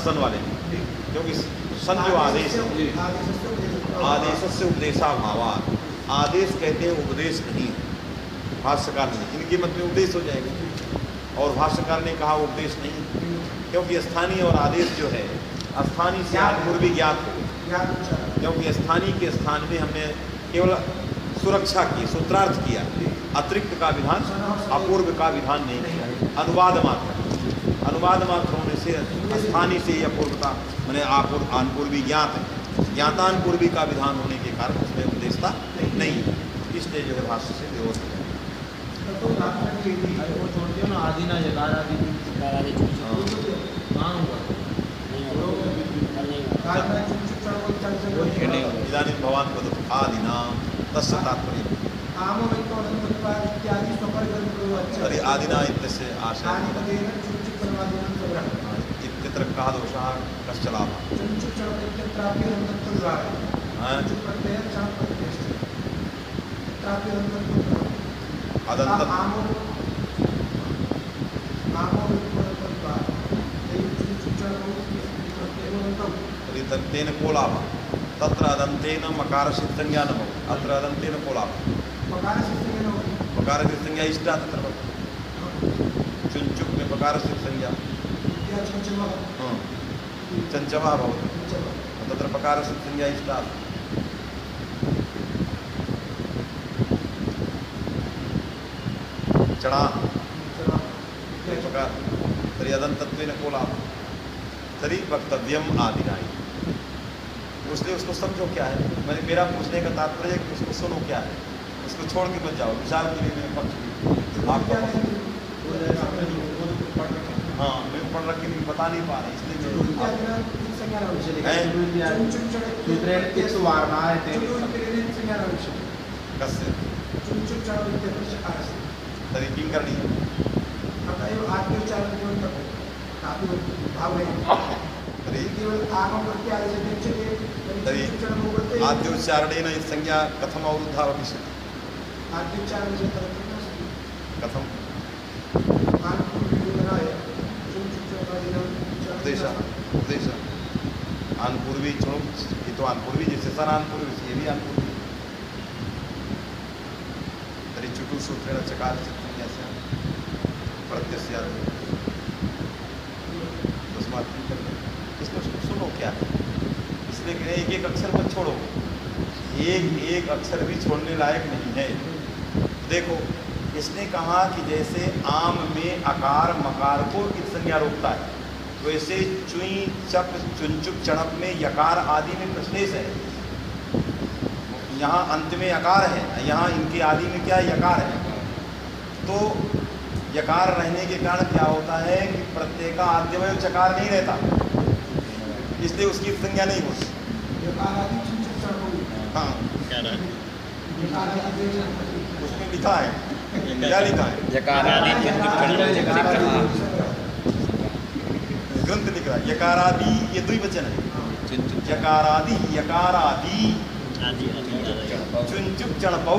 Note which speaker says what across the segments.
Speaker 1: सन वाले, क्योंकि सन जो आदेश आदेश से उपदेशाभावात, आदेश कहते हैं उपदेश नहीं, भाष्यकार ने इनके मत में उपदेश हो जाएगा और भाष्यकार ने कहा उपदेश नहीं, क्योंकि स्थानीय और आदेश जो है स्थानीय से पूर्वी ज्ञात हो, क्योंकि स्थानीय के स्थान में हमने केवल सुरक्षा की, सूत्रार्थ किया, अतिरिक्त का विधान अपूर्व का विधान नहीं किया, अनुवाद मात्र होने से स्थानीय से अपूर्वता मैंने आनपूर्वी ज्ञात है, ज्ञातानपूर्वी का विधान होने के कारण उसमें उपदेशता नहीं है, इसलिए जो है भाष्य से विरोध है।
Speaker 2: वो छोड़ते हो ना आदि ना जकार आदि
Speaker 1: इदानीं भवान् वदतु आदिना तस्य तात्पर्यम्। तर्हि आदिना इत्यस्य आशयः इत्यत्र कः दोषः कश्च लाभः? तेन को लाभः? तत्र अदन्तेन मकारस्य संज्ञा न भवति, अत्र अदन्तेन को लाभः? मकारस्य संज्ञा इष्टा तत्र भवति, चुंचुक में मकारस्य संज्ञा चंचमः भवति, तत्र मकारस्य संज्ञा इष्टा। चणा तर्हि अदन्तत्वेन को लाभः? तर्हि वक्तव्यम आदिना। उसने उसको समझो क्या है, मैंने मेरा पूछने का तात्पर्य कि उसको सुनो क्या है, उसको छोड़ के मत जाओ, विचार के लिए मेरे पक्ष आपका हाँ मैं पढ़ रखी नहीं बता नहीं पा रहे, इसलिए तरी किं करनी आद्योच्चारणेन संज्ञा कथम अवरुद्धा भविष्यति? कथम उपदेश आनपूर्वी चुनो, ये तो आनपूर्वी जैसे सन आनपूर्वी, ये भी आनपूर्वी। तरी चुटु सूत्रेण चकार संज्ञा से प्रत्यस्य इसमें उसको सुनो क्या है, इसलिए कि एक एक अक्षर मत छोड़ो, एक अक्षर भी छोड़ने लायक नहीं है। देखो इसने कहा कि जैसे आम में अकार मकार को की संज्ञा रोकता है, वैसे चुई चप चुनचुप चणप में यकार आदि में प्रश्लेष है, यहाँ अंत में यकार है, यहाँ इनके आदि में क्या यकार है, तो यकार रहने के कारण क्या होता है कि प्रत्यय का आद्यवय चकार नहीं रहता, इसलिए उसकी संज्ञा नहीं होती। हाँ उसमें लिखा है, क्या लिखा है? ग्रंथ लिख रहा है यकारादि, ये द्विवचन है, यकारादि यकारादि चुनचुप चणपौ,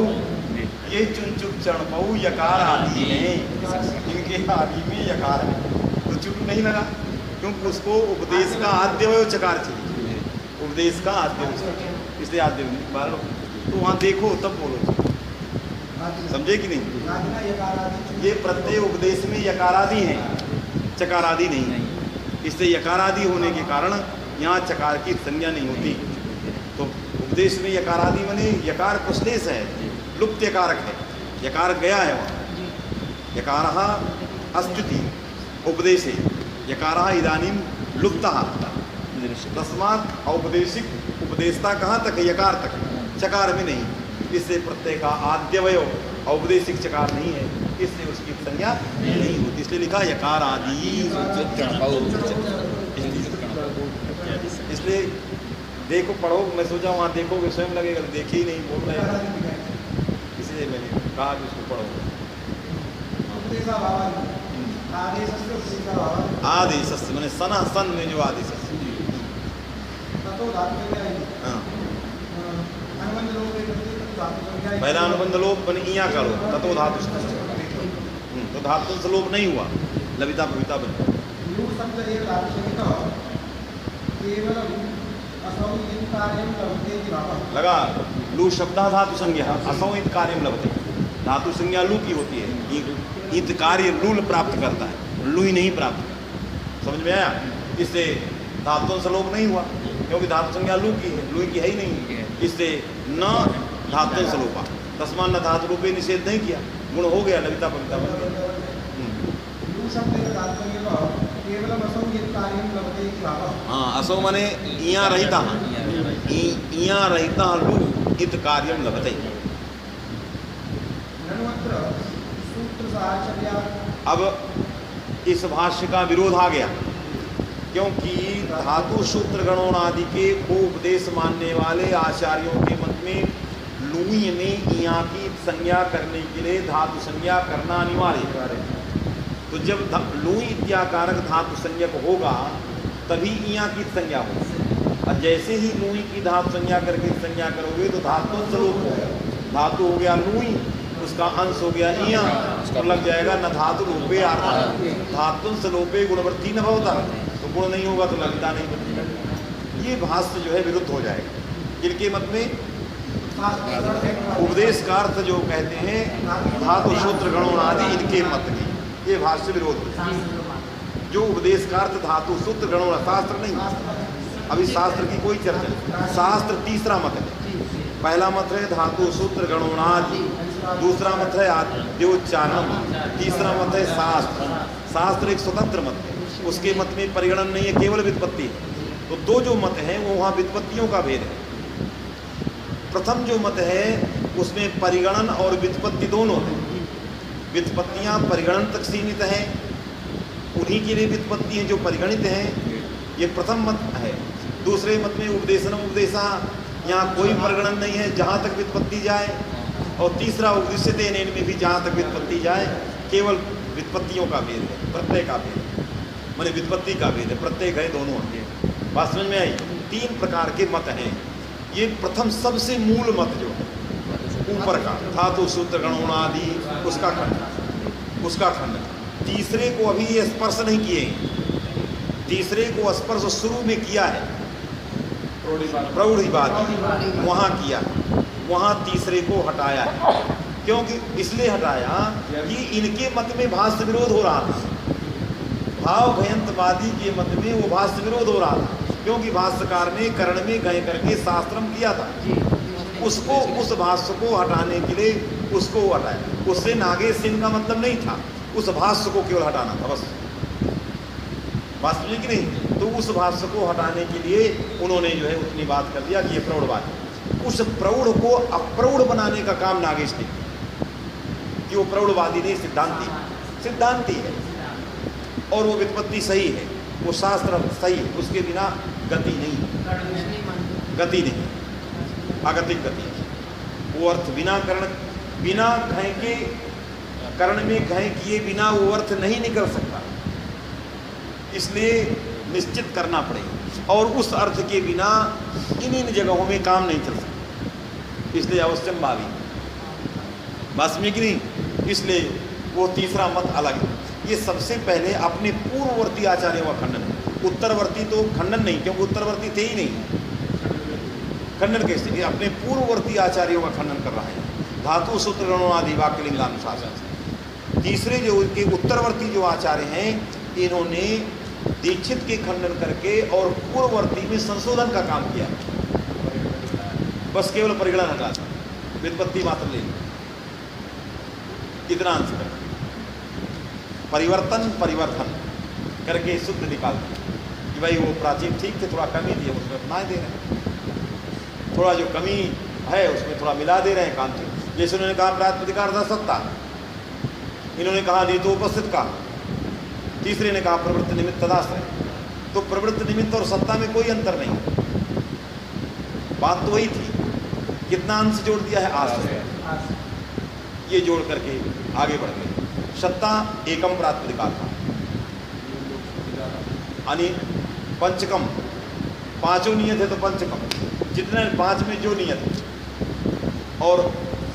Speaker 1: ये चुनचुप चणपौ यकार आदि है, इनके आदि में यकार है, तो चुप नहीं लगा क्योंकि उसको उपदेश का आद्यवय चकार चाहिए, उपदेश का आद्यवय, इसलिए आद्यवय बार तो वहाँ देखो तब बोलो, समझे कि नहीं? ये प्रत्यय उपदेश में यकारादि है, चकारादि नहीं, इसलिए यकारादि होने के कारण यहाँ चकार की संज्ञा नहीं होती। तो उपदेश में यकारादि माने यकार प्रश्लेष है, लुप्त यकारक है, यकार गया है वहाँ, यकारः अस्त्युति उपदेशे यकारः इदानीं लुप्तः, तस्मात् औपदेशिक उपदेशता कहाँ तक है? यकार तक, चकार में नहीं, इससे प्रत्यय का आद्यवय औपदेशिक चकार नहीं है, इसलिए उसकी संज्ञा नहीं होती, इसलिए लिखा यकार आदि। इसलिए देखो पढ़ो, मैं सोचा वहाँ देखोगे स्वयं लगेगा, देखे ही नहीं, बोल रहे हैं, इसलिए मैंने कहा कि उसको पढ़ो। आदेश मैंने सना सन में जो आदेश पहला अनुबंध लोप बन इया का लोप ततो धातु तो धातु से लोप नहीं हुआ, लविता पविता बन लगा। लू शब्दा धातु संज्ञा असौ इत कार्यम लभते, धातु संज्ञा लू की होती है, इत कार्य लूल प्राप्त करता है, लू ही नहीं प्राप्त करता। समझ में आया? इससे धातुओं से लोप नहीं हुआ, क्योंकि धातु संज्ञा लू की है, लू की है ही नहीं, इससे न धातुओं से लोपा, तस्मान न धातु रूपे निषेध नहीं किया, गुण हो गया, लविता पविता बन गया। हाँ, असौ मने इया रहता, इया रहता लू इत कार्यम लभते। अब इस भाष्य का विरोध आ गया, क्योंकि धातु सूत्र गणों आदि के को उपदेश मानने वाले आचार्यों के मत में लुई में इया की संज्ञा करने के लिए धातु संज्ञा करना अनिवार्य है। तो जब लुई इत्याकारक धातु संज्ञक होगा तभी इया की संज्ञा होगी, और जैसे ही लुई की धातु संज्ञा करके संज्ञा करोगे तो धातु स्वरूप हो गया, धातु हो गया लुई, उसका अंश हो गया इया, उसको लग जाएगा न धातु रूपे आर्थ, धातु स्वरूपे गुणवृत्ति न होता, तो गुण नहीं होगा तो लविता नहीं बनेगा। ये भाष्य जो है विरुद्ध हो जाएगा। इनके मत में उपदेश का अर्थ जो कहते हैं धातु सूत्र गणों आदि, इनके मत में ये भाष्य विरोध हो जाएगा। जो उपदेश का अर्थ धातु सूत्र गणों, शास्त्र नहीं, अभी शास्त्र की कोई चर्चा नहीं, शास्त्र तीसरा मत है। पहला मत है धातु सूत्र गणों आदि, दूसरा मत है आद्योच्चारण, तीसरा मत है शास्त्र। शास्त्र एक स्वतंत्र मत है, उसके मत में परिगणन नहीं है, केवल व्युत्पत्ति है। तो दो जो मत हैं वो वहाँ व्युत्पत्तियों का भेद है। प्रथम जो मत है उसमें परिगणन और व्युत्पत्ति दोनों हैं। व्युत्पत्तियाँ परिगणन तक सीमित हैं, उन्हीं के लिए व्युत्पत्ति हैं जो परिगणित हैं, ये प्रथम मत है। दूसरे मत में उपदेशनम उपदेशा, यहाँ कोई परिगणन नहीं है जहाँ तक व्युत्पत्ति जाए, और तीसरा उपदिश्यते नैन में भी जहाँ तक व्युत्पत्ति जाए, केवल व्युत्पत्तियों का भेद है, प्रत्यय का भेद है, माने व्युत्पत्ति का भेद है, प्रत्यय है दोनों हैं। बात समझ में आई? तीन प्रकार के मत हैं। ये प्रथम सबसे मूल मत जो है ऊपर का धातु सूत्र गणों आदि, उसका खंडन। तीसरे को अभी ये स्पर्श नहीं किए, तीसरे को स्पर्श शुरू में किया है, प्रौढ़िवादी वहाँ किया, वहाँ तीसरे को हटाया है। क्योंकि इसलिए हटाया कि इनके मत में भाष्य विरोध हो रहा था, भाव भयंतवादी के मत में वो भाष्य विरोध हो रहा था, क्योंकि भाष्यकार ने कर्ण में गए करके शास्त्रम किया था, उसको उस भाष्य को हटाने के लिए उसको हटाया। उससे नागेश सिंह का मतलब नहीं था, उस भाष्य को केवल हटाना था बस। बात समझे कि नहीं? तो उस भाष्य को हटाने के लिए उन्होंने जो है उतनी बात कर दिया कि ये प्रौढ़वादी, उस प्रौढ़ को अप्रौढ़ बनाने का काम नागेश ने, कि वो प्रौढ़वादी नहीं, सिद्धांती है, और वो व्युत्पत्ति सही है, वो शास्त्र सही है, उसके बिना गति नहीं, आगतिक गति। वो अर्थ बिना घय के, कर्ण में घय किए बिना वो अर्थ नहीं निकल सकता, इसलिए निश्चित करना पड़ेगा, और उस अर्थ के बिना इन जगहों में काम नहीं चल सकता, इसलिए अवश्यम भावी। बस में कि नहीं? इसलिए वो तीसरा मत अलग है। ये सबसे पहले अपने पूर्ववर्ती आचार्यों का खंडन है, उत्तरवर्ती तो खंडन नहीं, क्योंकि उत्तरवर्ती थे ही नहीं, खंडन कैसे? ये अपने पूर्ववर्ती आचार्यों का खंडन कर रहा है, धातु सूत्र गणों आदि वाक्य लिंगानुशासन। तीसरे जो इनके उत्तरवर्ती जो आचार्य हैं, इन्होंने दीक्षित के खंडन करके और पूर्ववर्ती में संशोधन का काम किया, बस केवल परिगणन हटा, व्युत्पत्ति मात्र ले, इतना अंश कर परिवर्तन करके शुद्ध निकालते कि भाई वो प्राचीन ठीक थे, थोड़ा कमी थी उसमें अपनाए दे रहे हैं, थोड़ा जो कमी है उसमें थोड़ा मिला दे रहे हैं काम से। जैसे उन्होंने कहा प्रातिपदिकार था सत्ता, इन्होंने कहा नीतोपस्थित का, तीसरे ने कहा प्रवृत्ति निमित्त तदाश्रय। तो प्रवृत्ति निमित्त और सत्ता में कोई अंतर नहीं, बात तो वही थी, कितना अंश जोड़ दिया है? आश्रय, ये जोड़ करके आगे बढ़ गए। सत्ता एकम प्रातिपदिका था, यानी पंचकम, पांचों नियत है तो पंचकम, जितने पांच में जो नियत है, और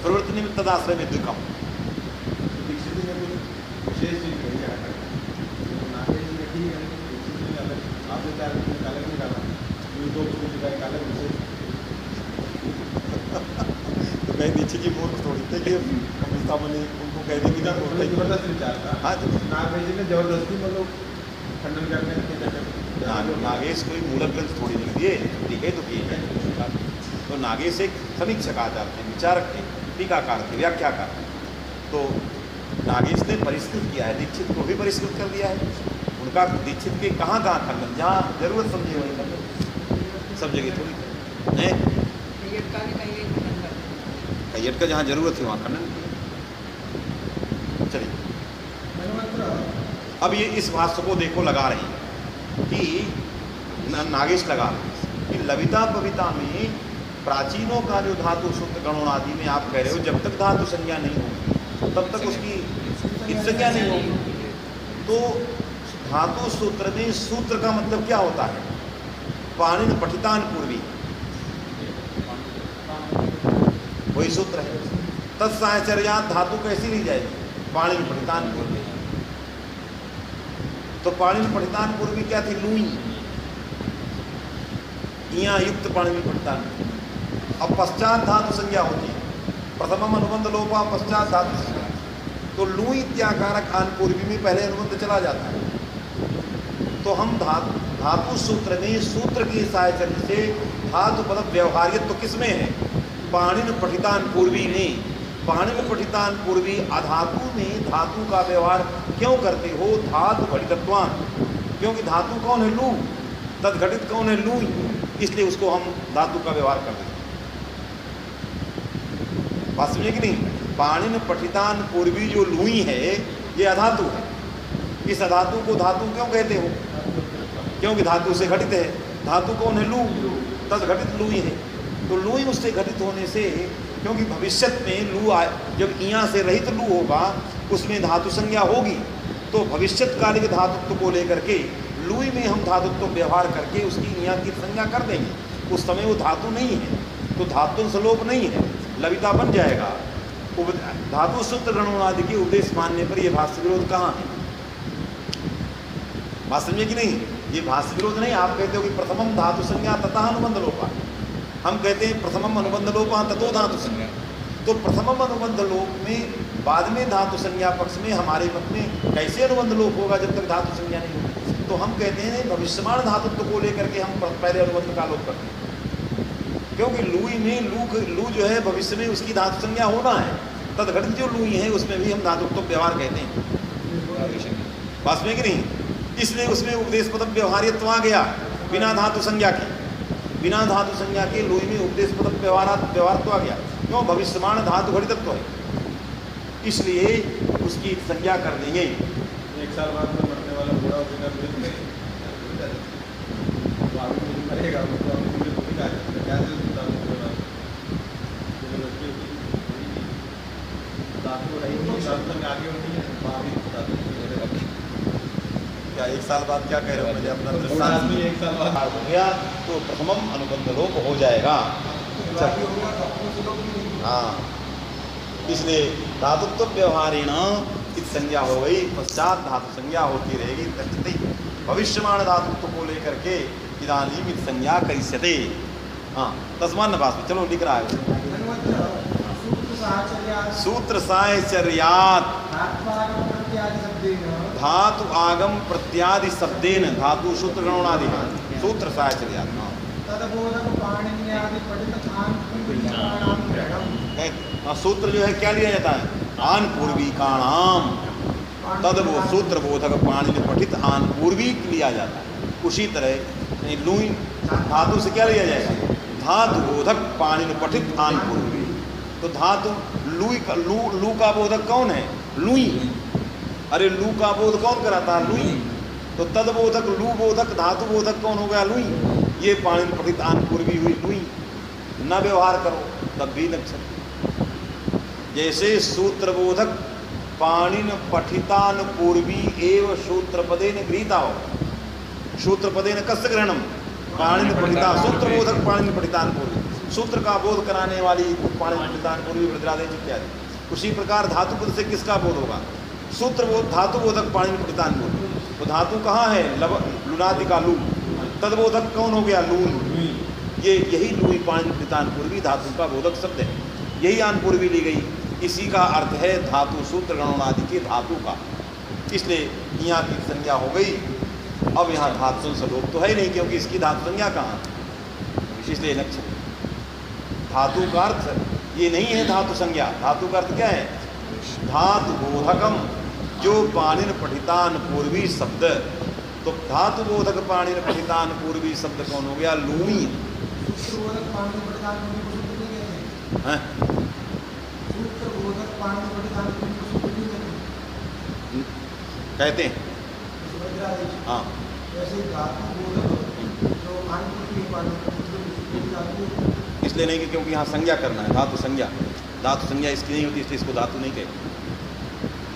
Speaker 1: प्रवृत्ति निमित्त तदाश्रय में द्विकम।
Speaker 2: दीक्षित में कोई विशेष चीज नहीं है। नागेश में ठीक है, दीक्षित में अलग, आपने क्या अलग नहीं डाला, दो का एक अलग विशेष।
Speaker 1: तो मैं दीक्षित जी मूर्ख थोड़ी थे कि मुनि उनको कह देंगे ना
Speaker 2: जबरदस्त विचार था।
Speaker 1: हाँ
Speaker 2: नागेश ने जबरदस्ती मतलब खंडन करने के चक्कर।
Speaker 1: नागेश कोई मूलक ग्रंथ थोड़ी नहीं दिए, ठीक है तो किए हैं। तो नागेश एक समीक्षक आचार्य थे, विचारक थे, टीकाकार थे, व्याख्याकार थे। तो नागेश ने परिष्कृत किया है, दीक्षित को भी परिष्कृत कर दिया है। उनका दीक्षित के कहाँ कहाँ खंडन, जहाँ जरूरत समझे वहीं खंडन, सब जगह थोड़ी है। कैयट का जहाँ जरूरत है वहाँ खंडन। चलिए अब ये इस भाष्य को देखो लगा रही है कि नागेश लगा कि लविता पविता में प्राचीनों का जो धातु सूत्र गणों आदि में आप कह रहे हो, जब तक धातु संज्ञा नहीं होगी तब तक उसकी संज्ञा नहीं होगी। तो धातु सूत्र में सूत्र का मतलब क्या होता है? पाणिन पठितान पूर्वी, वही सूत्र है। तत्साहचर्यात धातु कैसी ली जाएगी? पाणिन पठितान पूर्वी। तो पाणिन पठितान पूर्वी क्या थी? लुई, यहाँ युक्त पाणिनि पठितान। अब पश्चात धातु संज्ञा होती है, प्रथमम अनुबंध लोपा पश्चात धातु संज्ञा। तो लुई इत्याकारक आन पूर्वी में पहले अनुबंध चला जाता है। तो हम धातु सूत्र में सूत्र की साहचर्य से धातु पद व्यवहार्यत्व तो किसमें है? पाणिन पठितान पूर्वी में। पाणिन पठितान पूर्वी अधातु में धातु का व्यवहार क्यों करते हो? धातु घटितत्वान, क्योंकि धातु कौन है? लू। तदघटित कौन है? लू। इसलिए उसको हम धातु का व्यवहार कर देते हैं। बात समझे कि नहीं? पाणिन पठितान पूर्वी जो लुई है ये अधातु है। इस अधातु को धातु क्यों कहते हो? क्योंकि धातु से घटित है। धातु कौन है? लू। तदघटित लुई है। तो लुई उससे घटित होने से, क्योंकि भविष्यत में लू जब इया से रहित लू होगा उसमें धातु संज्ञा होगी, तो भविष्यत कालिक धातुत्व को लेकर के लुई में हम धातुत्व व्यवहार करके उसकी इया की संज्ञा कर देंगे। उस समय वो धातु नहीं है, तो धातु सलोप नहीं है, लविता बन जाएगा। धातु सूत्र गणों आदि के उपदेश मानने पर यह भाष्य विरोध कहाँ है? बात समझे कि नहीं? ये भाष्य विरोध नहीं। आप कहते हो कि प्रथमम धातु संज्ञा तथा अनुबंध लोपा, हम कहते हैं प्रथमम अनुबंध लोपा ततो धातु संज्ञा। तो प्रथमम अनुबंध लोप में बाद में धातु संज्ञा पक्ष में हमारे मत में कैसे अनुबंध लोप होगा जब तक धातु संज्ञा नहीं होगी? तो हम कहते हैं भविष्यमान धातुत्व को लेकर के हम पहले अनुबंध का लोप करते हैं, क्योंकि लुई में लू जो है भविष्य में उसकी धातु संज्ञा होना है। तदघटित जो लुई है उसमें भी हम धातुत्व व्यवहार कहते हैं। बात में कि नहीं? इसलिए उसमें उपदेश पद व्यवहार्यत्व आ गया बिना धातु संज्ञा के। बिना धातु संज्ञा के लुई में उपदेश पद व्यवहार तो आ गया। क्यों? भविष्यमान धातु घटितत्व है, इसलिए उसकी संज्ञा कर देंगे।
Speaker 2: एक साल बाद में मरने वाला बूढ़ा हो गया, मरेगा
Speaker 1: क्या एक साल बाद क्या कह रहे हो? मुझे अपना दृष्टांत
Speaker 2: एक साल बाद
Speaker 1: हो गया तो प्रथमम अनुबंध लोप हो जाएगा। हाँ, इसलिए धातुत्व व्यवहारेण इत संज्ञा हो गई, पश्चात धातु संज्ञा होती रहेगी। तच्चते भविष्यमान धातुत्व को लेकर के इदानीम इत संज्ञा करिष्यते। हाँ, तस्मान्न भाष में चलो लिख रहा है सूत्र साहचर्यात् धातु आगम प्रत्यादि शब्देन धातु सूत्र गणोनादि सूत्र साहचर्यात्। सूत्र जो है क्या लिया जाता है? आन पूर्वी का नाम तद वो सूत्र बोधक पाणिनि पठित आन पूर्वी लिया जाता है। उसी तरह लुई धातु से क्या लिया जाएगा? धातु बोधक पाणिनि पठित आन पूर्वी। तो धातु लू का बोधक कौन है? लुई। अरे लू का बोध कौन कराता है? लुई। तो तद बोधक लू बोधक धातु बोधक कौन हो गया? लुई। ये पाणिनि पठित आन पूर्वी हुई लुई। न व्यवहार करो तब भी नक्षत्र। जैसे सूत्रबोधक पाणिन पठितान पूर्वी एव सूत्रपदेन गृहीता हो। सूत्रपदेन कस्य ग्रहणम? पाणिन पठिता सूत्रबोधक पाणिन पठितान पूर्वी। सूत्र का बोध कराने वाली पाणिनि प्रदान पूर्वी वृद्रादेश इत्यादि। उसी प्रकार धातु पद से किसका बोध होगा? सूत्र बोध धातु बोधक पाणिनि प्रदान बोध। तो धातु कहाँ है? लुनादि का लू। तदबोधक कौन हो गया? लून। ये यही लूई पाणिनि प्रदान पूर्वी धातु का बोधक शब्द है। यही आन पूर्वी ली गई। इसी का अर्थ है धातु सूत्र गणोनादि के धातु का। इसलिए यहाँ की संज्ञा हो गई। अब यहाँ धातु से लोप तो है नहीं, क्योंकि इसकी धातु संज्ञा कहाँ? इसलिए लक्षण धातु का अर्थ ये नहीं है धातु संज्ञा। धातु का अर्थ क्या है? धातु बोधकम, जो पाणिनि पठितान पूर्वी शब्द। तो धातु बोधक पाणिनि पठितान पूर्वी शब्द कौन हो गया? लूई। कहते हैं हाँ। इसलिए नहीं कि क्योंकि यहाँ संज्ञा करना है, धातु संज्ञा। धातु संज्ञा इसकी नहीं होती, इसलिए इसको धातु नहीं कहते।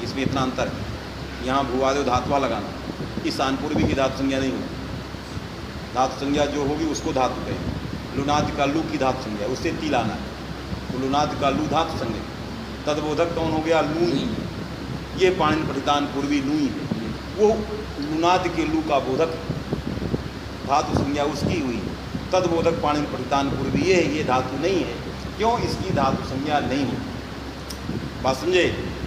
Speaker 1: इसमें इतना अंतर है। यहाँ भूवादेव धातुआ लगाना, इस आनपूर्वी की धातु संज्ञा नहीं होगी। धातु संज्ञा जो होगी उसको धातु कहें। लुनाद का लू की धातु संज्ञा, उससे ती लाना है। तो लुनाद का लू धातु संज्ञा। तदबोधक कौन हो गया? लूई। ये पाणिनि पठितान पूर्वी लूई है। वो लुनाद के लू का बोधक, धातु संज्ञा उसकी हुई। तदबोधक पाणिनि पठितान पूर्वी ये धातु नहीं है। क्यों? इसकी धातु संज्ञा नहीं है। बात समझे?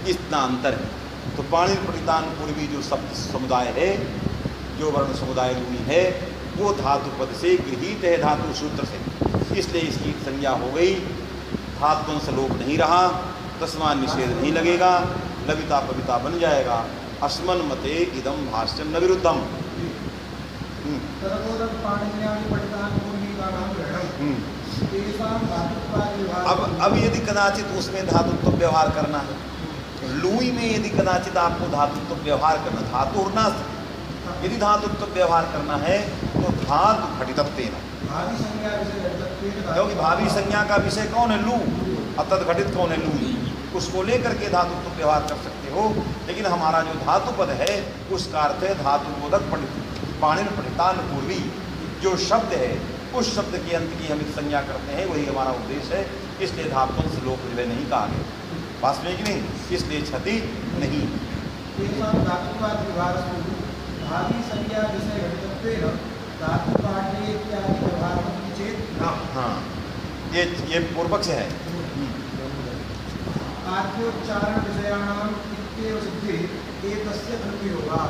Speaker 1: इतना अंतर है। तो पाणिनि पठितान पूर्वी जो शब्द समुदाय है, जो वर्ण समुदाय लूई है, वो धातु पद से गृहीत है, धातु सूत्र से। इसलिए इसकी संज्ञा हो गई। धातुओं से लोप नहीं रहा, तस्मान् निषेध नहीं लगेगा, लविता पविता बन जाएगा। अस्मन् मते इदम भाष्यम न विरुद्धम। अब यदि कदाचित उसमें धातुत्व व्यवहार करना है, लूई में यदि कदाचित आपको धातुत्व व्यवहार करना, धातु और नाश, यदि धातुत्व व्यवहार करना है तो धातु घटितत्वेन, क्योंकि भावी संज्ञा का विषय कौन है? लू। अतत घटित कौन है? लूई। उसको लेकर के धातुत्व व्यवहार कर सकते हो। लेकिन हमारा जो धातु पद है उसका अर्थ है धातु बोधक पाणिनि पठितान पूर्वी। जो शब्द है उस शब्द के अंत की हम संज्ञा करते हैं, वही हमारा उद्देश्य है। इसलिए धातुओं से लोप विलय नहीं कहा गया। पास में कि नहीं? इसलिए क्षति नहीं। हाँ, ये पूर्व पक्ष है।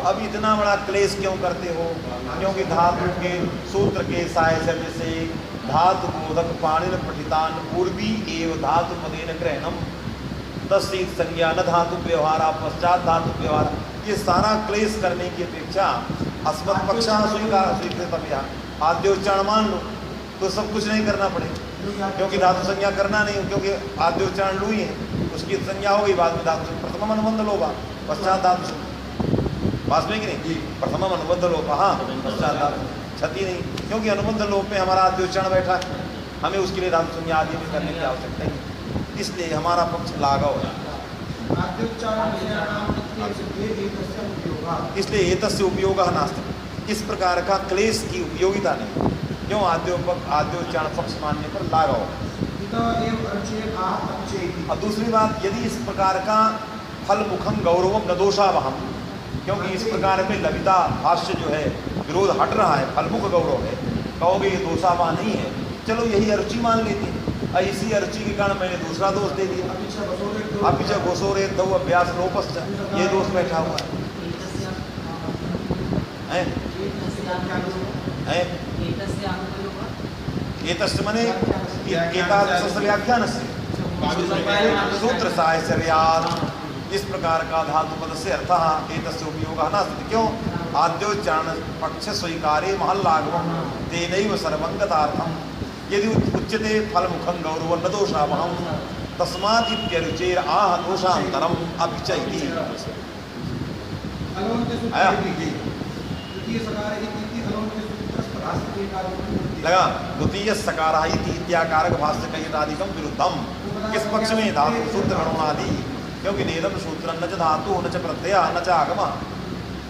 Speaker 1: अब इतना बड़ा क्लेश क्यों करते हो? क्योंकि धातु के सूत्र के सायस्य से धातु बोधक पाणिनि पठितान पूर्वी एव धातु पदेन ग्रहणम तस्सीत संज्ञा न धातु व्यवहार पश्चात धातु व्यवहार। ये सारा क्लेश करने की अपेक्षा अस्मत् पक्षा स्वीकृतव्या आद्योच्चारण मान लो तो सब कुछ नहीं करना पड़ेगा, क्योंकि धातु संज्ञा करना नहीं, क्योंकि आद्योच्चारण लू ही है। उसकी संज्ञा हो गई, बाद में धातु प्रथम अनुबंध लोपा पश्चात धातु। वास्तव में कि नहीं? प्रथम अनुबंध लोप, हाँ, पश्चात धातु। क्षति नहीं, क्योंकि अनुबंध लोप में हमारा आद्योच्चारण बैठा है, हमें उसके लिए धातु संज्ञा आदि में करने की आवश्यकता नहीं। इसलिए हमारा पक्ष लाघव है। इसलिए एतस्य उपयोग नास्ति। इस प्रकार का क्लेश की उपयोगिता नहीं। क्यों? आद्योच्चारण पक्ष मानने पर लाघव। और दूसरी बात, यदि इस प्रकार का फल मुखम गौरवम न दोषावहम, क्योंकि इस प्रकार में लविता भाष्य जो है विरोध हट रहा है, फलमुख गौरव है, कहोगे ये दोषावाह नहीं है, चलो यही अरुचि मान लेते हैं। इसी अरुचि के कारण मैंने दूसरा दोष दे दिया। अब पीछे घोषोरे दो अभ्यास लोपस्थ, ये दोष बैठा हुआ है। एतस्य मने एतादृश व्याख्यान से सूत्र साहचर्यात्। इस प्रकार का धातु पद से अर्थ एतस्य उपयोग नास्ति। क्यों? आद्योच्चारण पक्ष स्वीकारे महल्लाघवम तेनैव सर्वंगतार्थम यदि उच्यते फलमुखं गौरवं न दोषावहं तस्मात् इत्यरुचेर आह दोषांतरम अपिचैति। लगा द्वितीय सकार इत्याकारक भाष्य कयितादिकम विरुद्धम। किस पक्ष में? धातु सूत्र गणोनादि, क्योंकि नेदम सूत्र न च धातु न च प्रत्यय न च आगम।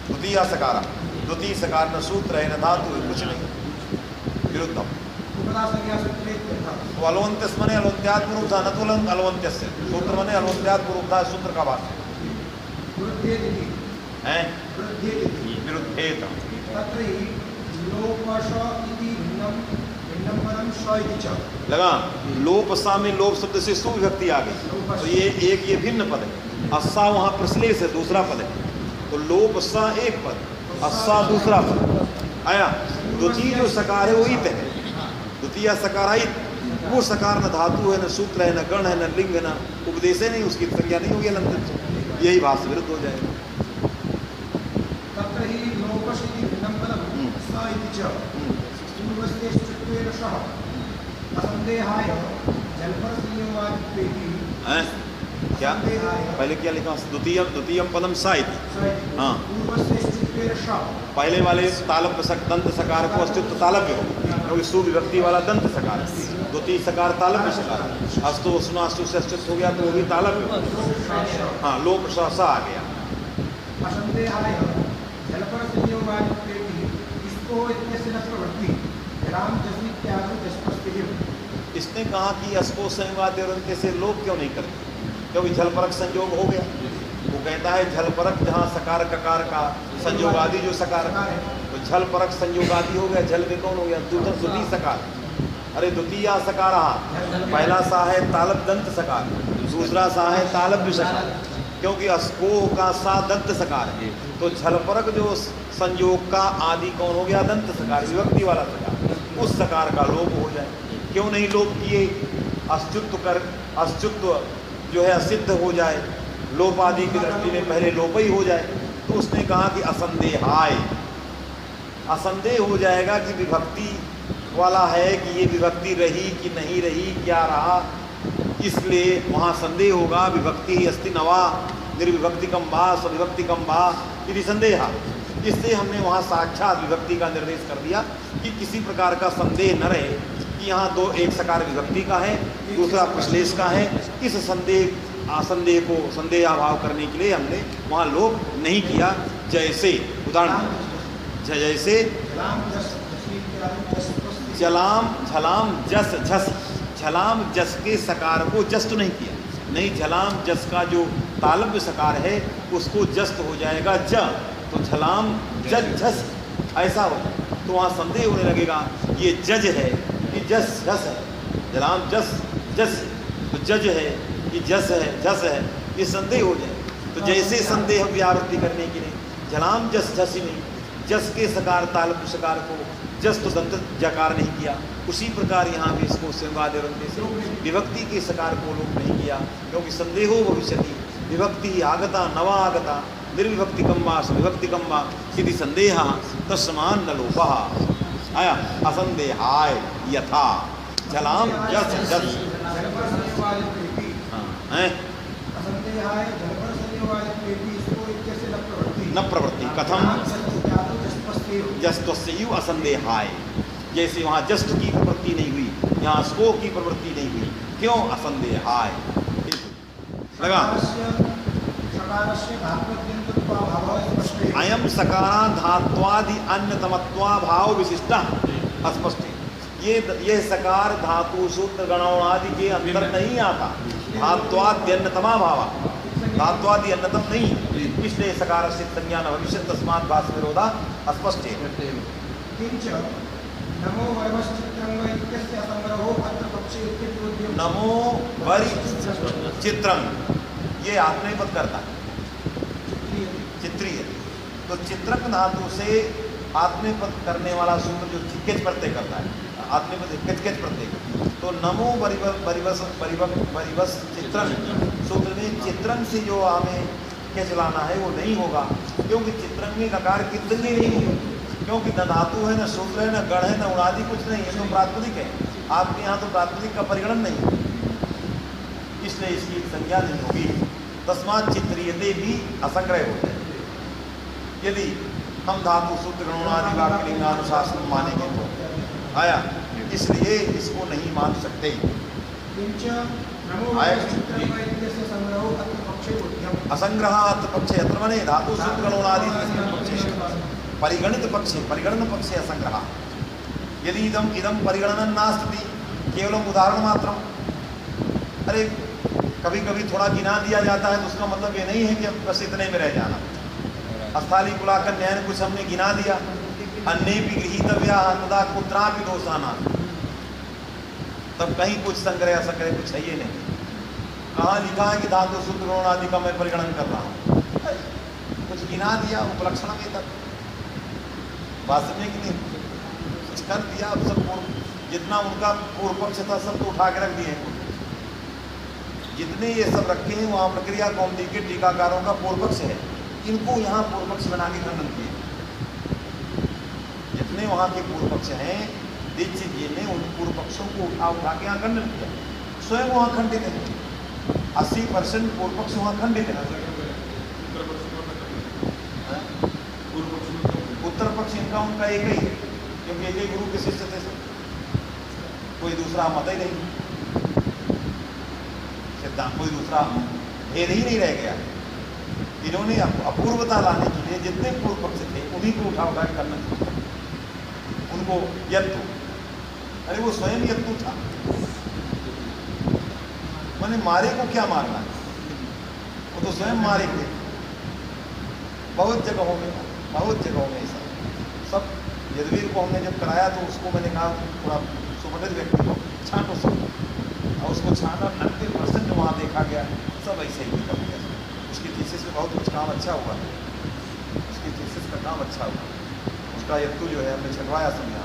Speaker 1: द्वितीय सकार न सूत्र है न धातु है, कुछ नहीं, विरुद्धम। तो अलवंत्यस मने अलवंत्याद पूर्व था, न तो अलवंत्यस से सूत्र मने अलवंत्याद पूर्व था, सूत्र का भाष्य है विरुद्धेत लगा। लोपसा में लोप शब्द से सु विभक्ति आ गई, तो ये भिन्न पद है। अस्सा वहाँ प्रश्लेष है, दूसरा पद है, तो लोपसा एक पद, अस्सा दूसरा पद आया। द्वितीय जो सकार है वो इत है, द्वितीय सकाराइत, वो सकार न धातु है, न सूत्र है, न गण है, न लिंग है, न उपदेश है, नहीं उसकी संज्ञा नहीं होगी अलंकृत, यही भाष्य विरुद्ध हो जाएगा। क्या पहले क्या लिखा? द्वितीयम पदम सा इति। हाँ, पहले वाले तालव्य दंत सकार को अस्तित्व तालव्य हो, क्योंकि सु विभक्ति वाला दंत सकार है। द्वितीय सकार तालव्य सकार, अस्तु स्नास्तु से अस्तित्व हो गया तो वो भी तालव्य। हाँ, लोप सा आ गया। इसने कहा कि अस्को संवाद से लोप क्यों नहीं करते, क्योंकि झलपरक संयोग हो गया। वो कहता है झलपरक जहाँ सकार ककार का संयोगादि जो सकार है, तो झलपरक संयोगादि हो गया, झल में कौन हो गया? द्वितीय सकार। अरे द्वितीय सकार, पहला सा है तालब दंत सकार, दूसरा सा है तालव्य सकार, क्योंकि अस्को का सा दंत सकार है, तो झलपरक जो संयोग का आदि कौन हो गया? दंत सकार, विभक्ति वाला सकार, उस सकार का लोप हो जाए। क्यों नहीं लोप किए? अस्तित्व जो है असिद्ध हो जाए, लोप आदि की दृष्टि में पहले लोप ही हो जाए। तो उसने कहा कि असंदेहाय, असंदेह हो जाएगा कि विभक्ति वाला है कि ये विभक्ति रही कि नहीं रही, क्या रहा, इसलिए वहाँ संदेह होगा। विभक्ति ही अस्ति नवा निर्विभक्तिकम वा सविभक्तिकम वा यदि संदेहा। इससे हमने वहाँ साक्षात विभक्ति का निर्देश कर दिया कि किसी प्रकार का संदेह न रहे कि यहाँ दो, एक सकार विभक्ति का है, दूसरा प्रश्लेष का है। इस असंदेह को संदेहाभाव करने के लिए हमने वहाँ लोप नहीं किया। जैसे उदाहरण, जैसे झलाम जस झस, झलाम जस के सकार को जस्त नहीं किया, नहीं, झलाम जस का जो तालव्य सकार है उसको जस्त हो जाएगा ज, तो झलाम जज झस ऐसा हो, तो वहाँ संदेह होने लगेगा ये जज है कि जस झस है, झलाम जस जस तो जज है कि जस है झस है, ये संदेह हो जाए। तो जैसे संदेह व्यावृत्ति करने के लिए झलाम जस झसी नहीं, जस के सकार तालव्य सकार को जस तो दंत जकार नहीं किया, उसी प्रकार यहाँ भी इसको संवादेरंते से विभक्ति के सकार को लोप नहीं किया, क्योंकि संदेहो भविष्यति विभक्ति आगता नवा आगता निर्विभक्तिकम वा सविभक्तिकम वा यदि संदेहा तस्मान न लोपः आया। असंदेहाय यथा झलाम जस जस न प्रवृत्ति कथम जस्तस्यु असंदेहाय, जैसे वहाँ जस्ट की प्रवृत्ति नहीं हुई, यहाँ स्को की प्रवृत्ति नहीं हुई, क्यों? असंदेहाय लगा। अयम सकारा धात्वादि अन्यतमत्वाभाव विशिष्टा अस्पष्ट। ये सकार धातु सूत्र गणौणादि के अंदर नहीं आता, धात्वादि अन्यतमा भाव, धात्वादि अन्यतम नहीं, इसलिए सकार से संज्ञा न भविष्य तस्मात् भास विरोधा अस्पष्ट है। नमो वरि चित्रंग, ये आत्मनेपद करता है, चित्रीय, तो चित्रक धातु से आत्मनेपद करने वाला सूत्र जो किच प्रत्यय करता है, आत्मनेपद किच प्रत्यय, तो नमो वरिवस चित्रंग सूत्र में चित्रंग से जो हमें क्या चलाना है वो नहीं होगा, क्योंकि चित्रंग में नकार कितने नहीं होगी, क्योंकि न धातु है, न सूत्र है, न गण है, न उणादि कुछ नहीं है, तो प्रातिपदिक है। आपके यहाँ तो प्रातिपदिक का परिगणन नहीं, इसलिए इसकी संज्ञा नहीं होगी। तस्मात् चित्रियते भी असंग्रह होते हैं। यदि हम धातु सूत्र गणोनादि वाक्य लिंगानुशासन मानेंगे तो आया, इसलिए इसको नहीं मान सकते। असंग्रहात् पक्षे अत्र मने धातु सूत्र गणोनादि परिगणित पक्षे, परिगणन पक्षे असंग्रह, यदि इदम इदम परिगणन नास्ति केवलम उदाहरण मात्रम। अरे कभी कभी थोड़ा गिना दिया जाता है तो उसका मतलब ये नहीं है कि अब बस इतने में रह जाना। अस्थाली कुलाकर न्याय कुछ हमने गिना दिया, अन्य भी गृहीतव्या तदा कुत्रा भी दोषाना, तब कहीं कुछ संग्रह असंग्रह कुछ है ये नहीं। कहाँ लिखा है कि धातु सूत्र गुण आदि का मैं परिगणन कर रहा हूँ? कुछ गिना दिया उपलक्षण में तक वास्तव में कि नहीं कुछ कर दिया। अब सब जितना उनका पूर्व पक्ष था सब तो उठा के रख दिए। जितने ये सब रखे हैं वहाँ प्रक्रिया कौमुदी के टीकाकारों का पूर्व पक्ष है, इनको यहाँ पूर्व पक्ष बना के खंडन किए। जितने वहाँ के पूर्व पक्ष हैं दीक्षित जी ने उन पूर्व पक्षों को उठा के यहाँ खंडन किया। स्वयं वहाँ खंडित है, 80% पूर्व पक्ष वहाँ खंडित है। उत्तर पक्ष इनका उनका एक ही है, क्योंकि एक ही गुरु के शिष्य थे, कोई दूसरा मत ही नहीं, सिद्धांत कोई दूसरा भेद ही नहीं रह गया। इन्होंने अपूर्वता लाने के लिए जितने पूर्व पक्ष थे उन्हीं को उठा के करना चाहिए। उनको यत्तु, अरे वो स्वयं यत्तु था, मैंने मारे को क्या मारना, वो तो स्वयं मारे थे। बहुत जगहों में ऐसा सब। यदुवीर को हमने जब कराया तो उसको मैंने कहा थोड़ा सुपंडित व्यक्ति को छांटो सब, और उसको छाना 90% वहाँ देखा गया सब ऐसे ही निकल गया। उसकी थीसिस में बहुत कुछ काम अच्छा हुआ, उसकी थीसिस का काम अच्छा हुआ। उसका यत्तु जो है हमने छटवाया समझा,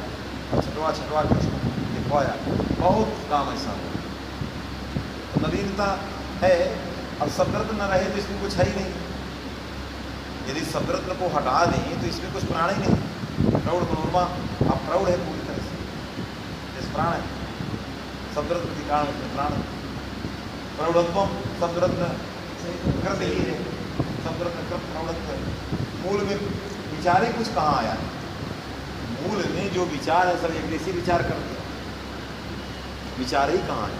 Speaker 1: और छटवा के उसको लिखवाया, बहुत काम ऐसा हुआ। तो नवीनता है। अब शब्दरत्न न रहे तो इसमें कुछ है ही नहीं। यदि शब्दरत्न को हटा दें तो इसमें कुछ प्राण ही नहीं। प्रौढ़ मनोरमा अब प्रौढ़ है पूरी तरह से, इस प्राण है शब्दरत्न के कारण उसमें प्राण। प्रौढ़त्व शब्दरत्न कृत ही है, शब्दरत्न कृत प्रौढ़त्व। मूल में विचारे कुछ कहाँ आया, मूल में जो विचार है सब एक जैसे विचार कर दिया, विचार ही कहाँ है।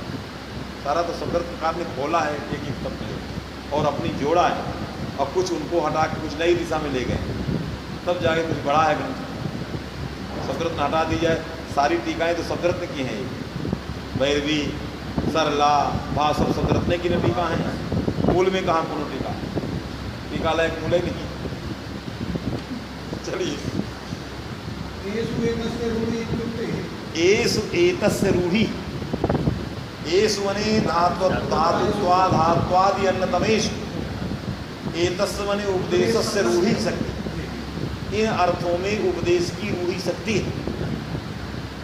Speaker 1: सारा तो शब्दरत्न कार ने खोला है एक एक तत्व और अपनी जोड़ा है, और कुछ उनको हटा के कुछ नई दिशा में ले गए, तब जाके कुछ बड़ा है ग्रंथ। शब्दरत्न हटा दी जाए, सारी टीकाएँ तो शब्दरत्न की हैं, भैरवी सरला भा सब शब्दरत्न की टीका हैं। मूल में कहाँ कोनो टीका, टीका लायक मूल ही नहीं। चलिए एसु एतस्य रूढ़ी, एसु मने धात्वादि अन्नतमेषु, एतस्य मने उपदेशस्य रूढ़ी शक्ति। इन अर्थों में उपदेश की रूढ़ी शक्ति है,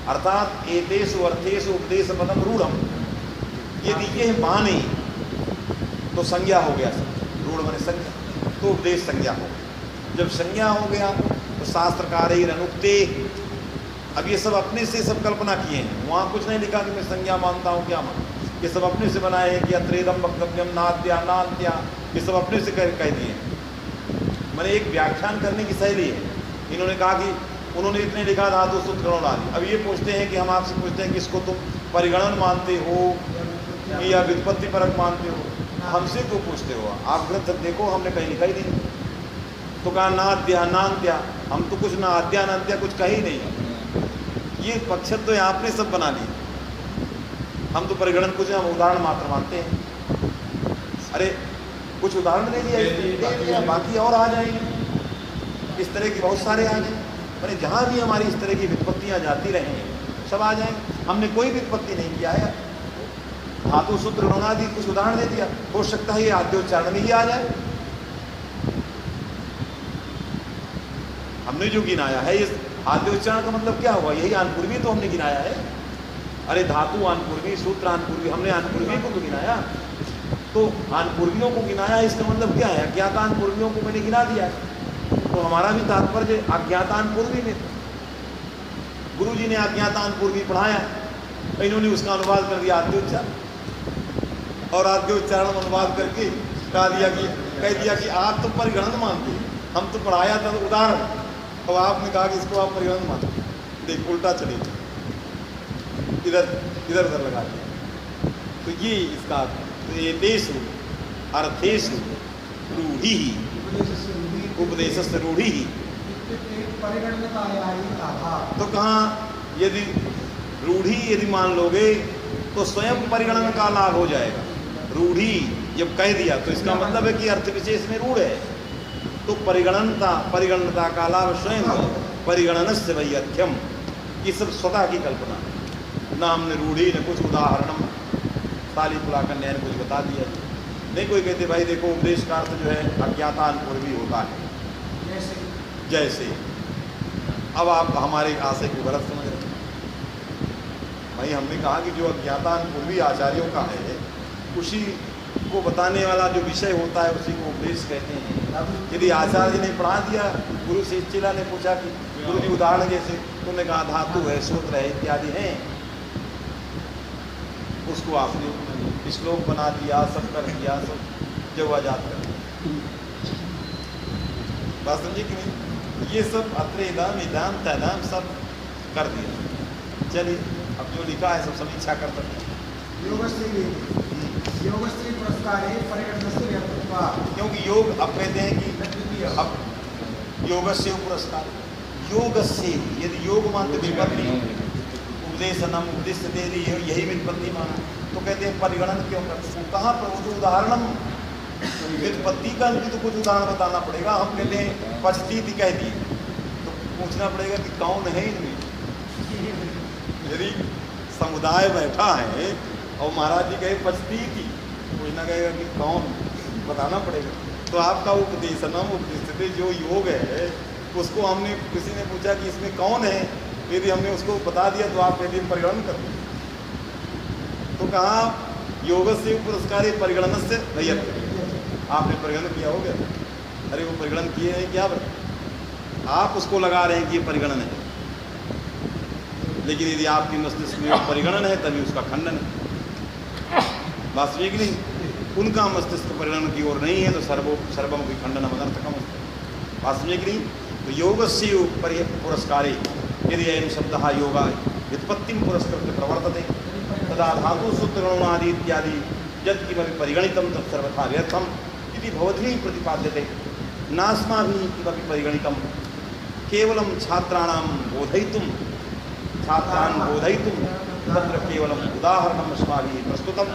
Speaker 1: अर्थात एतेषु अर्थेषु उपदेश पदम रूढ़म। यदि ये माने तो संज्ञा हो गया, रूढ़ मने संज्ञा, तो उपदेश संज्ञा हो गया। जब संज्ञा हो गया तो शास्त्रकार अनुक्ते। अब ये सब अपने से सब कल्पना किए हैं, वहाँ कुछ नहीं लिखा कि मैं संज्ञा मानता हूँ क्या मान, ये सब अपने से बनाए हैं कि अत्रेदम वक्तव्यम नाद्या नान्त्या, ये सब अपने से कह दिए। मैंने एक व्याख्यान करने की शैली है। इन्होंने कहा कि उन्होंने इतने लिखा धातु सूत्र गणों आदि। अब ये पूछते हैं कि हम आपसे पूछते हैं कि इसको तुम परिगणन मानते हो या व्युत्पत्ति परक मानते हो, हमसे क्यों पूछते हो? आप ग्रंथ देखो, हमने कहीं लिखा ही नहीं। तो कहा नाद्या नान्त्या, हम तो कुछ ना आद्या नान्त्या कुछ कही नहीं। ये पक्षत तो आपने सब बना लिए, हम तो परिगणन कुछ हम उदाहरण मात्र मानते हैं। अरे कुछ उदाहरण दे दिया, बाकी और आ जाएंगे, इस तरह की बहुत सारे आ जाएंगे। मैंने जहाँ भी हमारी इस तरह की व्युत्पत्तियाँ जाती रहें सब आ जाएंगे। हमने कोई व्युत्पत्ति नहीं किया है, धातु सूत्र ऋणादि कुछ उदाहरण दे दिया, हो सकता है ये आद्योच्चारण में ही आ जाए। हमने जो गिनाया है इस आद्योच्चारण का मतलब क्या हुआ? यही आनपूर्वी तो हमने गिनाया है। अरे धातु आनपूर्वी, सूत्र आनपूर्वी, हमने आनपूर्वी को तो गिनाया, तो आनपूर्वियों को गिनाया, इसका मतलब क्या है? अज्ञातानपूर्वियों को मैंने गिना दिया है। तो हमारा भी तात्पर्य अज्ञातानपूर्वी में, गुरु जी ने अज्ञातानपूर्वी पढ़ाया, इन्होंने उसका अनुवाद कर दिया आद्योच्चारण, और आद्योच्चारण अनुवाद करके कह दिया कि आप तो परिगणन मानते हैं, हम तो पढ़ाया था उदाहरण, और आपने कहा कि इसको आप परिगणन मानते। देख उल्टा चले, इधर लगा दिया। तो ये इसका एतेषु अर्थेषु रूढ़ी, उपदेशस्य रूढ़ी। तो कहाँ यदि रूढ़ी यदि मान लोगे तो स्वयं परिगणन का लाभ हो जाएगा। रूढ़ी जब कह दिया तो इसका मतलब है कि अर्थ विशेष में रूढ़ है, तो परिगणनता का लाभ स्वयं परिगणन से वैयथ्यम, ये सब स्वतः की कल्पना है। ना हमने रूढ़ी न कुछ उदाहरण ताली पुला कन्या ने कुछ बता दिया। नहीं कोई कहते भाई देखो उपदेश का अर्थ जो है अज्ञातानुपूर्वी होता है, जैसे अब आप हमारे आशय को गलत समझ रहे हैं। भाई हमने कहा कि जो अज्ञातानुपूर्वी आचार्यों का है उसी को बताने वाला जो विषय होता है उसी को उपदेश कहते हैं। यदि आचार्य जी ने पढ़ा दिया, गुरु से चेला ने पूछा कि गुरु जी उदाहरण जैसे तुमने कहा धातु है, सूत्र है इत्यादि हैं, उसको आपने श्लोक बना दिया, सब कर दिया, सब जब आजाद कर दिया। बात समझे कि नहीं? ये सब अत्रेदम इदम तदम सब कर दिया। चलिए अब जो लिखा है सब समीक्षा कर सकते हैं।
Speaker 3: योगश्री पुरस्कारे परिगणनस्य व्यर्थत्वात्,
Speaker 1: क्योंकि योग अब कहते हैं कि अब योगस्य पुरस्कार, योगस्य यदि योग मानते विपत्ति उपदेशनम उपदेश दे दी यही विपत्ति माना, तो कहते हैं परिगणन क्यों करते हैं? कहाँ पर तो उदाहरणम विपत्ति का भी तो कुछ उदाहरण बताना पड़ेगा। हम कहते हैं पचतीति कह दिए तो पूछना पड़ेगा कि कौन है इनमें। यदि समुदाय बैठा है और महाराज जी कहे पचतीति, कोई ना कहेगा कि कौन, बताना पड़ेगा। तो आपका उपदेशनम उपदेश जो योग है उसको हमने किसी ने पूछा कि इसमें कौन है, यदि हमने उसको बता दिया तो आप कहते हैं परिगणन कर दिया। तो कहा योग से पुरस्कार परिगणन से वैयथ्यम, आपने परिगणन किया हो गया। अरे वो परिगणन किए हैं क्या, आप उसको लगा रहे हैं कि ये परिगणन है, लेकिन यदि आपकी मस्तिष्क में परिगणन है तभी उसका खंडन है। वास्तविक नहीं, उनका मस्तिष्क परिगणन की ओर नहीं है तो सर्वम की खंडन अनर्थकम है। वास्तविक नहीं, तो योगस्य पुरस्कारे यदि अयं शब्दः योगा व्युत्पत्तिं पुरस्कृत्य प्रवर्तते तदा धातु सूत्रगणोनादि इत्यादि यत् किमपि परिगणितं तत् सर्वथा व्यर्थम् इति भवद्भिः प्रतिपाद्यते। नास्माभिः किमपि परिगणितं, केवलं छात्राणां बोधयितुं तत्र केवलम् उदाहरणम् अस्माभिः प्रस्तुतं,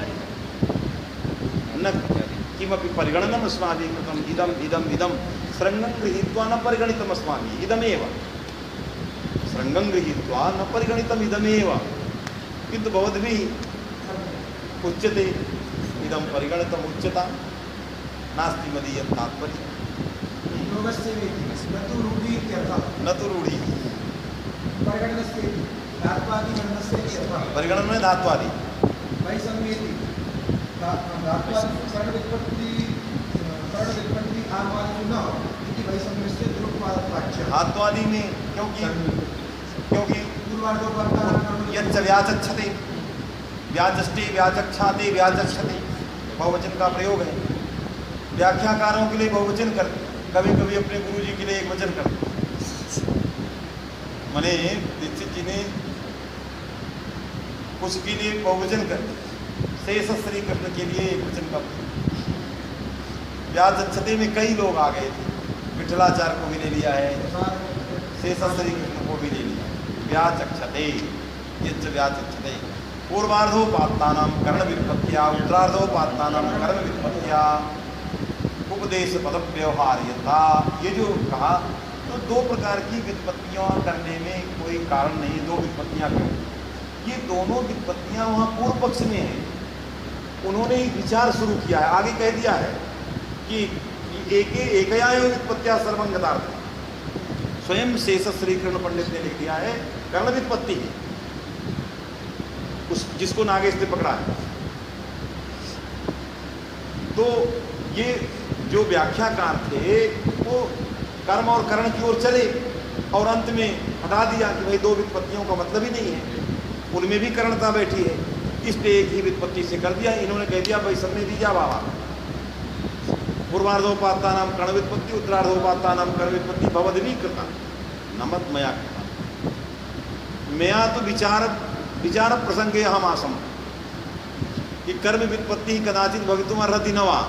Speaker 1: न किमपि परिगणनम् अस्माभिः कृतम्। इदं श्रृंगं गृहीत्वा न परिगणितम् अस्माभिः, इदमेव श्रृंगं गृहीत्वा न परिगणितम् इदमेव, किन्तु भवद्भिः उच्यते इदं परिगणितम् उच्यता नास्ति मदीयं तात्पर्यम्। न तु रूढ़ी परिगणन में धात्वादि धात्वादि में क्योंकि यच्च व्याचक्षते व्याचष्टे व्याचक्षाते व्याचक्षते बहुवचन का प्रयोग है। व्याख्याकारों के लिए बहुवचन करते, कभी कभी अपने गुरु जी के लिए एक वचन करते। मैंने दीक्षित जी ने कुछ के लिए बहुवचन करते, शेष श्री कृष्ण के लिए एक वचन करते। व्याचक्षते में कई लोग आ गए थे, विठलाचार्य को भी ले लिया है, शेष श्री कृष्ण को भी ले लिया। व्याचक्षते यच्च व्याचक्षते पूर्वार्धोपात्तानां कर्ण व्युत्पत्त्या उत्तरार्धोपात्तानां कर्म व्युत्पत्त्या उपदेश पद व्यवहार्यता। ये जो कहा तो दो प्रकार की व्युत्पत्तियाँ करने में कोई कारण नहीं। दो व्युत्पत्तियाँ क्यों? ये दोनों व्युत्पत्तियाँ वहाँ पूर्व पक्ष में हैं, उन्होंने एक विचार शुरू किया है। आगे कह दिया है कि एकया व्युत्पत्तिया सर्वंगतार्थ, स्वयं शेष श्रीकृष्ण पंडित ने लिख दिया है कर्ण व्युत्पत्ति है, उस जिसको नागेश ने पकड़ा है। तो ये जो व्याख्याकार थे वो कर्म और करण की ओर चले और अंत में हटा दिया कि भाई दो व्युत्पत्तियों का मतलब ही नहीं है, उनमें भी करणता बैठी है, इसलिए एक ही व्युत्पत्ति से कर दिया। इन्होंने कह दिया भाई सबने दीजिए बाबा, पूर्वार्धोपात्ता नाम कर्ण व्युत्पत्ति उत्तरार्धोपात्ता नाम कर्ण व्युत्पत्ति भवद्भिः कृता नमत मया कृता। मया तो विचार प्रसंगे हम आसम कि कर्म व्युत्पत्ति कदाचित भवितुमर्हति न वा,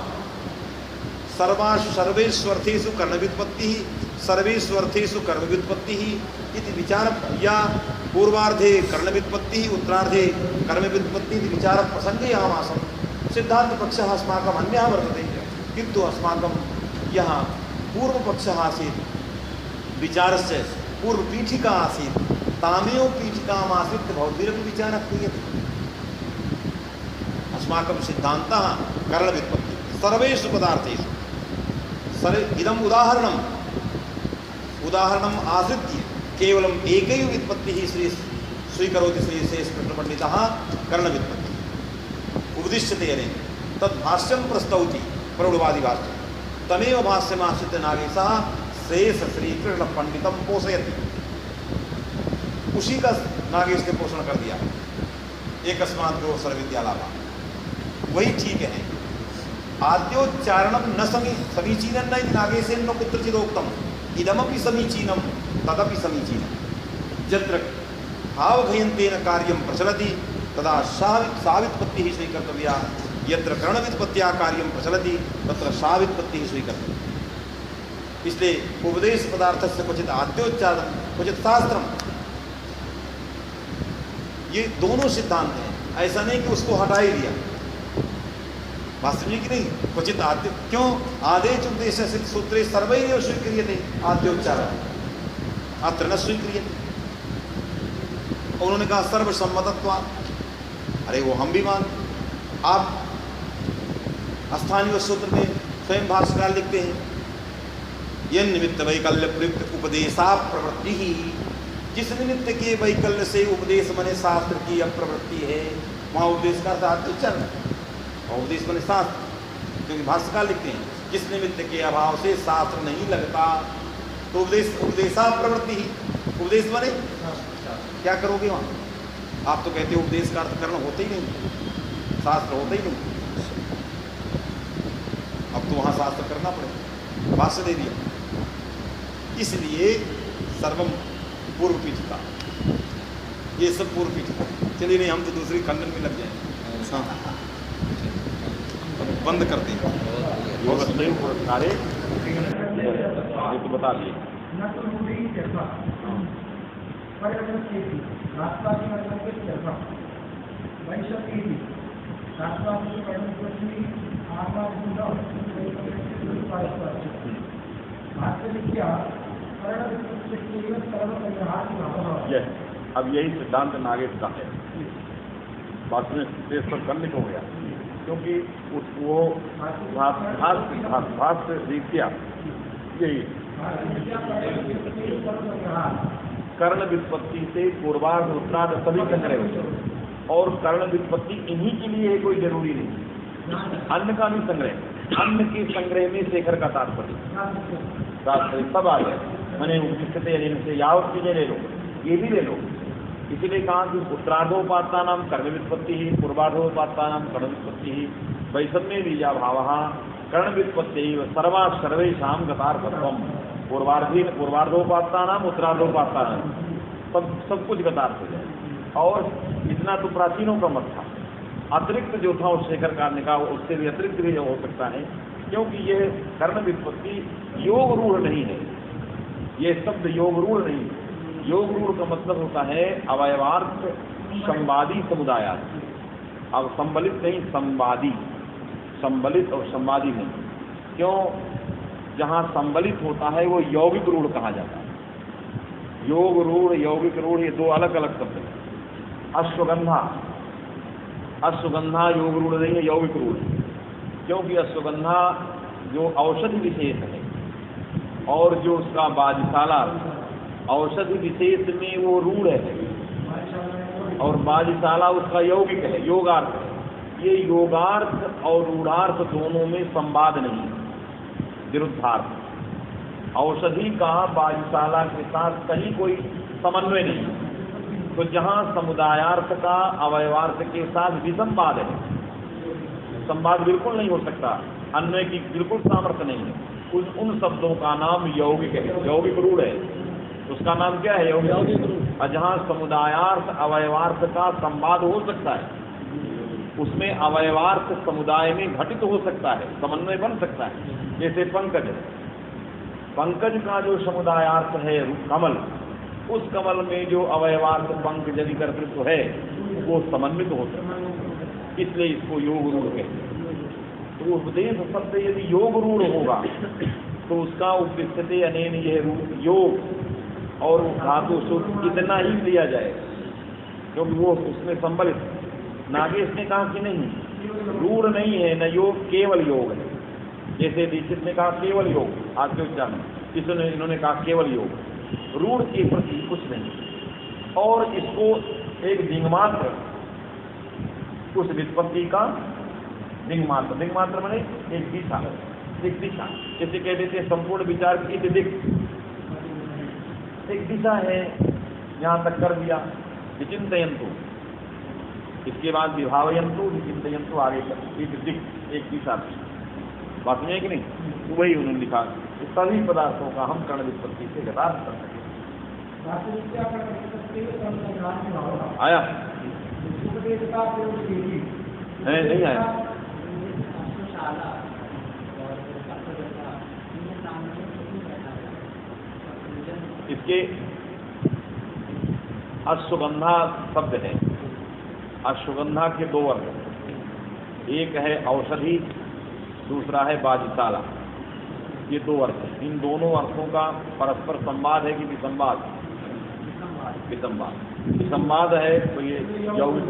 Speaker 1: सर्वेष्वर्थेषु कर्ण व्युत्पत्ति सर्वेष्वर्थेषु कर्म व्युत्पत्ति इति विचार, या पूर्वार्धे कर्ण व्युत्पत्ति उत्तरार्धे कर्म व्युत्पत्ति विचार प्रसंगे आमासम सिद्धांत पक्ष अस्माकम अन्य वर्तते किंतु अस्माकम यहाँ पूर्व पक्ष आसीत् विचार से पूर्व पीठिका आसीत् तामेव पीठिका आसीत् भवद्भिरपि विचारः क्रियते अस्माकं सिद्धान्तः कर्ण व्युत्पत्ति सर्वेषु पदार्थेषु इदम् उदाहरणम् आश्रित्य केवलम् एकैव व्युत्पत्तिः स्वीकरोति श्रीशेषकृष्णपण्डितः कर्णव्युत्पत्तिः उपदिश्यते अनेन तद्भाष्यं प्रस्तौति प्रौढवादिभाष्यं तमेव भाष्यमाश्रित्य नागेशः शेष श्रीकृष्णपण्डितं पोषयति उसी का नागेश ने पोषण कर दिया एकस्मात् गो सर्वविद्यालाभा वही ठीक है आद्योच्चारणं न समीचीनं न नागेशेन न कुत्रचिदोक्तम् इदमपि समीचीनं तदपि समीचीनं यत्र भावघयन्तेन कार्यं प्रचलति तदा सावित्पत्तिः स्वीकर्तव्या यत्र करणव्युत्पत्त्या कार्यं प्रचलति तत्र सावित्पत्तिः स्वीकर्तव्या इसलिए उपदेश पदार्थस्य क्वचित् आद्योच्चारणं क्वचित् शास्त्रम् ये दोनों सिद्धांत हैं ऐसा नहीं कि उसको हटा ही दिया वास्तव में कि नहीं क्वचित आद्य क्यों आदेश उपदेश सूत्रे सर्वैरेव स्वीक्रियते आद्योच्चारण अत्र न स्वीक्रियते उन्होंने कहा सर्वसम्मतत्व अरे वो हम भी मानते आप स्थानीय सूत्र में स्वयं भाष्यकार लिखते हैं यह निमित्त वैकल्य प्रयुक्त उपदेशा प्रवृत्ति ही जिस निमित्त के वैकल्य से उपदेश मने शास्त्र की अप्रवृत्ति है वहाँ उपदेश का आद्योच्चारण और उपदेश बने शास्त्र क्योंकि भाष्यकार लिखते हैं जिस निमित्त के अभाव से शास्त्र नहीं लगता तो उपदेशा प्रवृत्ति ही उपदेश बने क्या करोगे वहाँ आप तो कहते हो उपदेश का अर्थ करना होता ही नहीं शास्त्र होता ही नहीं अब तो वहाँ शास्त्र करना पड़ेगा भाष्य दे दिया इसलिए सर्वम पूर्व पीठिका ये सब पूर्व पीठिका चलिए नहीं हम तो दूसरी खंडन में लग जाएंगे बंद करते हैं पुरस्कारे तो बता दिए अब यही सिद्धांत नागेश का है बात में देश पर खंडित हो गया क्योंकि वो भाष्य रीत्या यही कर्ण व्युत्पत्ति से पूर्वार्ध उत्तरार्ध सभी संग्रह होते और कर्ण व्युत्पत्ति इन्हीं के लिए कोई जरूरी नहीं अन्न का भी संग्रह अन्न के संग्रह में शेखर का तात्पर्य सब आ गया मैंने से यावत चीजें ले लो ये भी ले लो इसीलिए कहा कि उत्तरार्धोपात्ता नाम कर्ण व्युत्पत्ति ही पूर्वार्धोपात्ता नाम कर्ण व्युत्पत्ति ही वैषम्य बीजा भाव कर्ण व्युत्पत्ति सर्वा सर्वेषां गतार्थत्वम पूर्वार्धोपात्ता नाम उत्तरार्धोपात्ता नाम सब कुछ गतार्थ हो जाए और इतना तो प्राचीनों का मत था अतिरिक्त जो था उस शेखर कार्य का उससे भी अतिरिक्त भी हो सकता है क्योंकि यह कर्ण व्युत्पत्ति योग रूढ़ नहीं है ये शब्द योग रूढ़ नहीं है योग रूढ़ का मतलब होता है अवयवार्थ संवादी समुदाय अब संबलित नहीं संवादी संबलित और संवादी नहीं क्यों जहाँ संबलित होता है वो यौगिक रूढ़ कहा जाता है योग रूढ़ यौगिक रूढ़ ये दो अलग अलग शब्द हैं अश्वगंधा योग रूढ़ नहीं है यौगिक रूढ़ क्योंकि अश्वगंधा जो औषधि विशेष है और जो उसका बाजशाला औषधि विशेष में वो रूढ़ है और बाजशाला उसका यौगिक है योगार्थ है ये योगार्थ और रूढ़ार्थ दोनों में संवाद नहीं है विरुद्धार्थ औषधि का बाजशाला के साथ कहीं कोई समन्वय नहीं तो जहाँ समुदायार्थ का अवयवार्थ के साथ विसंवाद है संवाद बिल्कुल नहीं हो सकता अन्वय की बिल्कुल सामर्थ्य नहीं है उन शब्दों का नाम यौगिक है यौगिक रूढ़ है उसका नाम क्या है यौगिक और जहाँ समुदायार्थ अवयवार्थ का संवाद हो सकता है उसमें अवयवार्थ समुदाय में घटित हो सकता है समन्वय बन सकता है जैसे पंकज का जो समुदायार्थ है कमल
Speaker 4: उस कमल में जो अवयवार्थ पंख यदि कर्तृत्व है वो समन्वित होता है, इसलिए इसको योग रूढ़ कहते हैं। तो उपदेश शब्द यदि योग रूढ़ होगा तो उसका उपदिष्टते अनेन यह योग और धातु शुद्ध इतना ही लिया जाएगा, क्योंकि वो उसमें संबलित। नागेश ने कहा कि नहीं, रूढ़ नहीं है, न योग केवल योग है। जैसे दीक्षित ने कहा केवल योग आगे उच्चारण, इसने इन्होंने कहा केवल योग, रूढ़ के प्रति कुछ नहीं। और इसको एक दिंगमात्र, उस वित्पत्ति का दिंगमात्र, दिंगमात्र माने एक दिशा, एक दिशा, जैसे कह देते हैं संपूर्ण विचार की दिक्, एक दिशा है, यहाँ तक कर दिया। विचिंतयन्तु, इसके बाद विभावयन्तु, विचिंतयन्तु, आगे तक एक दिक्, एक दिशा। बात में है कि नहीं? तो वही उन्होंने लिखा कि सभी पदार्थों का हम कर्ण वित्पत्ति से यथार्थ कर सकें। आया नहीं आया? इसके अश्वगंधा शब्द है। अश्वगंधा के दो अर्थ, एक है औषधि, दूसरा है बाजिशाला। ये दो अर्थ हैं। इन दोनों अर्थों का परस्पर संवाद है कि विसंवाद? विसंवाद। विसंवाद है तो ये यौगिक,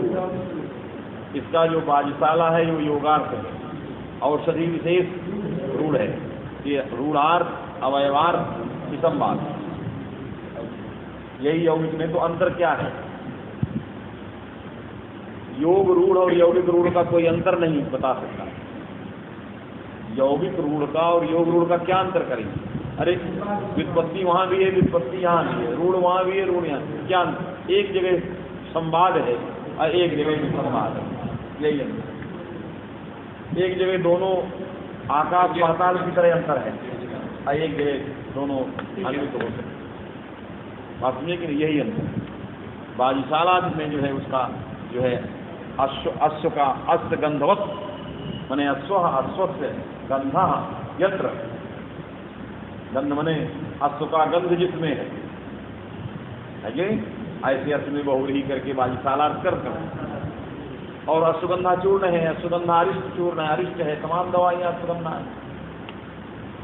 Speaker 4: इसका जो बाजिशाला है वो योगार्थ है, औषधि विशेष रूढ़ है। ये रूढ़ार्थ अवयवार्थ विसंवाद, यही यौगिक में। तो अंतर क्या है? योग रूढ़ और यौगिक रूढ़ का कोई अंतर नहीं बता सकता। यौगिक रूढ़ का और योग रूढ़ का क्या अंतर करेंगे? अरे व्युत्पत्ति वहां भी है, व्युत्पत्ति यहाँ भी है, रूढ़ वहां भी है, रूढ़ यहाँ, क्या अंतर? एक जगह संवाद है और एक जगह विसंवाद है, यही अंतर। एक जगह दोनों आकाश पाताल की तरह अंतर है और एक जगह दोनों अन्वित हो सकते। बात सुनिए कि यही अंतर। बाजिशाला में जो है उसका जो है अश्व का अश्व गंधवत मने अश्वस्य गंधा यत्र, गंध मने अश्व का गंध जिसमें है, ऐसे अर्थ में बहुरी करके बाजिशाला करते हैं। और अश्वगंधा चूर्ण है, अश्वगंधा अरिष्ट चूर्ण है, अरिष्ट है, तमाम दवाइयाँ अश्वगंधा है,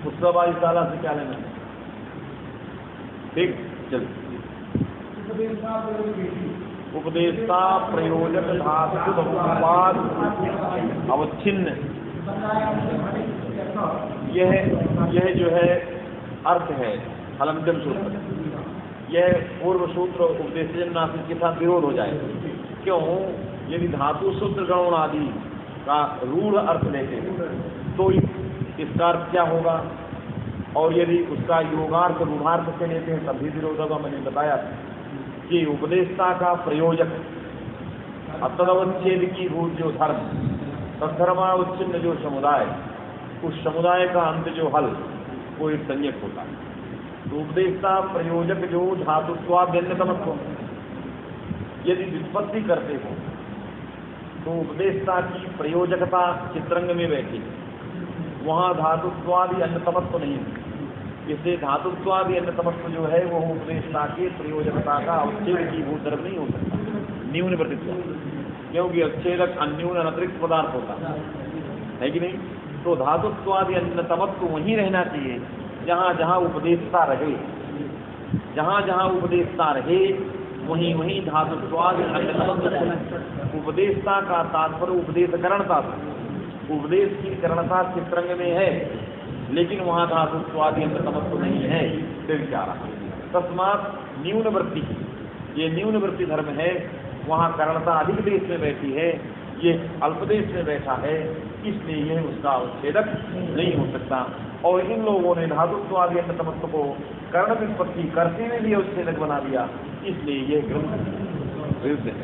Speaker 4: उसका बाजिशाला से क्या लेना? ठीक, चलिए। उपदेशता प्रयोजक धातु बहुपाद अवच्छिन्न, यह जो है अर्थ है हलमजम सूत्र। यह पूर्व सूत्र उपदेशजन नासिक के साथ विरोध हो जाए। क्यों? यदि धातु सूत्र गौण आदि का रूढ़ अर्थ लेते हैं तो इसका अर्थ क्या होगा, और यदि उसका योगार्थ रूढ़ार्थ से लेते हैं तब भी विरोध होगा। मैंने बताया कि उपदेशता का प्रयोजक तदवच्छेद की भूत जो धर्म, तद्धर्मावच्छिन्न जो समुदाय, उस समुदाय का अंत जो हल, वो एक संज्ञक होता है। तो उपदेशता प्रयोजक जो धातुत्वाद्यन्यतमत्व, यदि व्युत्पत्ति करते हो तो उपदेशता की प्रयोजकता चित्रंग में बैठी है, वहाँ धातुत्वादि अन्यतमत्व नहीं है। इसलिए धातुत्वादि अन्यतमत्व जो है वो उपदेशता के प्रयोजकता का अवच्छेद की भूत धर्म नहीं हो सकता, न्यून प्रतित्व, क्योंकि अच्छेदक अन्यून अतिरिक्त पदार्थ होता है कि नहीं। तो धातुत्वादि अन्यतमत्व वहीं रहना चाहिए जहाँ जहाँ उपदेशता रहे, जहाँ जहाँ उपदेशता रहे वहीं वहीं धातुत्वादि अन्यतमत्व। उपदेशता का तात्पर्य उपदेशकरणता, उपदेश की करणता चित्रंग में है, लेकिन वहाँ धातुत्वादि अन्यतमत्व नहीं है। फिर क्या रहा? तस्मात न्यून वृत्ति, ये न्यून वृत्ति धर्म है, वहाँ करणता अधिक देश में बैठी है, ये अल्पदेश में बैठा है, इसलिए यह उसका उच्छेदक नहीं हो सकता। और इन लोगों ने धातुत्वादि अन्यतमत्व को कर्ण व्युत्पत्ति करते हुए भी उच्छेदक बना दिया, इसलिए यह ग्रंथ विरुद्ध है।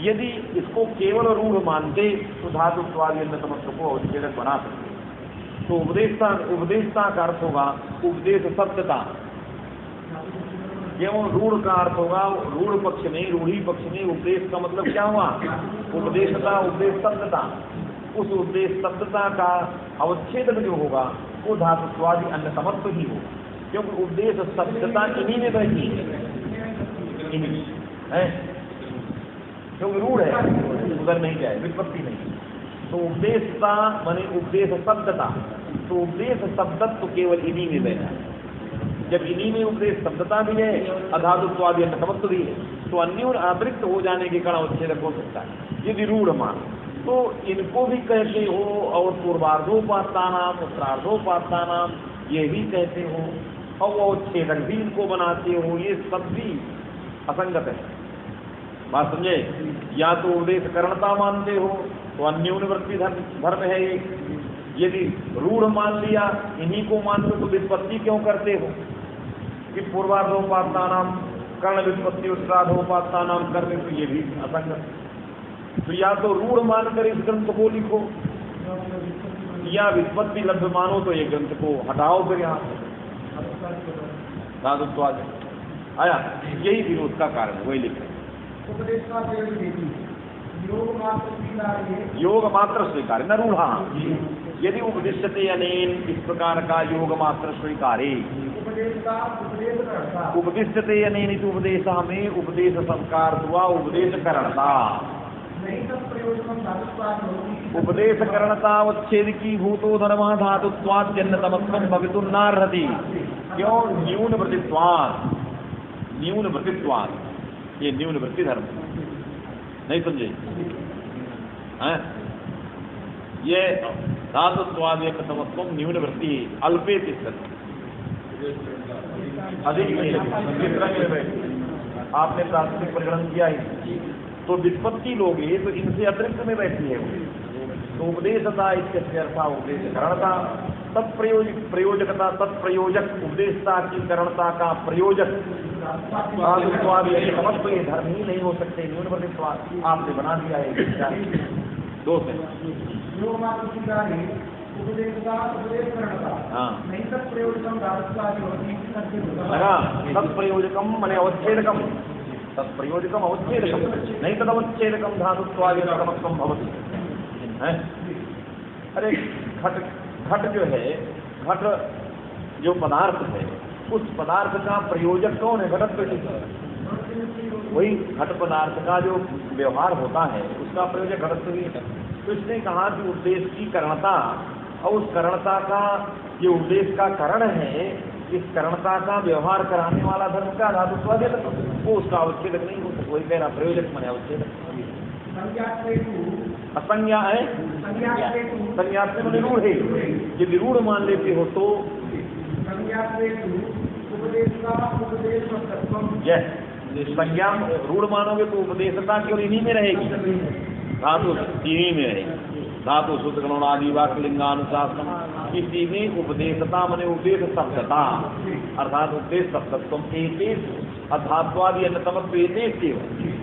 Speaker 4: यदि इसको केवल रूढ़ मानते तो धातुत्वादि अन्यतमत्व को उच्छेदक बना सकते। तो उपदेशता का अर्थ होगा उपदेश शब्दता, केवल रूढ़ का अर्थ होगा रूढ़ पक्ष में, रूढ़ी पक्ष में उपदेश का मतलब क्या हुआ? उपदेशता, उपदेश शब्दता। उस उपदेश शब्दता का अवच्छेदक जो होगा वो धातुत्वादि अन्यतमत्व ही होगा, क्योंकि उपदेश शब्दता इन्हीं में बैठी है। इन्हीं है, क्योंकि रूढ़ है, उधर नहीं जाए, विपत्ति नहीं। तो उपदेशता माने उपदेश शब्दता, तो उपदेश शब्दत्व केवल इन्हीं में बैठा है। जब इन्हीं में उपदेश शब्दता भी है, अधातुत्वादि अन्यतमत्व भी है, तो अन्यों अतिरिक्त हो जाने के कारण उच्छेदक हो सकता है। यदि रूढ़ मान तो इनको भी कहते हो, और पूर्वार्धोपात्ता नाम, उत्तरार्धोपात्ता नाम ये भी कहते हो, और वो उच्छेदक भी इनको बनाते हो, ये सब भी असंगत है। बात समझे? या तो उपदेश करणता मानते हो तो अन्योन्यवृत्ति धर्म है एक, यदि रूढ़ मान लिया, इन्हीं को मान लो, तो विपत्ति क्यों करते हो कि पूर्वार्धोपात्ता नाम कर्ण विपत्ति, उत्तरार्धोपात्ता नाम करने, तो ये भी असंगत। तो या तो रूढ़ मानकर इस ग्रंथ को लिखो, या विपत्ति लभ्य मानो तो ये ग्रंथ को हटाओ फिर यहाँ धातुत्वाद आया। यही विरोध का कारण है, वही लिख रहे योग मात्र स्वीकार न रूढ़ा। यदि उपदिश्यते अनेन, इस प्रकार का योग मात्र स्वीकारे, उपदिश्यते अनेन इति उपदेश में उपदेश संस्कार हुआ, उपदेश करणता, उपदेश करणता उच्छेद की भूतो धर्म धातुत्वात् जन्नतमत्वं भवितुं नार्हति। क्यों? न्यून वृत्तित्वात्, न्यून वृत्तित्वात्, ये न्यून वृत्ति धर्म नहीं समझे हैं? ये धातुत्वाद जन्नतमत्वं न्यून वृत्ति अल्पे तिष्ठति, अधिक नहीं है। आपने प्राथमिक प्रकरण किया ही, तो विपत्ति लोगे तो इनसे अतिरिक्त में बैठी है वो, तो उपदेशता इत्यस्य अर्था उपदेश करणता, तत्प्रयोजकता, तत्प्रयोजक उपदेशता की करणता का प्रयोजक धातुत्वाद समस्त ये धर्म ही नहीं हो सकते। न्यूनवर्तित्वाद आपने बना दिया है, दो से तत्प्रयोजकम मैंने अवच्छेदकम, तत्प्रयोजकम अवच्छेदकम नहीं, तदवच्छेदकम धातुत्वादिकम भवति है। अरे घट जो है, घट जो पदार्थ है, उस पदार्थ का प्रयोजक कौन है? घटत्व की, वही घट पदार्थ का जो व्यवहार होता है उसका प्रयोजक घटत्व ही है। तो इसने कहा कि उपदेश की करणता, और उस करणता का जो उपदेश का करण है, इस करणता का व्यवहार कराने वाला धर्म का धातुत्वाद वो उसका अवच्छेदक नहीं हो सकता। वही कह रहा प्रयोजक माने अवच्छेदक। असंज्ञा है, संज्ञा से मैंने रूढ़ है, यदि रूढ़ मान लेते हो तो संज्ञा रूढ़ मानोगे तो उपदेशता केवल इन्हीं में रहेगी, धातु इन्हीं में रहेगी। धातु सूत्र गणोनादि वाक्य लिंगानुशासन, इसी में उपदेशता माने उपदेश शब्दता, अर्थात उपदेश शब्दत्व एतेष अधात्वादि अन्यतमत्व एतेष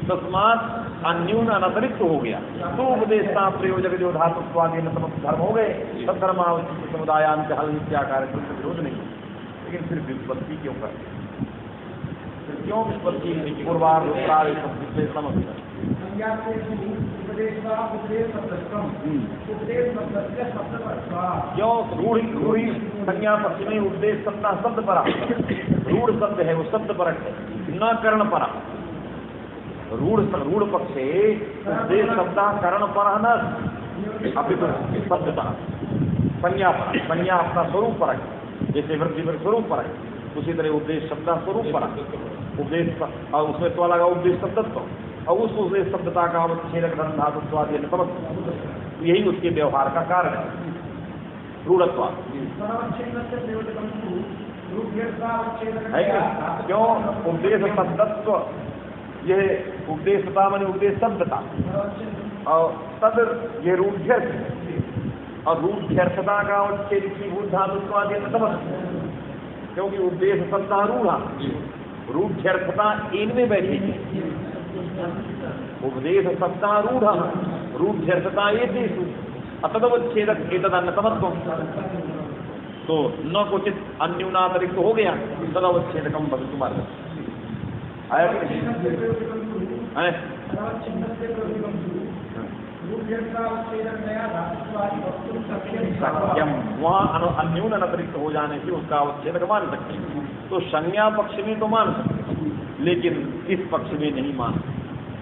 Speaker 4: तस्मात् अन्यून अनतिरिक्त हो गया, तो उपदेशता प्रयोजक जो धातुत्वादि अन्यतमत्व धर्म हो गए, सब धर्मावचित समुदायान के हल इत्याकार विरोध नहीं। लेकिन फिर विपत्ति क्यों करते? क्यों विपत्ति? पूर्वार्ध उत्तरार्ध से समझ क्यों रूढ़ी संज्ञा पक्ष में उपदेश सत्ता शब्द परा, रूढ़ शब्द है वो शब्द परक है, न कर्ण परा। रूढ़ पक्षे उपदेश शब्द कर्ण पर न अभी तो शब्द परा, संज्ञा पर, संज्ञा अपना स्वरूप परक, जैसे वृद्धि पर स्वरूप परक, उसी तरह उपदेश शब्द स्वरूप परक, उपदेश और उसमें तो लगा उपदेश शब्दत्व, और उस उपदेश शब्दता का अवच्छेदक धर्म धातुत्वाद यही उसके व्यवहार का कारण है, रूढ़त्व है। क्यों? उपदेश शब्दत्व, यह उपदेशता माने उपदेश शब्दता, और तद ये रूढ़्यर्थ, और रूढ़्यर्थता का अवच्छेद की भूत धातुत्वाद क्योंकि उपदेश शब्दा रूढ़ा, रूढ़्यर्थता इनमें बैठी है। उपदेश शब्दा रूढ़ा, रूढ़्यर्थता एतेषु अतदवच्छेदक एतदन्यतमत्वं, तो न क्वचित अन्यूनातिरिक्त हो गया, तदवच्छेदकम भवितुमर्हति। आया कि नहीं? सत्यम, वहाँ अन्यून अतिरिक्त हो जाने से उसका अवच्छेदक मान सकते हैं। तो संज्ञा पक्ष में तो मान सकते, लेकिन इस पक्ष में नहीं मानते।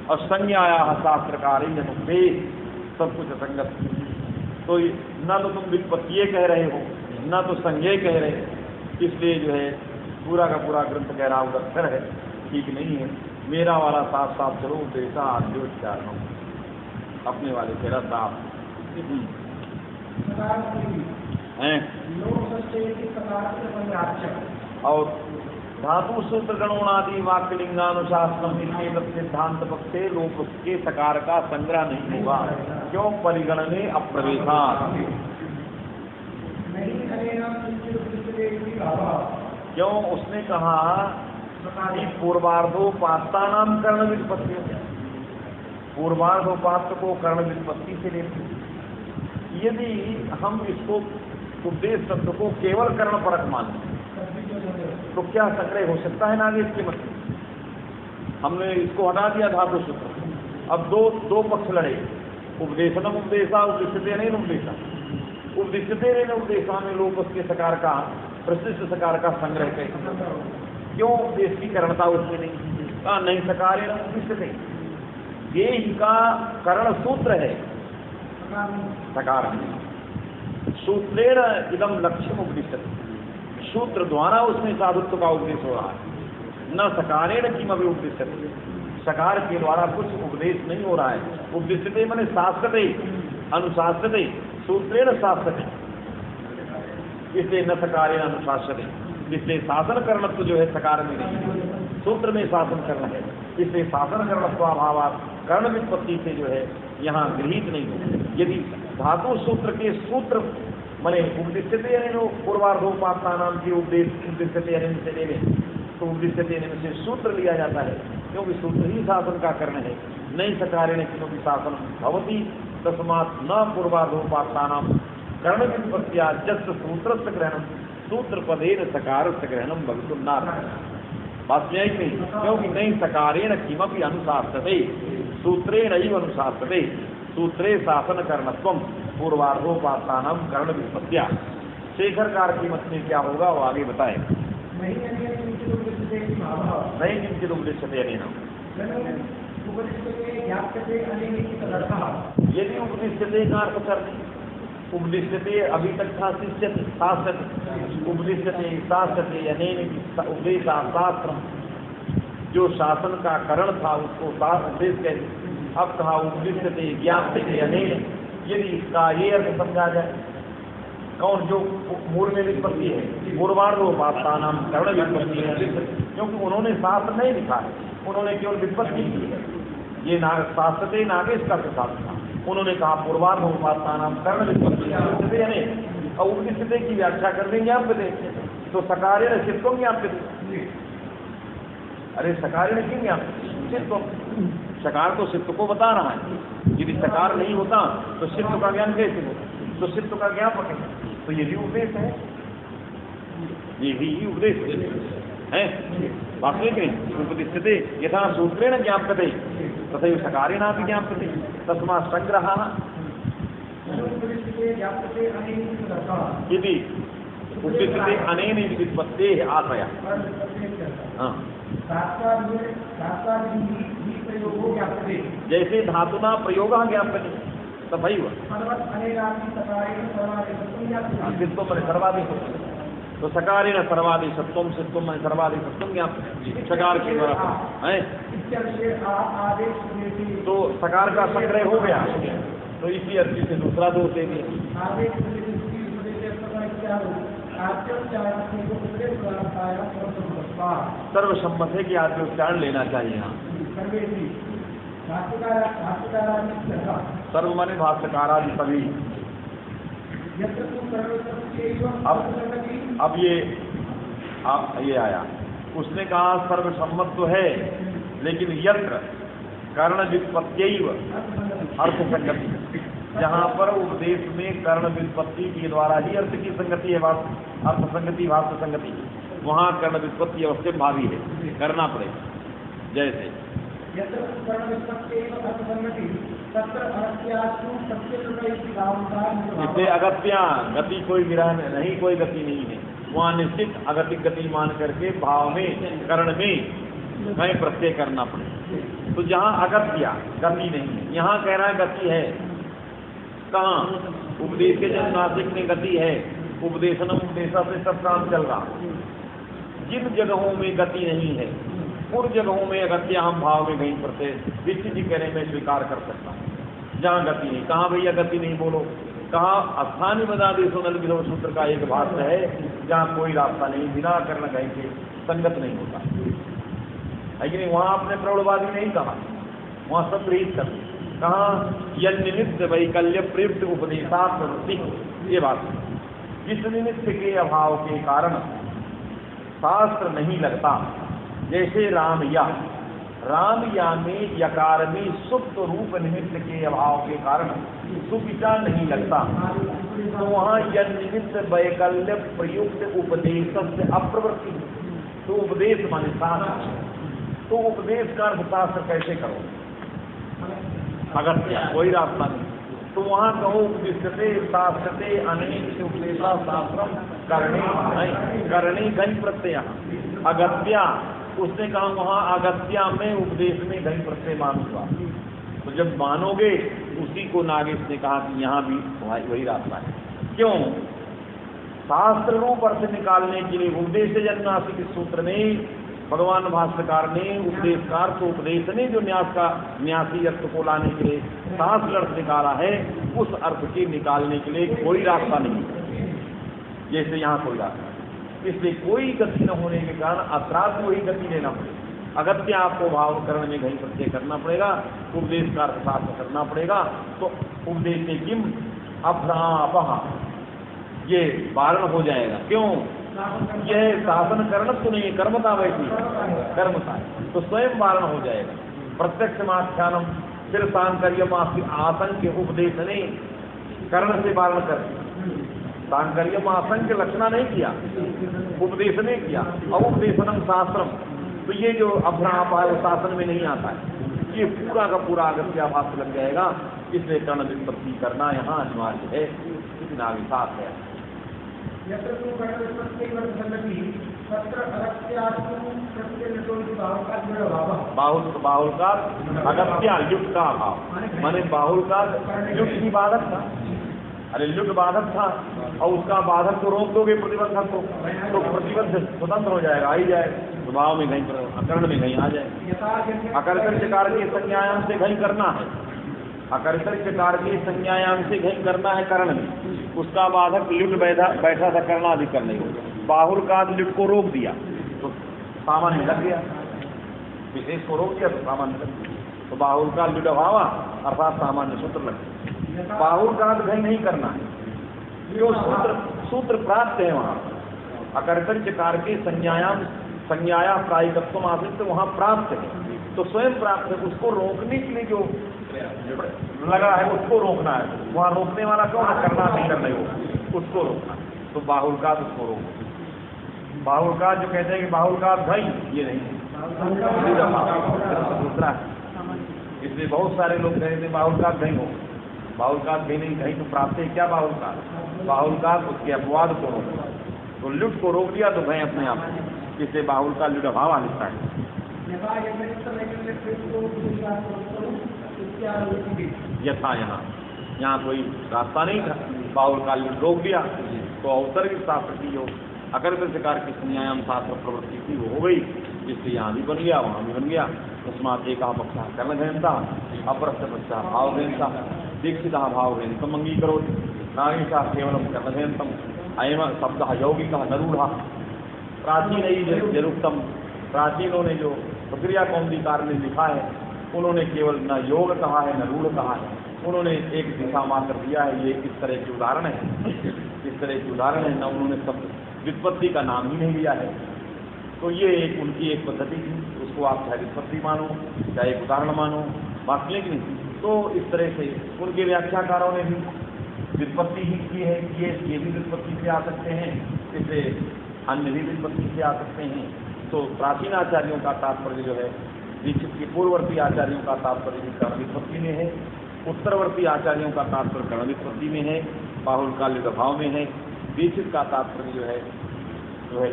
Speaker 4: और संज्ञाया शास्त्रकारी अनुपे सब कुछ असंगत। तो न तो तुम व्युत्पत्ति कह रहे हो, न तो संज्ञा कह रहे हो, इसलिए जो है पूरा का पूरा ग्रंथ कह रहा हूँ अक्षर है, ठीक नहीं है। मेरा वाला साफ साफ चलो देशा आद्योच्चार अपने वाले तेरा साफ हैं। और धातु सूत्र गणोनादि वाक्यलिंगानुशासन सिद्धांत पक्षे लोक के सकार का संग्रह नहीं होगा। क्यों? परिगण में अप्रवेशा। क्यों? उसने कहा कि पूर्वार्धोपात्ता नाम कर्ण व्युत्पत्ति, पूर्वार्धोपात्त को कर्ण व्युत्पत्ति से लेते। यदि हम इसको उपदेश शब्द को केवल कर्ण परक माने तो क्या संग्रह हो सकता है? ना इसके मतलब हमने इसको हटा दिया धातु सूत्र। अब दो पक्ष लड़े, उपदेशनम उपदेशा उपदिश्यते नहीं उपदेशा, उपदिश्यते नहीं उपदेशा में लोग उसके सकार का प्रशिष्ट सकार का संग्रह कैसे? क्यों? उपदेश की करणता उसमें नहीं कहा, नहीं सकारे न उपदिश्यते। ये इनका करण सूत्र है, सकार सूत्रेण इदम लक्ष्यम उपदिश्यते। सूत्र द्वारा उसमें साधुत्व का उपदेश हो रहा है, न सकारेण किमपि उपदिश्यते। सकार के द्वारा कुछ उपदेश नहीं हो रहा है। उपदिश्यते माने शास्त्रते, अनुशास्त्रते, सूत्रेण शास्त्रते, इसलिए न सकारेण अनुशास्त्रते। इसलिए शासन करणत्व जो है सकार में नहीं, सूत्र में शासन करना है। इसलिए शासन करणत्वाभाव कर्ण व्युत्पत्ति से जो है यहाँ गृहीत नहीं हो। यदि धातु सूत्र के सूत्र माने उपदिश्यते पूर्वार्धोपात्ता नाम की उपदिश्यते से ले लें तो उपदिश्यते से सूत्र लिया जाता है, क्योंकि सूत्र ही शासन का कर्ण है। नहीं सकारेण किमपि शासन भवति तस्मात् न पूर्वार्धोपात्ता नाम कर्ण व्युत्पत्त्या जस्य सूत्रस्य ग्रहणम सूत्र पदेन सकारस्य ग्रहणम भवितुं नार्हति। बात में आई नहीं, क्योंकि नहीं सकारेण किमपि अनुशास्यते सूत्रेण एव अनुशास्यते। सूत्रे शासन करणत्वम पूर्वार्धोपात्तानाम कर्ण व्युत्पत्त्या। शेखरकार की मत में क्या होगा वो आगे बताए। नहीं किंचित उपदिश्यते अनेन, यदि उपदिश्यते का अर्थ कर उपदिश्यते अभी तक था शास्त्रते, उपदिश्यते शास्त्रते अनेन उपदेशा शास्त्र, जो शासन का करण था उसको उपदेश कहते। अब कहा उपदिश्यते ज्ञाप्यते अनेन, यदि इसका ये अर्थ समझा जाए, कौन जो मूल में व्युत्पत्ति है पूर्वार्धोपात्ता नाम कर्ण व्युत्पत्ति है, क्योंकि उन्होंने शास्त्र नहीं लिखा है, उन्होंने केवल व्युत्पत्ति की है। ये शास्त्रते नागेश का शास्त्र था, उन्होंने कहा पूर्वार्धोपात्ता नाम कर्ण व्युत्पत्ति है। और उपदिश्यते की व्याख्या कर देंगे आप देखें तो सकारेण सिद्धम ज्ञाप्यते। अरे सकारेण किम ज्ञाप्यते? सिद्ध, सकार तो सिद्ध को बता रहा है। यदि सकार नहीं होता तो सिद्ध का ज्ञान कैसे होता? तो सिद्ध का ज्ञापक है, तो ये भी उपदेश है, ये भी उपदेश है। वास्तविक नहीं उपदिश्यते यथा सूत्रेण ज्ञाप्यते तथैव सकारेणापि ज्ञाप्यते। तस्मात् संग्रहः यदि उपदिश्यते अनेन व्युत्पत्तेः आशयः। जैसे धातुना प्रयोग ज्ञापते तथैव सिद्धम मैंने सर्वाधिक, तो सकारेण सर्वाधिकत्वम सिद्धम मैंने सर्वाधिकत्वम ज्ञापते सकार के द्वारा है। तो सकार का संग्रह हो गया, तो इसी अर्थी से दूसरा दोष देंगे। सर्वसम्मत है कि आद्योच्चारण लेना चाहिए। यहाँ सर्व माने भाष्यकारादि सभी। अब ये आया, उसने कहा सर्वसम्मत तो है, लेकिन यत्र कर्ण व्युत्पत्त्यैव अर्थ संगति, जहाँ पर उपदेश में कर्ण व्युत्पत्ति के द्वारा ही अर्थ की संगति है, अर्थ संगति भाष्य संगति, वहाँ कर्ण व्युत्पत्ति अवश्य भावी है, करना पड़ेगा। जैसे इससे अगत्या गति कोई विरह नहीं, कोई गति नहीं है, वहाँ निश्चित अगतिक गति मान करके भाव में कर्ण में घय प्रत्यय करना पड़ेगा। तो जहाँ अगत्या गति नहीं है, यहाँ कह रहा है गति है। कहाँ? उपदेश के जब नासिक में गति है, उपदेशनम उपदेशा से सब काम चल रहा। जिन जगहों में गति नहीं है उन जगहों में अगत्या हम भाव में घई प्रत्यय विचित्र जी कहने में स्वीकार कर सकता हूँ। जहाँ गति नहीं, कहाँ भैया गति नहीं बोलो? कहाँ? स्थानीय मदादेशो नल विधो सूत्र का एक भाष्य है जहाँ कोई रास्ता नहीं, बिना कर्ण घई के संगत नहीं होता है कि नहीं? वहाँ आपने प्रौढ़वादी नहीं कहा, वहाँ सब रहित कर। कहाँ? यद निमित्त वैकल्य प्रयुक्त उपदेशा प्रवृत्ति, ये बात। जिस निमित्त के अभाव के कारण शास्त्र नहीं लगता, जैसे राम या में यकार में सुप्त रूप निमित्त के अभाव के कारण सुविचार नहीं लगता, तो वहाँ यद निमित्त वैकल्य प्रयुक्त उपदेश से अप्रवृत्ति। तो उपदेश माने शास्त्र, तो उपदेश का अर्थ शास्त्र कैसे करो? अगत्या कोई रास्ता नहीं। तो वहाँ कहो उपदिष्टते शास्त्रते अनेक उपदेशा शास्त्रम करणे घई प्रत्यय अगत्या। उसने कहा वहाँ अगत्या में उपदेश में घई प्रत्यय मानूंगा। तो जब मानोगे उसी को नागेश ने कहा कि यहाँ भी वही रास्ता है। क्यों? शास्त्र रूप अर्थ निकालने के लिए उपदेश जन्मासी के सूत्र में भगवान भाष्यकार ने उपदेशकार को उपदेश ने जो न्यासी अर्थ को लाने के लिए शास्त्र अर्थ निकाला है, उस अर्थ के निकालने के लिए कोई रास्ता नहीं, जैसे यहाँ कोई रास्ता। इसलिए कोई गति न होने के कारण अत्रात वही गति लेना पड़ेगा। अगत्या आपको भाव करण में घई प्रत्यय करना पड़ेगा, उपदेश का शास्त्र करना पड़ेगा। तो उपदेश से किम अभ्रापः, ये वारण हो जाएगा। क्यों? यह शासन करण तो नहीं है, कर्मता वैसी कर्मता है, तो स्वयं वारण हो जाएगा। प्रत्यक्ष माख्यानम फिर सांकर्य आसंख्य उपदेश ने कर्ण से वारण कर, सांकर्य आसंख्य लक्षणा नहीं किया, उपदेश ने किया। और उपदेशनम शास्त्रम, तो ये जो अभ्राप है वो शासन में नहीं आता है, ये पूरा का पूरा अगत्याभास लग जाएगा। इसलिए कर्ण व्युत्पत्ति करना यहाँ अनिवार्य है, इतना विशास है। बाहुल का अगत्या युक्त का अभाव, माने बाहुल का युक्त ही बाधक था। अरे युक्त बाधक था और उसका बाधक को रोक दोगे प्रतिबंधक को, तो प्रतिबंध स्वतंत्र हो जाएगा, आ ही जाए स्वभाव में कहीं अकर्ण में कहीं आ जाए। अकर्षण चकार के संज्ञायाम से घई करना है, अकर्षण चकार के संज्ञायाम से घई करना है कर्ण में, उसका बाधक लुट बैठा था, करना अधिक नहीं होगा। बाहुल का लुट को रोक दिया तो सामान्य लग गया, विशेष को रोक दिया तो सामान्य लग गया। तो बाहुल का लुट अभावा अर्थात सामान्य सूत्र लग गया। बाहुल का घई नहीं करना है, जो सूत्र प्राप्त है वहाँ अकर्षण चकार के संज्ञाया प्रायिकत्व आसित वहाँ प्राप्त है, तो स्वयं प्राप्त है। उसको रोकने के लिए जो लगा है उसको रोकना है, वहाँ रोकने वाला कौन है? करना नहीं करना हो, उसको रोकना। तो बाहुल का उसको रोक, बाहुल का जो कहते हैं कि बाहुल का घई, ये नहीं दूसरा है। इसलिए बहुत सारे लोग कहते हैं बाहुल का घई हो, बाहुल का घई नहीं, घई तो प्राप्त है क्या? बाहुल का उसके अपवाद को रोक, तो लुट को रोक दिया तो घई अपने आप, इससे बाहुल का लुट अभाव आनिता है। यथा यहाँ कोई रास्ता नहीं था, बाहुल का लुट रोक दिया तो अवसर भी शास्त्र की हो, अकर्षण चकार की संज्ञायाम शास्त्र प्रवृत्ति की वो हो गई, इसलिए यहाँ भी बन गया वहाँ भी बन गया। तस्मात् एक पक्षा कर्ण घनता अपरस्त पक्षा भाव घनता दीक्षिता भाव घनतम अंगीकरो नागेशा केवलम कर्ण घनतम अयम शब्द यौगिक नरूढ़ प्राचीन जरुक्तम, प्राचीनों ने जो प्रक्रिया कौमुदीकार ने लिखा है उन्होंने केवल न योग कहा है न रूढ़ कहा है, उन्होंने एक दिशा मात्र दिया है। ये इस तरह के उदाहरण है, इस तरह के उदाहरण है, न उन्होंने शब्द व्युत्पत्ति का नाम ही नहीं लिया है। तो ये एक उनकी एक पद्धति थी, उसको आप चाहे व्युत्पत्ति मानो चाहे एक उदाहरण मानो, बात नहीं। तो इस तरह से उनके व्याख्याकारों ने भी व्युत्पत्ति ही की है, ये भी व्युत्पत्ति से आ सकते हैं, इससे अन्य भी व्युत्पत्ति से आ सकते हैं। तो प्राचीन आचार्यों का तात्पर्य जो है, दीक्षित के पूर्ववर्ती आचार्यों का तात्पर्य भी कर्ण व्युत्पत्ति में है, उत्तरवर्ती आचार्यों का तात्पर्य कर्ण व्युत्पत्ति में है, बाहुल का लुट अभाव में है, दीक्षित का तात्पर्य जो है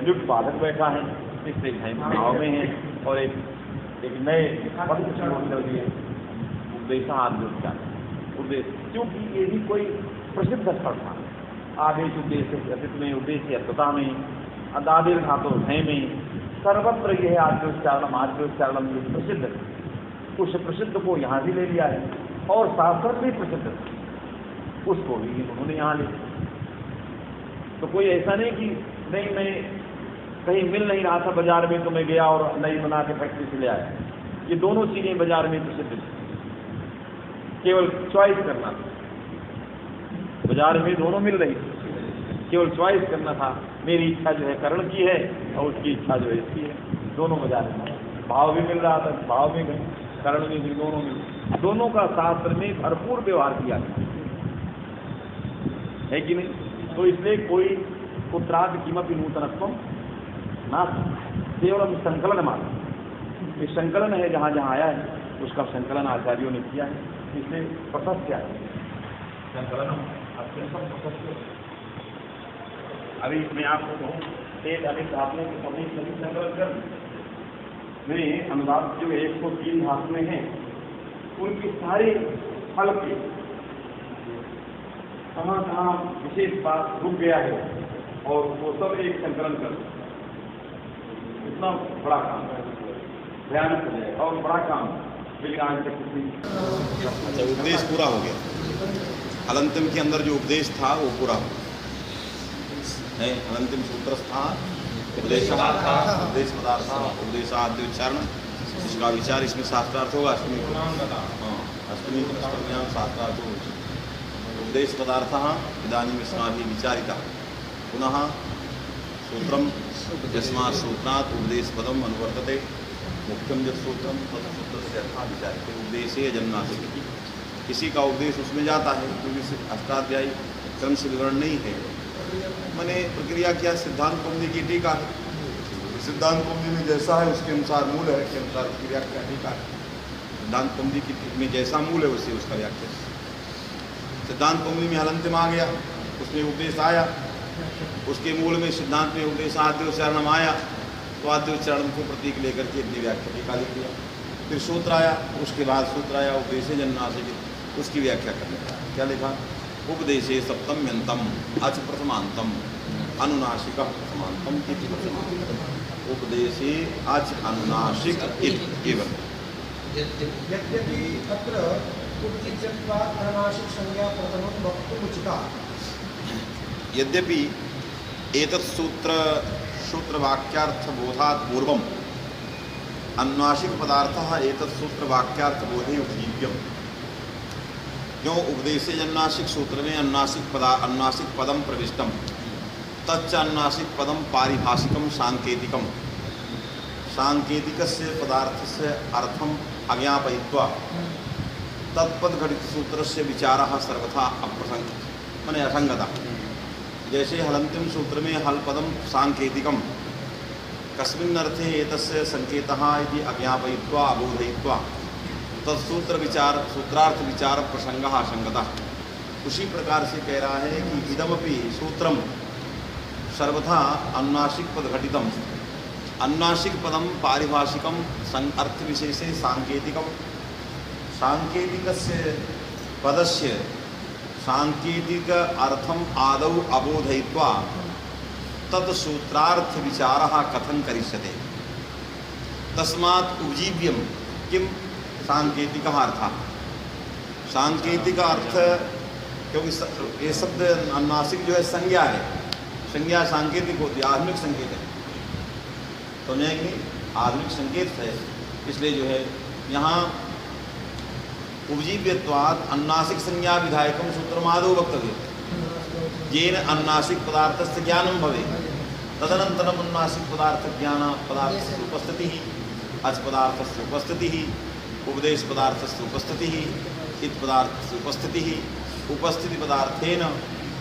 Speaker 4: लुट बाधक बैठा है, इससे घई भाव में है, और एक एक नए पद शुरू कर दिए, उपदेशाद्योच्चार, उपदेश, क्योंकि ये भी कोई प्रसिद्ध स्थल था। आदेश उद्देश्य अतीत में, उद्देश्य अर्थता में, आदेश धातु है में, सर्वत्र यह आद्योच्चारणम जो प्रसिद्ध है, उस प्रसिद्ध को यहाँ भी ले लिया है, और शास्त्र भी प्रसिद्ध है उसको भी उन्होंने यहाँ ले लिया। तो कोई ऐसा नहीं कि नहीं मैं कहीं मिल नहीं रहा था बाजार में तो मैं गया और नई बना के फैक्ट्री से ले आया। ये दोनों चीजें बाजार में प्रसिद्ध थी, केवल चॉइस करना था, बाजार में दोनों मिल रही थी, केवल चॉइस करना था। मेरी इच्छा जो है कर्ण की है और उसकी इच्छा जो है इसकी है, दोनों बाजार में, भाव भी मिल रहा था, भाव भी मिल, कर्ण भी मिल, दोनों मिल, दोनों का शास्त्र में भरपूर व्यवहार किया गया है कि नहीं। तो इसलिए कोई पुत्राद किमपि नूतनत्व ना, केवल संकलन मात्र, ये संकलन है, जहाँ जहाँ आया है उसका संकलन आचार्यों ने किया है, इसलिए प्रशस्त है संकलन अत्यंत प्रशस्त। अभी मैं आपको कहूँ एक अधिक धातुओं के सभी संकलन कर में अनुवाद जो 103 धातुएं हैं उनकी सारी फल की कहाँ कहाँ विशेष बात रुक गया है और वो सब एक संकलन कर, इतना बड़ा काम है, भयानक हो जाएगा और बड़ा काम विज्ञान से कुछ नहीं।
Speaker 1: अच्छा, उपदेश पूरा हो गया, हलंतिम के अंदर जो उपदेश था वो पूरा हो है। हलंतिम सूत्र था उपदेश पदार्थ, उपदेशाद्योच्चारण, इसका विचार इसमें शास्त्रार्थ होगा। अष्टमी शास्त्रार्थ होगा। उपदेश पदार्थ इदानीं अस्माभिः विचारिता, पुनः सूत्रम यस्मात् सूत्रात् उपदेशपदम अनुवर्तते, मुख्यम यत् सूत्रम तत् सूत्रस्य अर्थः विचार्यते। उपदेशे जन्मासिक, किसी का उपदेश उसमें जाता है क्योंकि अष्टाध्यायी क्रम से विवरण नहीं है, मैंने प्रक्रिया किया। सिद्धांत कौमुदी की टीका है, सिद्धांत कौमुदी में जैसा है उसके अनुसार मूल है, के अनुसार उसकी व्याख्या टीका है। सिद्धांत कौमुदी में जैसा मूल है उससे उसका व्याख्या। सिद्धांत कौमुदी में हलंतिम आ गया, उसमें उपदेश आया, उसके मूल में सिद्धांत में उपदेश आद्योच्चारणम आया, तो आद्योच्चारण को प्रतीक लेकर के अपनी व्याख्या टीका लिख दिया। फिर सूत्र आया, उसके बाद सूत्र आया उपदेशे जन्मासिक, उसकी व्याख्या करने का क्या लिखा, उपदेशे सप्तम्यंतम अच प्रथमांतम अनुनासिक प्रथमांतम इति प्रथमांतम, उपदेशे अच अनुनासिक केवल।
Speaker 3: यद्यपि अत्र उपदिच्यत्वात् अनुनासिक संज्ञा प्रथमं वक्तुम् उचिता,
Speaker 1: यद्यपि एतत् सूत्रवाक्यार्थबोधात् पूर्वम् अनुनासिक पदार्थः एतत् सूत्रवाक्यार्थबोधे उपजीव्यम्। क्यों उपदेशे अनुनासिक सूत्र में अनुनासिक पदम प्रविष्टम, तच्च अनुनासिक पदम पारिभाषिकम सांकेतिकम, सांकेतिकस्य पदार्थस्य अर्थम अज्ञापयित्वा तत्पद घटित सूत्र से विचारः सर्वथा अप्रसंग माने असंगता। जैसे हलंतिम सूत्र में हल पदम सांकेतिकम, कस्मिन् अर्थे एतस्य संकेतः इति अज्ञापयित्वा अबोधयित्वा तत्सूत्र विचार सूत्रार्थ विचार प्रसंगः असंगतः। उसी प्रकार से कह रहा है कि इदमपि सूत्रम सर्वथा अनुनासिक पद घटितम, अनुनासिक पदम पारिभाषिकम अर्थ विशेषे सांकेतिकम, सांकेतिकस्य पदस्य सांकेतिक अर्थम आदौ अबोधयित्वा तत्सूत्रार्थ विचारः कथं करिष्यते, तस्मात् उपजीव्यम किम सांकेतिक अर्थ। सांकेतिक अर्थ, क्योंकि ये शब्द अनुनासिक जो है संज्ञा है, संज्ञा सांकेतिक होती है, आधुनिक संकेत है, तो नहीं आधुनिक संकेत है, इसलिए जो है यहाँ उपजीव्यत्वात् अनुनासिक संज्ञा विधायकम सूत्रमादौ वक्तव्य, येन अनुनासिक पदार्थस्य ज्ञानं भवेत्, तदनन्तरम् अनुनासिक पदार्थ ज्ञान पदार्थस्य उपस्थितिः, अच पदार्थस्य उपस्थितिः, उपदेश पदार्थस्य उपस्थितिः, इत पदार्थस्य उपस्थितिः, उपस्थिति पदार्थेन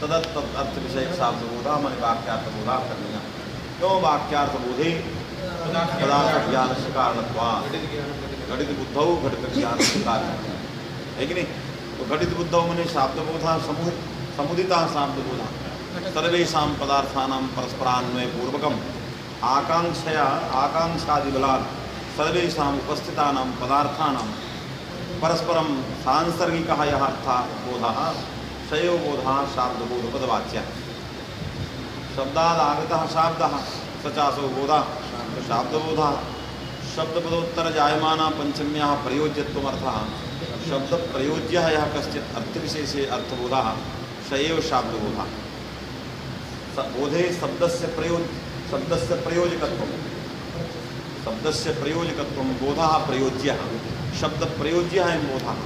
Speaker 1: तदत् अर्थ विषयक शाब्दबोधः माने वाक्यार्थबोधः करणीयः। क्यों वाक्यार्थबोधे पदार्थ ज्ञानस्य कारणत्वात्, घटित बुद्धौ घटित ज्ञानस्य कारणं है कि नहीं। तो घटित बुद्धौ माने शाब्दबोधः समुदितः शाब्दबोधः सर्वेषां पदार्थानां परस्परान्वयपूर्वकम् आकांक्षादिबलात् सर्वेषाम् उपस्थितानां पदार्थानां परस्परं सांसर्गिकः यः अर्थः बोधः शयो बोधः शाब्दबोधपदवाच्यः। शब्दादागतः शाब्दः स चासो बोधः शाब्दबोधः। शब्दपदोत्तरजायमाना पंचम्याः प्रयोज्यत्वमर्थः शब्दप्रयोज्यः यः कश्चित् अर्थविशेषे अर्थबोधः स एव शाब्दबोधः। बोधे शब्दस्य प्रयोजकत्वं बोधः प्रयोज्यः शब्दप्रयोज्यः अयं बोधः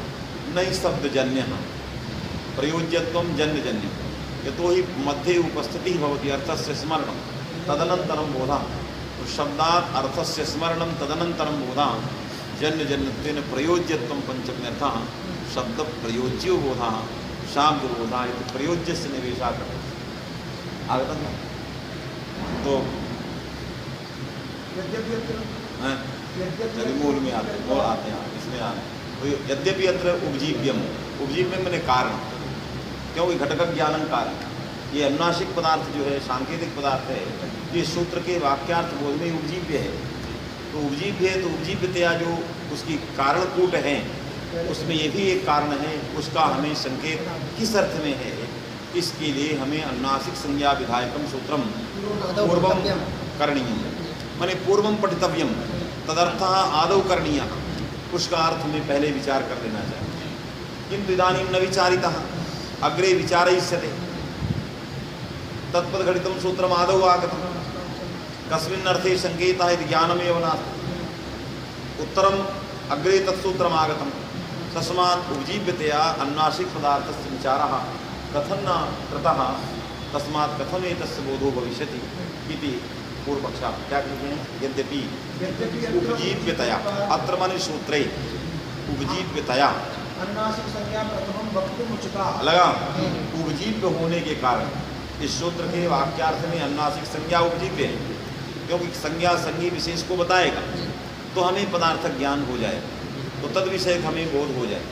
Speaker 1: न हि शब्दजन्यः। प्रयोज्यत्वं जन्यजन्यं यतो हि मध्ये उपस्थितिः भवति अर्थस्य स्मरणं तदनन्तरं बोधः। शब्दात् अर्थस्य स्मरणं तदनन्तरं बोधः जन्यजन्यत्वेन प्रयोज्यत्वं पंचम्यर्थः शब्दप्रयोज्यो बोधः शाब्दबोधः इति प्रयोज्यस्य निवेशः आगतः। तो
Speaker 3: यद्यपि
Speaker 1: मूल में आते हैं इसमें आते तो यद्यपि अत्र उपजीव्यम मैंने कारण क्योंकि घटक ज्ञानं कारण ये अनुनासिक पदार्थ जो है सांकेतिक पदार्थ है ये सूत्र के वाक्यार्थ बोध में उपजीव्य है। तो उपजीव्य है तो उपजीव्यतया जो उसकी कारणकूट है उसमें ये भी एक कारण है उसका हमें संकेत किस अर्थ में है इसके लिए हमें अनुनासिक संज्ञा विधायकम सूत्रम पूर्वम करणीयम माने पूर्वम पठितव्यम तदर्थः आदौ करणीय उसका अर्थ हमें पहले विचार कर लेना चाहिए। किंतु इदानीं न विचारितः अग्रे विचारयिष्यते तत्पदघटितं सूत्रम आदौ आगतं कस्मिन् अर्थे संकेतः इति ज्ञानमेव नास्ति उत्तरम् अग्रे तत्सूत्रम् आगतं तस्मात् उपजीव्यतया अनुनासिक पदार्थस्य विचारः कथं न कृतः तस्मात् कथम एतस्य बोधो भविष्यति इति पूर्वपक्षः क्या कहते हैं। यद्यपि उपजीव्यतया अत्र माने सूत्रे उपजीव्यतया
Speaker 3: अनुनासिक संज्ञा प्रथमं वक्तुम् उचिता
Speaker 1: लगा उपजीव्य होने के कारण इस सूत्र के वाक्यार्थ में अनुनासिक संज्ञा उपजीव्य है क्योंकि संज्ञा संज्ञी विशेष को बताएगा तो हमें पदार्थ ज्ञान हो जाएगा तो तद विषय हमें बोध हो जाए।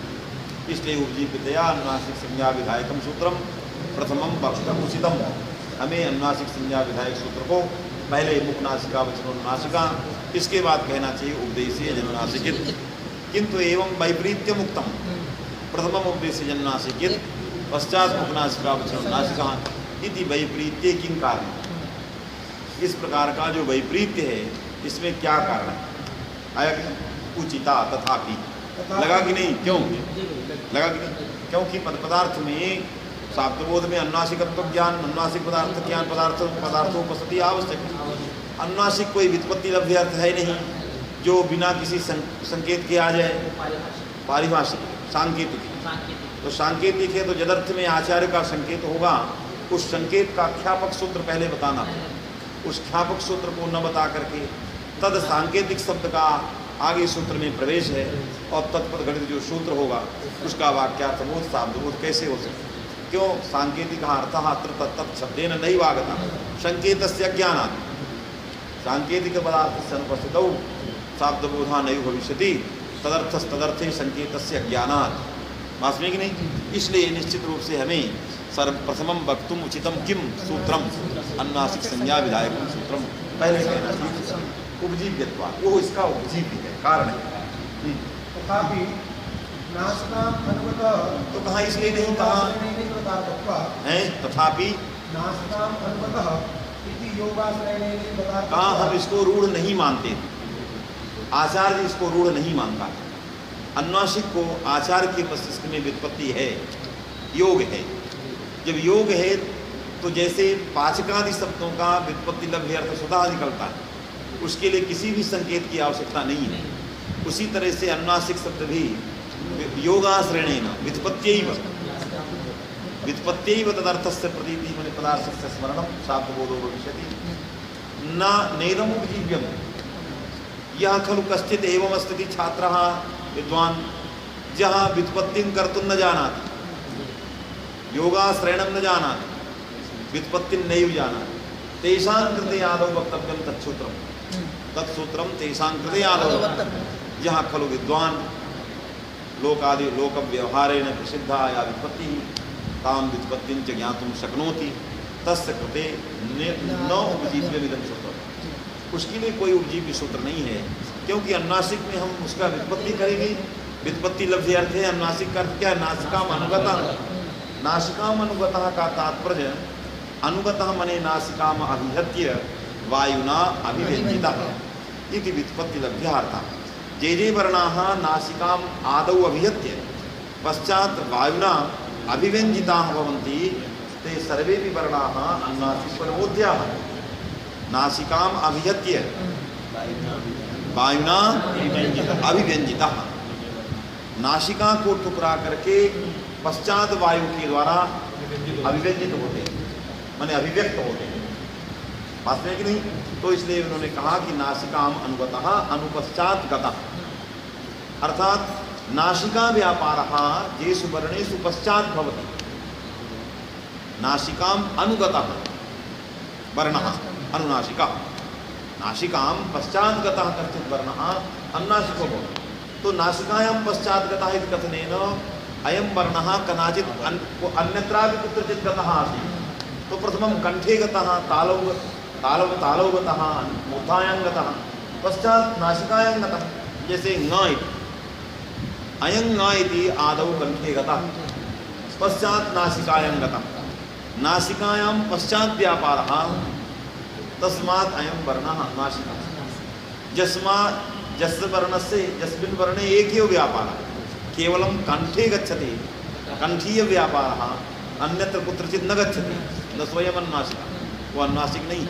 Speaker 1: इसलिए उपजीव्यतया अनुनासिक संज्ञा विधायकम सूत्रम प्रथमम वक्तुम् उचितम हमें अनुनासिक संज्ञा विधायक सूत्र को पहले मुखनासिका वचनोन्नासिका इसके बाद कहना चाहिए उपदेशीय जन्मनासिकित किंतु एवं वैपरीत्य मुक्तम प्रथमम उपदेशीय जन्मनासिकित पश्चात मुखनासिका वचनोन्नासिका इति वैपरीत्य किं कारण। इस प्रकार का जो वैपरीत्य है इसमें क्या कारण है आया कि उचिता तथापि लगा कि नहीं क्यों लगा कि नहीं क्योंकि पदार्थ में शाब्दबोध में अनुनासिकत्व ज्ञान अनुनासिक पदार्थ ज्ञान पदार्थों उपस्थिति आवश्यक है। अनुनासिक कोई व्युत्पत्ति लभ्य अर्थ है नहीं जो बिना किसी संकेत के आ जाए पारिभाषिक सांकेतिक तो सांकेतिक है तो जदर्थ में आचार्य का संकेत होगा उस संकेत का ख्यापक सूत्र पहले बताना उस ख्यापक सूत्र को न बता करके तद सांकेतिक शब्द का आगे सूत्र में प्रवेश है और तत्पद घटित जो सूत्र होगा उसका वाक्यार्थबोध शाब्दबोध कैसे हो सकता क्यों सांकेतिक अर्थ अत्र तत्त शब्देन नैव आगतः संकेतस्य ज्ञानात् सांकेतिक पदार्थस्य अनुपस्थितौ शाब्दबोधः नैव भविष्यति तदर्थे संकेतस्य ज्ञानात् मास्मी कि नहीं। इसलिए निश्चित रूप से हमें सर्वप्रथमं वक्तुम् उचितं किम सूत्रम अनुनासिक संज्ञा विधायकं सूत्रम पहले कहना चाहिए उपजीव्यत्वा वो इसका उपजीव्य है कारण है।
Speaker 3: तथापि नास्ताम् अनुगतः
Speaker 1: तो कहाँ इसलिए नहीं कहा है तथापि
Speaker 3: नास्ताम् अनुगतः इति योगाश्रयणेन बताते
Speaker 1: कहाँ हम इसको रूढ़ नहीं मानते आचार्य इसको रूढ़ नहीं मानता। अनुनासिक को आचार्य के मस्तिष्क में व्युत्पत्ति है योग है जब योग है तो जैसे पाचकादि शब्दों का व्युत्पत्ति लभ्य अर्थ स्वतः निकलता है उसके लिए किसी भी संकेत की आवश्यकता नहीं है। उसी तरह से अनुनासिक शब्द भी योगाश्रयणेन व्युत्पत्त्यैव तदर्थस्य प्रतीति माने पदार्थस्य स्मरणं शाब्दबोधो भविष्यति न नेदम् उपजीव्यम् यह खलु कश्चित् एवम् अस्ति छात्रः विद्वान् जहाँ व्युत्पत्तिं कर्तुं न जानाति योगाश्रयणं न जानाति व्युत्पत्तिं नैव जानाति तेषां कृते आदौ वक्तव्यं तत्सूत्रं तेषां कृते आदौ जहाँ खलु विद्वान् लोकादि लोकव्यवहारेण प्रसिद्धा या व्युत्पत्ति तां व्युत्पत्तिं च ज्ञातुं शक्नोति तस्य कृते न उपजीव्यमिदं सूत्रम् उसके लिए कोई उपजीवी सूत्र नहीं है, क्योंकि अनुनासिक में हम उसका व्युत्पत्ति करेंगे। व्युत्पत्ति लफ्ज़ अर्थ है, अनुनासिक का अर्थ क्या है? नासिकाम अनुगतः। नासिकाम अनुगतः का तात्पर्य अनुगतः मने नासिकाम अभिहत्य वायुना अभिव्यंजितः इति व्युत्पत्ति लभ्यार्थः। जे जे वर्णाः नासिकाम आदौ अभिहत्य पश्चात् वायुना अभिव्यंजिताः भवन्ति ते सर्वेपि वर्णाः अनुनासिकपरबोध्याः। नासिकाम अभिहत्य वायुना अभिव्यंजितः, नासिका को ठुकरा करके पश्चात वायु के द्वारा अभिव्यंजित होते हैं, माने अभिव्यक्त होते हैं। बात में कि नहीं? तो इसलिए उन्होंने कहा कि नासिकाम अनुगतः अनुपश्चात गतः, अर्थात नासिका व्यापारः येषु वर्णेषु पश्चात भवति। नासिकाम अनुगतः वर्णः अनुनासिका, नासिकाम पश्चात गतः कश्चित् वर्णः अनुनासिको भवति। तो नासिकायां पश्चात गतः इति कथनेन अयं वर्णः कदाचित् अन्यत्रापि कुत्रचित् गतः आसीत्। तो प्रथमं कंठे गतः, तालौ गतः, मूर्धायां गतः, पश्चात् नासिकायां गतः। जैसे ङ इति, अयं ङ इति आदौ कंठे गतः, पश्चात् नासिकायां गतः। नासिकायां पश्चात् व्यापारः, तस्मात् अयं वर्णः नासिका। यस्मात् यस्य वर्णस्य यस्मिन् वर्णे एकैव व्यापारः, केवलं कंठे गच्छति, कंठीय व्यापारः, अन्यत्र कुत्रचित् न गच्छति, न स्वयं अनुनासिका, वो अनुनासिक नहीं।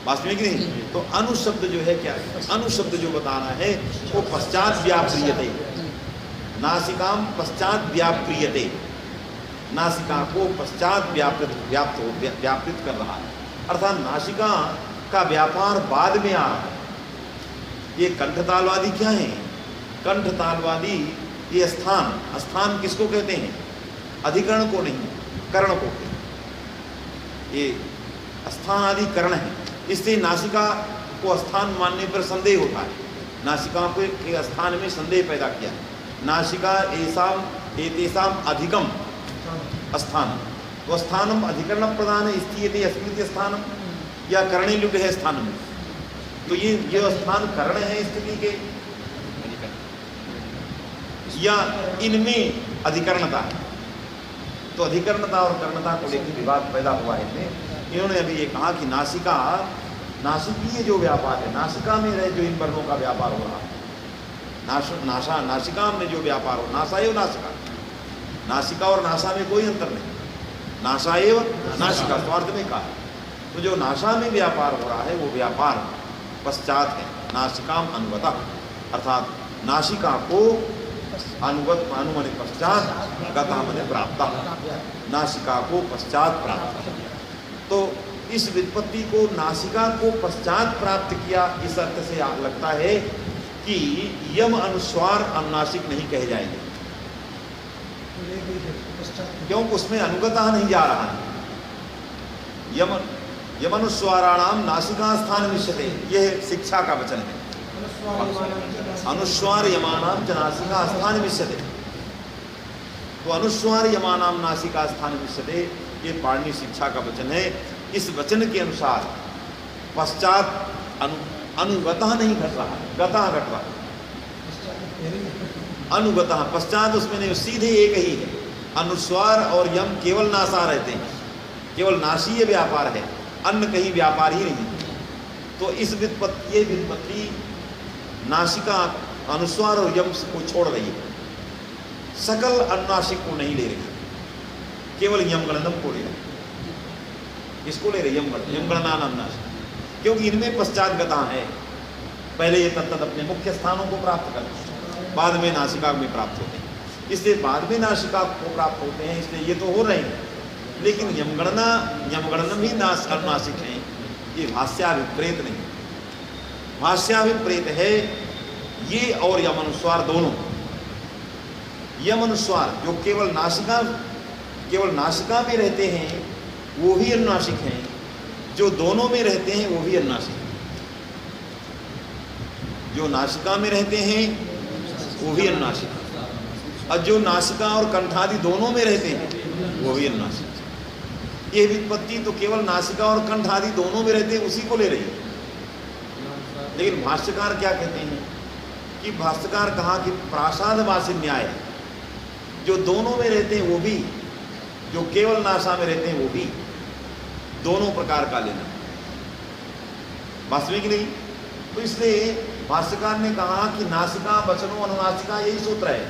Speaker 1: वास्तविक नहीं। तो अनुशब्द जो है क्या है? अनुशब्द जो बताना है वो पश्चात व्याप्रियते, नासिकाम पश्चात व्याप्रियते, नासिका को पश्चात व्यापृत कर रहा है, अर्थात नासिका का व्यापार बाद में आ रहा है। ये कंठतालवादी क्या है? कंठतालवादी ये स्थान, स्थान किसको कहते हैं? अधिकरण को नहीं, कर्ण को कहते हैं। ये स्थान आदि कर्ण है, इससे नासिका को स्थान मानने पर संदेह होता है। नासिका के स्थान में संदेह पैदा किया। नासिका एतेषाम अधिकम स्थान, तो स्थानम अधिकरण प्रदान स्थीयते अस्मृति स्थानम, या कर्णे लुट है स्थान में। तो ये स्थान कर्ण है स्थिति के, या इनमें अधिकरणता है। तो अधिकरणता और कर्णता को लेकर विवाद पैदा हुआ है इसमें। इन्होंने अभी ये कहा कि नासिका, नासिकीय जो व्यापार है, नासिका में रहे जो इन वर्णों का व्यापार हो रहा है, नासिका में जो व्यापार हो, नासा एवं नासिका, नासिका और नासा में कोई अंतर नहीं, नासा एवं नासिका स्वार्थ में कहा। तो जो नासा में व्यापार हो रहा है वो व्यापार पश्चात है। नासिकाम अनुगतः, अर्थात नासिका को अनुगत अनुमने पश्चात, गता मने प्राप्त, नासिका को पश्चात प्राप्त। तो इस व्युत्पत्ति को नासिका को पश्चात प्राप्त किया, इस अर्थ से लगता है कि यम अनुस्वार अनुनासिक नहीं कहे जाएंगे, क्योंकि उसमें अनुगता नहीं जा रहा है। यमनुस्वाराणाम नासिका स्थान विश्यते, यह शिक्षा का वचन है। अनुस्वार यमानाम च नासिका स्थान विश्यते, तो अनुस्वार यमानाम नासिका स्थान विश्यते, ये पाणिनि शिक्षा का वचन है। इस वचन के अनुसार पश्चात अनुगतः नहीं घट रहा, गतः घट रहा। अनुगतः पश्चात उसमें नहीं, सीधे एक ही है। अनुस्वार और यम केवल नासा रहते हैं, केवल नासीय व्यापार है, अन्य कहीं व्यापार ही नहीं। तो इस व्युत्पत्ति, ये व्युत्पत्ति नासिका अनुस्वार और यम को छोड़ रही है, सकल अनुनासिक को नहीं ले रही, केवल यमगणनम को ले रही। इसको ले रही यमगणनान अनुनासिक, क्योंकि इनमें पश्चात गता है। पहले ये तत्त अपने मुख्य स्थानों को प्राप्त करते, बाद में नासिका में प्राप्त होते हैं। इसलिए बाद में नासिका को प्राप्त होते हैं, इसलिए ये तो हो रहे हैं, लेकिन यमगणनम ही अनुनासिक हैं। ये भाष्याभिप्रेत नहीं, भाष्याभिप्रेत है ये और यमनुस्वार दोनों। यमनुस्वार जो केवल नासिका में रहते हैं वो भी अनुनासिक हैं, जो दोनों में रहते हैं वो भी अनुनासिक हैं। जो नासिका में रहते हैं वो भी अनुनासिक हैं, और जो नासिका और कंठादि दोनों में रहते हैं वो भी अनुनासिक हैं। ये व्युत्पत्ति तो केवल नासिका और कंठ आदि दोनों में रहते हैं उसी को ले रही है। लेकिन भाष्यकार क्या कहते हैं कि भाष्यकार कहा कि प्रासादवासी न्याय जो दोनों में रहते हैं वो भी, जो केवल नासा में रहते हैं वो भी, दोनों प्रकार का लेना वास्तविक नहीं। तो इसलिए भाष्यकार ने कहा कि नासिका वचनो अनुनासिका, यही सूत्र है,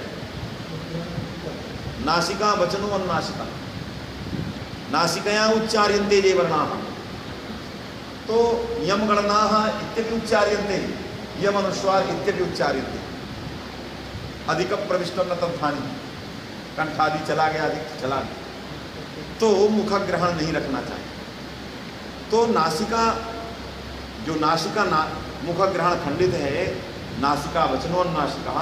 Speaker 1: नासिका वचनो अनुनासिका, नासिकया उच्चार्यन्ते ये वर्णाः, तो यम गणनाः इत्यपि उच्चार्यन्ते, यम अनुस्वार इत्यपि उच्चार्यन्ते, अधिक प्रविष्टम न तद्धानि, कंठादि चला गया, अधिक चला गया, तो मुख ग्रहण नहीं रखना चाहिए। तो नासिका, जो नासिका मुख ग्रहण खंडित है, नासिका वचनो अनुनासिका,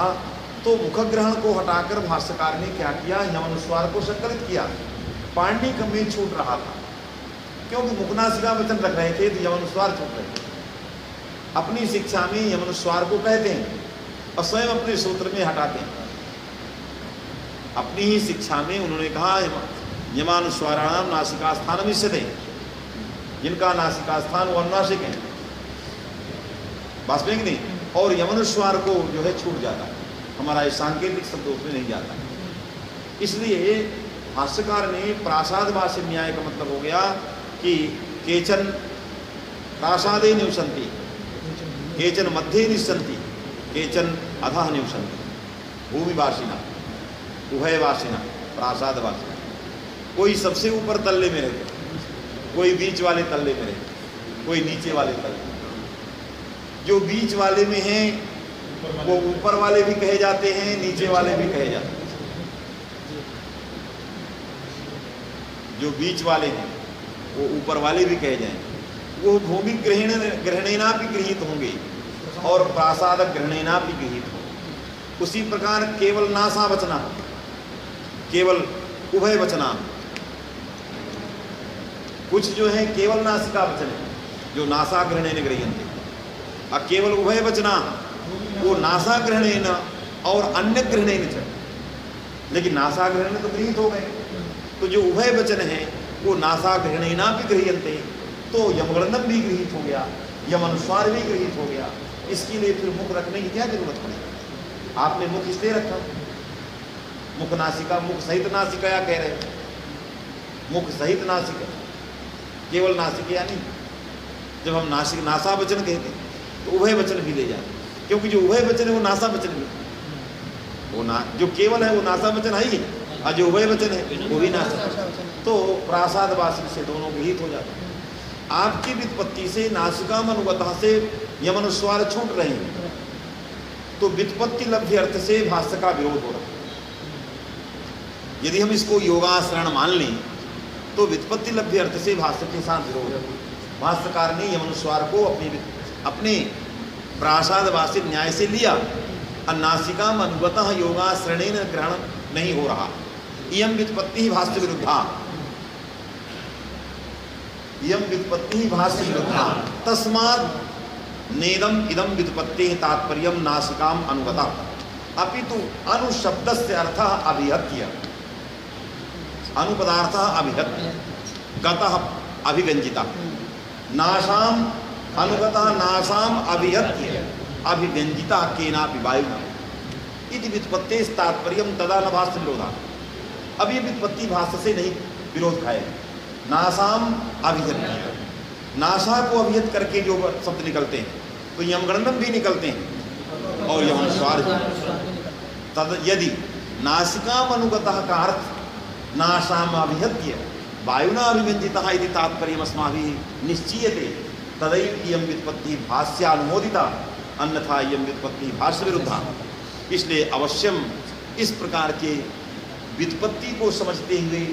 Speaker 1: तो मुख ग्रहण को हटाकर भाष्यकार ने क्या किया, यम अनुस्वार को संकलित किया। पाणिनि में छूट रहा था क्योंकि मुखनासिका वचन रख रहे थे तो यम अनुस्वार छूट रहे थे। अपनी शिक्षा में यम अनुस्वार को कहते हैं और स्वयं अपने सूत्र में हटाते हैं। अपनी ही शिक्षा में उन्होंने कहा यमानुस्वाराणाम नासिका स्थान इष्यते, जिनका नासिका स्थान वो अनुनासिक है, वास्तविक नहीं, और यमनुस्वार को जो है छूट जाता है, हमारा ये सांकेतिक शब्द उसमें नहीं जाता। इसलिए भाष्यकार ने प्रासादवासी न्याय का मतलब हो गया कि केचन प्रासादे निवसन्ति, केचन मध्ये निवसन्ति, केचन अधः निवसन्ति, भूमिवासिना, उभयवासिना, प्रासादवासिना। कोई सबसे ऊपर तल्ले में रहते, कोई बीच वाले तल्ले में रहते, कोई नीचे वाले तल्ले। जो बीच वाले में हैं वो ऊपर वाले भी कहे जाते हैं, नीचे वाले भी कहे जाते हैं। जो बीच वाले हैं वो ऊपर वाले भी कहे जाएं, वो भूमि ग्रहणेना भी गृहीत होंगे और प्रासाद ग्रहणेना भी गृहीत होंगे। उसी प्रकार केवल नासा वचना, केवल उभय वचना, कुछ जो है केवल नासिका वचन है जो नासा ग्रहणेन गृह्यन्ते, और केवल उभय वचना वो नासा ग्रहणेन और अन्य ग्रहणेन च, लेकिन नासा ग्रहण तो गृहीत हो गए। तो जो उभय वचन है वो नासा ग्रहणेना भी गृह्यन्ते, तो यमगणनम भी गृहीत हो गया, यम अनुस्वार भी गृहीत हो गया। इसके लिए फिर मुख रखने की क्या जरूरत पड़ेगी? आपने मुख इसलिए रखा, मुख नासिका, मुख सहित नासिका कह रहे हैं, मुख सहित नासिका, केवल नासिक या नहीं। जब हम नासिक नासा वचन कहते हैं तो उभय वचन भी ले जाते, क्योंकि जो उभय वचन है वो नासा वचन भी, वो ना जो केवल है वो नासा वचन है ही, और जो उभय वचन है वो भी नासा। तो प्रासादवासी से दोनों गृहीत हो जाते हैं। आपकी व्युत्पत्ति से नासिका अनुगता से यमनुस्वार छूट रहे हैं, तो व्युत्पत्ति लब्ध अर्थ से भाष्य का विरोध हो रहा है। यदि हम इसको योगाश्रयण मान लें तो व्युत्पत्ति लब्ध अर्थ से भाष्य के साथ विरोध है। भाष्यकार ने यमनुस्वार को अपने प्रासादवासी न्याय से लिया, और नासिका अनुगतः योगाश्रयणेन ग्रहण नहीं हो रहा। इयम व्युत्पत्ति भाष्य विरुद्धा, इयम व्युत्पत्ति भाष्य विरुद्धा, तस्मात् नेदम इदम व्युत्पत्ति तात्पर्यम नासिकाम अनुगता अपितु अनुशब्दस्य अर्थः अभिहत्य, अनुपदार्थः अभिहत्य, गतः अभिव्यंजिता, नासाम अनुगता नासाम अभिहत्य अभिव्यंजिता केनापि वायुना इति व्युत्पत्ति तात्पर्यम तदा न भाष्य विरोधा। अब ये व्युत्पत्ति भाष्य से नहीं विरोध खाएगा। नासाम अभिहत्य, नासा को अभिहत करके जो शब्द निकलते हैं तो यमगणनम भी निकलते हैं और यमनुस्वार तद यदि नासिकाम अनुगतः का अर्थ नासाम अभिहत्य वायुना अभिव्यंजितः इति तात्पर्यम अस्माभिः निश्चीयते, तदैव इयं व्युत्पत्ति भाष्यानुमोदिता, अन्यथा इयं व्युत्पत्ति भाष्य विरुद्धा। इसलिए अवश्यम इस प्रकार के व्युत्पत्ति को समझते हुए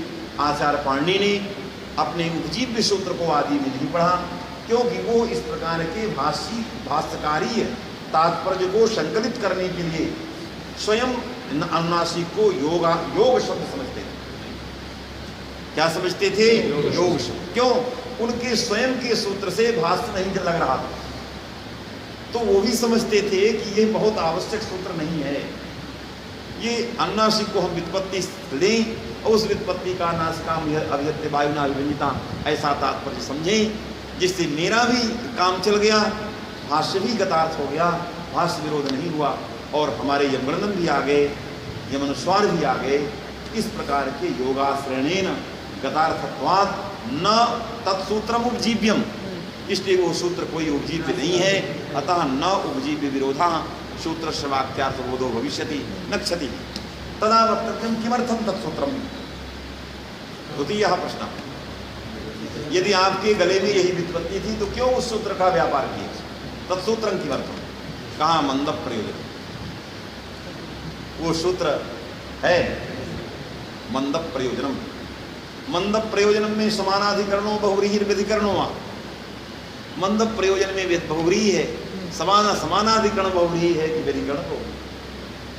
Speaker 1: आचार्य पाणिनि ने अपने उपजीव्य सूत्र को आदि में नहीं पढ़ा, क्योंकि वो इस प्रकार के भाष्यकारीय तात्पर्य को संकलित करने के लिए स्वयं अनुनासिक को योग शब्द समझते थे। क्या समझते थे? योग शब्द। क्यों? उनके स्वयं के सूत्र से भाष्य नहीं लग रहा था, तो वो भी समझते थे कि ये बहुत आवश्यक सूत्र नहीं है, ये अनुनासिक को हम व्युत्पत्ति लें और उस व्युत्पत्ति का नासिका अभिहत्य वायुना अभिव्यंजिता ऐसा तात्पर्य समझें, जिससे मेरा भी काम चल गया भाष्य भी गतार्थ हो गया, भाष्य विरोध नहीं हुआ, और हमारे यमगणन भी आ गए, यमनुस्वार भी आ गए। इस प्रकार के योगाश्रयणेन गतार्थत्वात् न तत्सूत्रम उपजीव्यम, इसलिए वो सूत्र कोई उपजीव्य नहीं है। अतः न उपजीव्य विरोधा सूत्रस्य वाक्यार्थ बोधो भविष्यति नक्षति तदा वक्तव्यम किमर्थम तत्सूत्रम। द्वितीयः प्रश्न, यदि आपके गले में यही व्युत्पत्ति थी तो क्यों उस सूत्र का व्यापार किए? तत्सूत्रम किमर्थम, कहाँ मंदप प्रयोजन, वो सूत्र है मंदप प्रयोजनम। मंदप प्रयोजनम में समानाधिकरणों बहुव्रीहि व्यधिकरणों, मंदप प्रयोजन में बहुव्रीहि है, समानाधिकरण बहुव्रीहि है कि व्यधिकरण हो।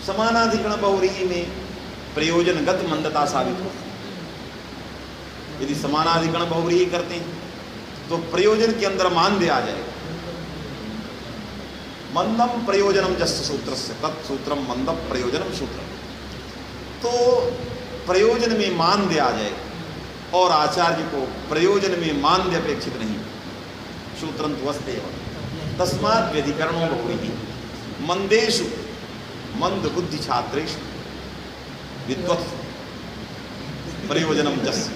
Speaker 1: समानाधिकरण बहुव्रीहि में प्रयोजनगत मंदता साबित हो। यदि समानाधिकरण बहुव्रीहि करते हैं तो प्रयोजन के अंदर मान्य आ जाएगा। मंदम प्रयोजनम जस्य सूत्रस्य तत्सूत्रम मंदप प्रयोजनम सूत्रम, तो प्रयोजन में मान्य आ जाएगा, और आचार्य को प्रयोजन में मान्य अपेक्षित नहीं। सूत्रं तु अस्त्येव तस्मात् व्यधिकरणो बहुव्रीहि मंदेषु मंद बुद्धि छात्रेषु विद्वत्सु प्रयोजनम जस्य।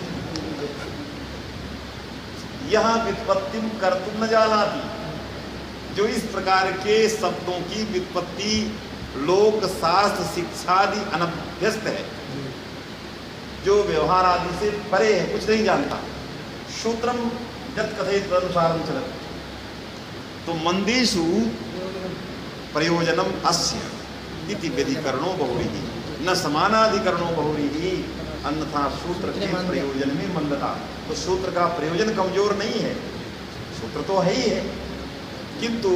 Speaker 1: यहाँ व्युत्पत्ति कर्तुम न जानाति, जो इस प्रकार के शब्दों की व्युत्पत्ति लोक शास्त्र शिक्षादि अनभ्यस्त है, जो व्यवहार आदि से परे है, कुछ नहीं जानता। सूत्रम यत् कथयित अनुसारं चलति, तो मंदेषु प्रयोजनम अस्य इति व्यधिकरणो बहुव्रीहि न समानाधिकरणो बहुव्रीहि, अन्यथा सूत्र के प्रयोजन में मंदता। तो सूत्र का प्रयोजन कमजोर नहीं है, सूत्र तो है ही है, किंतु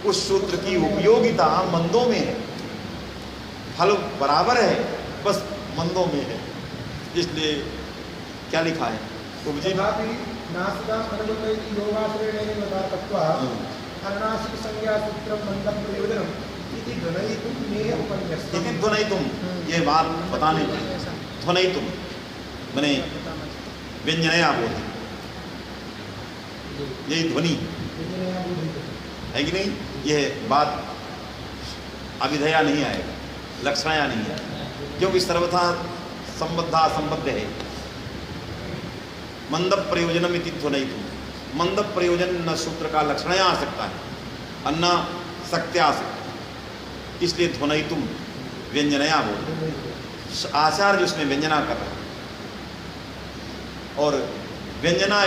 Speaker 1: उस सूत्र की उपयोगिता मंदों में है, फल बराबर है, बस मंदों में है। इसलिए क्या लिखा है,
Speaker 3: तथापि नासिका अनुगतैति योगाश्रयणेन गतार्थत्वात् अनुनासिक संज्ञा सूत्रं मंदं प्रयोजनम् इति ध्वनयितुं नेय उपन्यस्तम्।
Speaker 1: इति ध्वनयितुं, ये बात बताने पड़ेगी। ध्वनयितुं माने व्यंजनया बोधि, यही ध्वनि है कि नहीं? यह बात अभिधया नहीं आएगा, लक्षणया नहीं है, क्योंकि सर्वथा संबद्धा संबद्ध है। मंदप प्रयोजनम इति ध्वनयितुं, मंदप प्रयोजन न सूत्र का लक्षणया आ सकता है, अन्ना सक्त्या आ सकता है, इसलिए ध्वनयितुं व्यंजनया बोधि, आचार्य उसमें व्यंजना कर रहे हैं। और व्यंजना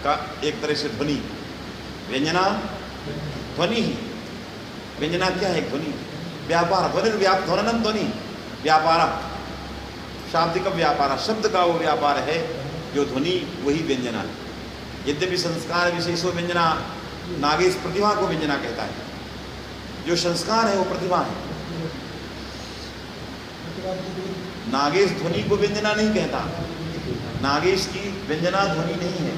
Speaker 1: का एक तरह से ध्वनि, व्यंजना ध्वनि ही, व्यंजना क्या है? ध्वनि, व्यापार, ध्वनिर्ध्वननम ध्वनि, व्यापार, शाब्दिक व्यापार, शब्द का वो व्यापार है जो ध्वनि, वही व्यंजना है। यद्यपि संस्कार विशेषो व्यंजना, नागेश प्रतिभा को व्यंजना कहता है, जो संस्कार है वो प्रतिभा है। नागेश ध्वनि को व्यंजना नहीं कहता, नागेश की व्यंजना ध्वनि नहीं है,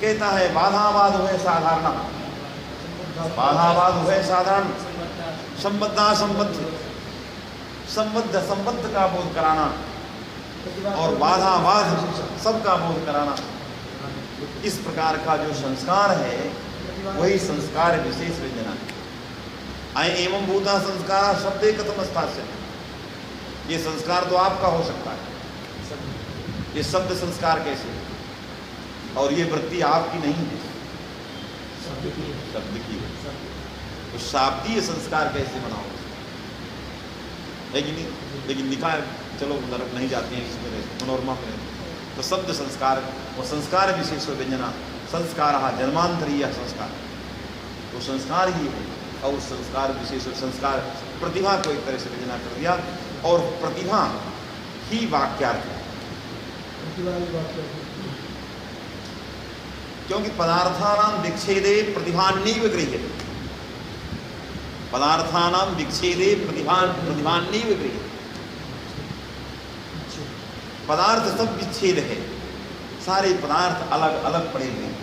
Speaker 1: कहता है बाधावाद हुए साधारण, बाधावाद हुए साधारण, संबद्धा संबद्ध, संबद्ध संबद्ध का बोध कराना, और बाधावाद सबका बोध कराना। इस प्रकार का जो संस्कार है वही संस्कार विशेष व्यंजना है। अय एवं भूता संस्कार शब्दे कथम स्थास्य, ये संस्कार तो आपका हो सकता है, ये शब्द संस्कार कैसे? और ये वृत्ति आपकी नहीं है, शब्द की है, तो शाब्दीय संस्कार कैसे बनाओ? है कि नहीं? लेकिन लिखा है, चलो नरक नहीं जाते हैं इसमें, मनोरमा में तो शब्द संस्कार, वो संस्कार विशेष व्यंजना, संस्कार जन्मांतरीय संस्कार, वो संस्कार ही है। और उस संस्कार विशेष संस्कार प्रतिभा को एक तरह से व्यंजना कर दिया, और प्रतिभा ही वाक्यार्थ है, क्योंकि पदार्थानां विच्छेदे प्रतिभान्यैव गृह्यते, पदार्थानां विच्छेदे प्रतिभान्यैव गृह्यते। पदार्थ सब विच्छेद है, सारे पदार्थ अलग अलग पड़े हुए हैं,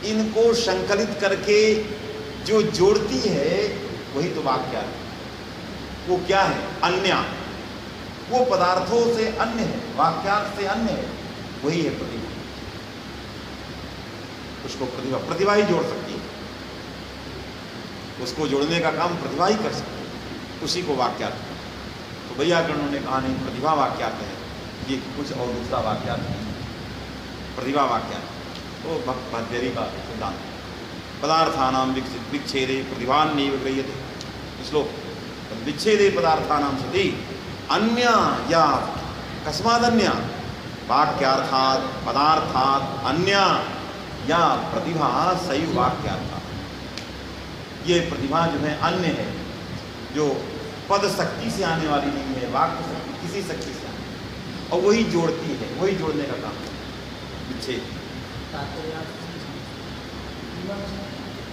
Speaker 1: इनको संकलित करके जो जोड़ती है वही तो वाक्यार्थ। वो क्या है? अन्य, वो पदार्थों से अन्य है, वाक्यार्थ से अन्य है, वही है प्रतिभा। उसको प्रतिभा ही जोड़ सकती है। उसको जोड़ने का काम प्रतिभा ही कर सकती है, उसी को वाक्यार्थ। तो वैयाकरणों ने कहा नहीं, प्रतिभा वाक्यार्थ है, ये कुछ और दूसरा वाक्यार्थ नहीं, प्रतिभा वाक्यार्थ। तो भर्तृहरि का सिद्धांत पदार्थानाम विच्छेदे प्रतिभान्येव गृह्यते श्लोक। विच्छेदे पदार्थानाम सति अन्य या कस्मादन्य वाक्यार्थात् पदार्थात् अन्य या प्रतिभा सही वाक्यार्थात्। ये प्रतिभा जो है अन्य है, जो पद शक्ति से आने वाली नहीं है, वाक्य शक्ति किसी शक्ति से आने, और वही जोड़ती है, वही जोड़ने का काम है विच्छेद।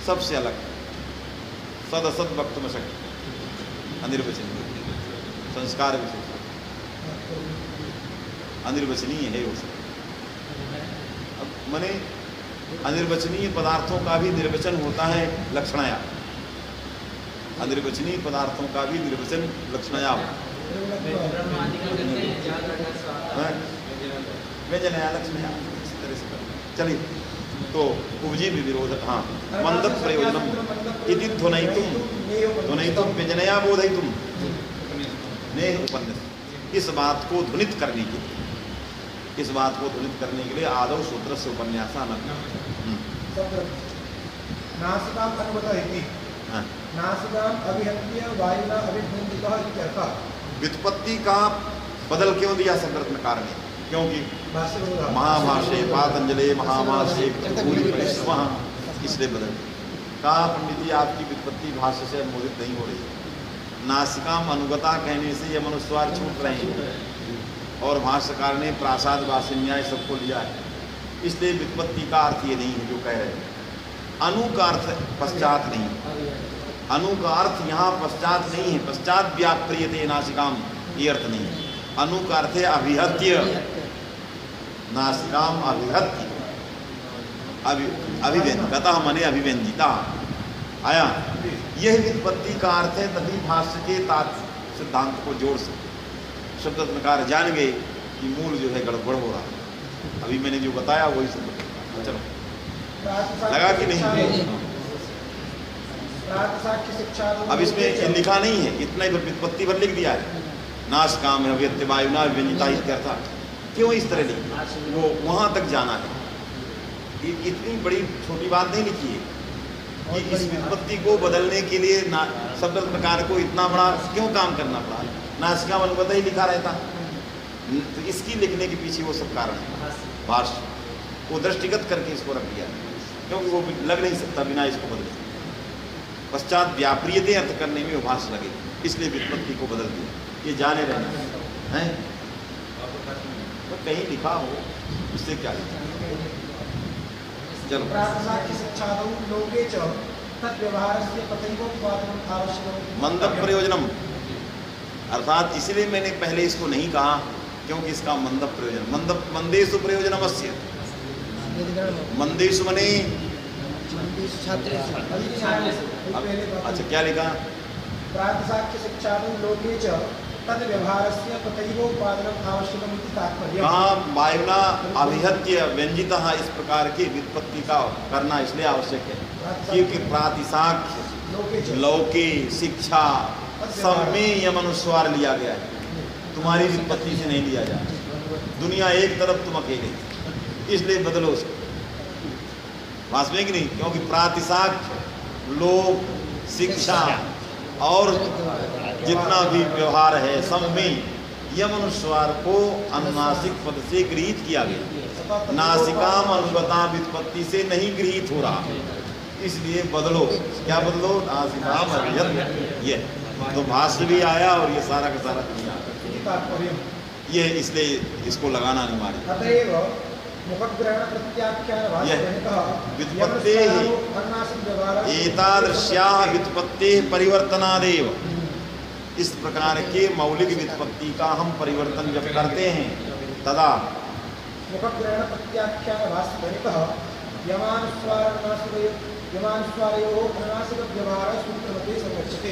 Speaker 1: सबसे अलग सद असद वक्तुम शक्ति अनिर्वचनीय, संस्कार विशेष अनिर्वचनीय है वो सब। अब माने अनिर्वचनीय पदार्थों का भी निर्वचन होता है लक्षणया, अनिर्वचनीय पदार्थों का भी निर्वचन लक्षणया, व्यंजनया लक्षणया, इस तरह से। चलिए, तो उपजी विरोध, हाँ, मंद प्रयोजनम इति ध्वनयितुम व्यंजनया बोधयितुम नेह उपन्यास। इस बात को ध्वनित करने के लिए, इस बात को ध्वनित करने के लिए आदौ सूत्र से उपन्यास
Speaker 3: नासिकाम अनुवदयति, नासिकाम अभिहत्य वायुना अभिभूतितः इत्यर्थः।
Speaker 1: व्युत्पत्ति का बदल क्यों दिया संरत्नकार ने? क्योंकि महाभाष्य पातंजलि महाभाष्य इसलिए बदल कहा। पंडित जी, आपकी व्युत्पत्ति भाष्य से अनुमोदित नहीं हो रही। नासिकाम अनुगता कहने से यह मनुस्वार छूट रहे हैं, और भाष्यकार ने प्रासाद वासिन्याय सबको लिया है, इसलिए व्युत्पत्ति का अर्थ ये नहीं है जो कह रहे हैं। अनु का अर्थ पश्चात नहीं, अनु का अर्थ यहाँ पश्चात नहीं है, पश्चात व्याप्रियते नासिकाम, ये अर्थ नहीं है। अनु का अर्थ है अभिहत्य, नासिकाम अभिहत्य, अभिव्यंजता माने अभिव्यंजिता आया, यह व्युत्पत्ति का अर्थ है। तभी भाष्य के सिद्धांत को जोड़ सकते। शब्दकार जान गए कि मूल जो है गड़बड़ हो रहा है। अभी मैंने जो बताया वही सब चलो लगा कि नहीं? अब इसमें लिखा नहीं है, इतना ही व्युत्पत्ति पर लिख दिया है, नाश काम है व्यक्ति वायुना व्यंजिता इत्यर्था। क्यों इस तरह लिखी? वो वहाँ तक जाना है। इतनी बड़ी छोटी बात नहीं लिखी है कि इस व्युत्पत्ति को बदलने के लिए शब्द प्रकार को इतना बड़ा क्यों काम करना पड़ा। नासिका अनुगता ही लिखा रहता, तो इसकी लिखने के पीछे वो सब कारण है। भाष्य को दृष्टिगत करके इसको रख दिया, क्योंकि वो लग नहीं सकता बिना इसको बदले। पश्चात व्याप्रियते अर्थ करने में वो भाष्य लगे, इसलिए व्युत्पत्ति को बदल दिया। ये जाने रहना है, तो कहीं लिखा हो उससे क्या लिखा। चलो, मंद प्रयोजनम अर्थात इसलिए मैंने पहले इसको नहीं कहा क्योंकि इसका मंद प्रयोजन, मंदेशु प्रयोजनमस्य, मंदेशु मने अच्छा क्या लिखा?
Speaker 3: प्रातिशाख्य शिक्षाणु लोके च तद व्यवहारस्य तथैवोपादनम् आवश्यकम् इति तात्पर्यम्।
Speaker 1: कहाँ वायुना अभिहत्य व्यंजितः, इस प्रकार की व्युत्पत्ति का करना इसलिए आवश्यक है क्योंकि प्रातिशाख्य लौके शिक्षा सब में यम अनुस्वार लिया गया है, तुम्हारी व्युत्पत्ति से नहीं लिया जाए। दुनिया एक तरफ, तुम अकेले, इसलिए बदलो उसको। वास्तव में कि नहीं? क्योंकि प्रातिशाख्य लोक शिक्षा और जितना भी व्यवहार है सब में यम अनुस्वार को अनुनासिक पद से गृहीत किया गया, नासिकाम अनुगता व्युत्पत्ति से नहीं गृहीत हो रहा, इसलिए बदलो। क्या बदलो? नासिकाम अभिहत्य। ये तो भाष्य भी आया और ये सारा का सारा दुनिया, ये इसलिए इसको लगाना नहीं मारे। एतादृश्याः व्युत्पत्तेः परिवर्तनादेव, इस प्रकार के मौलिक व्युत्पत्ति का हम परिवर्तन जब करते हैं तदा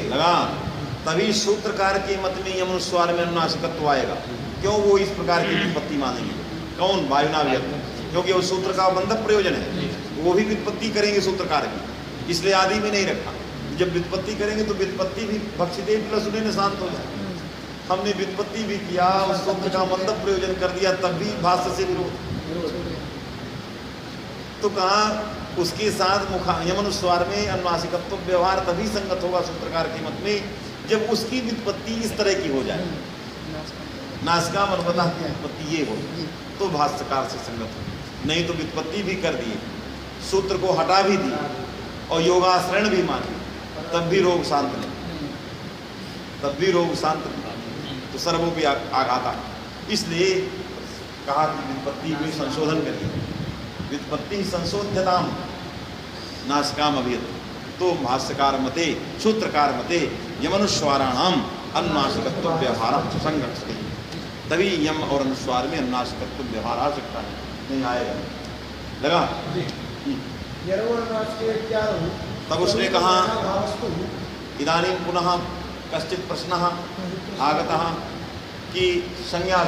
Speaker 1: लगा, तभी सूत्रकार के मत में यमनुस्वार में अनुनासिकत्व आएगा। क्यों वो इस प्रकार की व्युत्पत्ति मानेंगे? कौन? वायुना व्यक्त, क्योंकि वो सूत्र का बंधक प्रयोजन है, वो भी व्युत्पत्ति करेंगे सूत्रकार की, इसलिए आदि में नहीं रखा। जब व्युत्पत्ति करेंगे तो व्युत्पत्ति भी भक्षिते प्लस उन्हें शांत हो जाए। हमने व्युत्पत्ति भी किया, उस सूत्र का मंदब प्रयोजन कर दिया, तब भी भाष्य से विरोध। तो कहा उसके साथ यमनुस्वार में अनुनासिकत्व व्यवहार तभी संगत होगा सूत्रकार के मत में जब उसकी व्युत्पत्ति इस तरह की हो जाए, नासिका मनपता की व्युत्पत्ति ये हो तो भाष्यकार से संगत हो। नहीं तो व्युत्पत्ति भी कर दिए, सूत्र को हटा भी दिए और योगाश्रयण भी माने, तब भी रोग शांत नहीं, तब भी रोग शांत नहीं, तो सर्वोपि आघाता। इसलिए कहा कि व्युत्पत्ति में संशोधन करिए, व्युत्पत्ति संशोध्यताम नासिकाम अभियत। तो भाष्यकार मते सूत्रकार मते यमनुस्वाराणाम अनुनासिकत्व व्यवहार संगत, तभी यम और अनुस्वार में अनुनासिकत्व व्यवहार आ सकता है, नहीं आएगा। लगा? तब उसने कहा इदानीं पुनः कश्चित प्रश्नः आगतः कि संज्ञा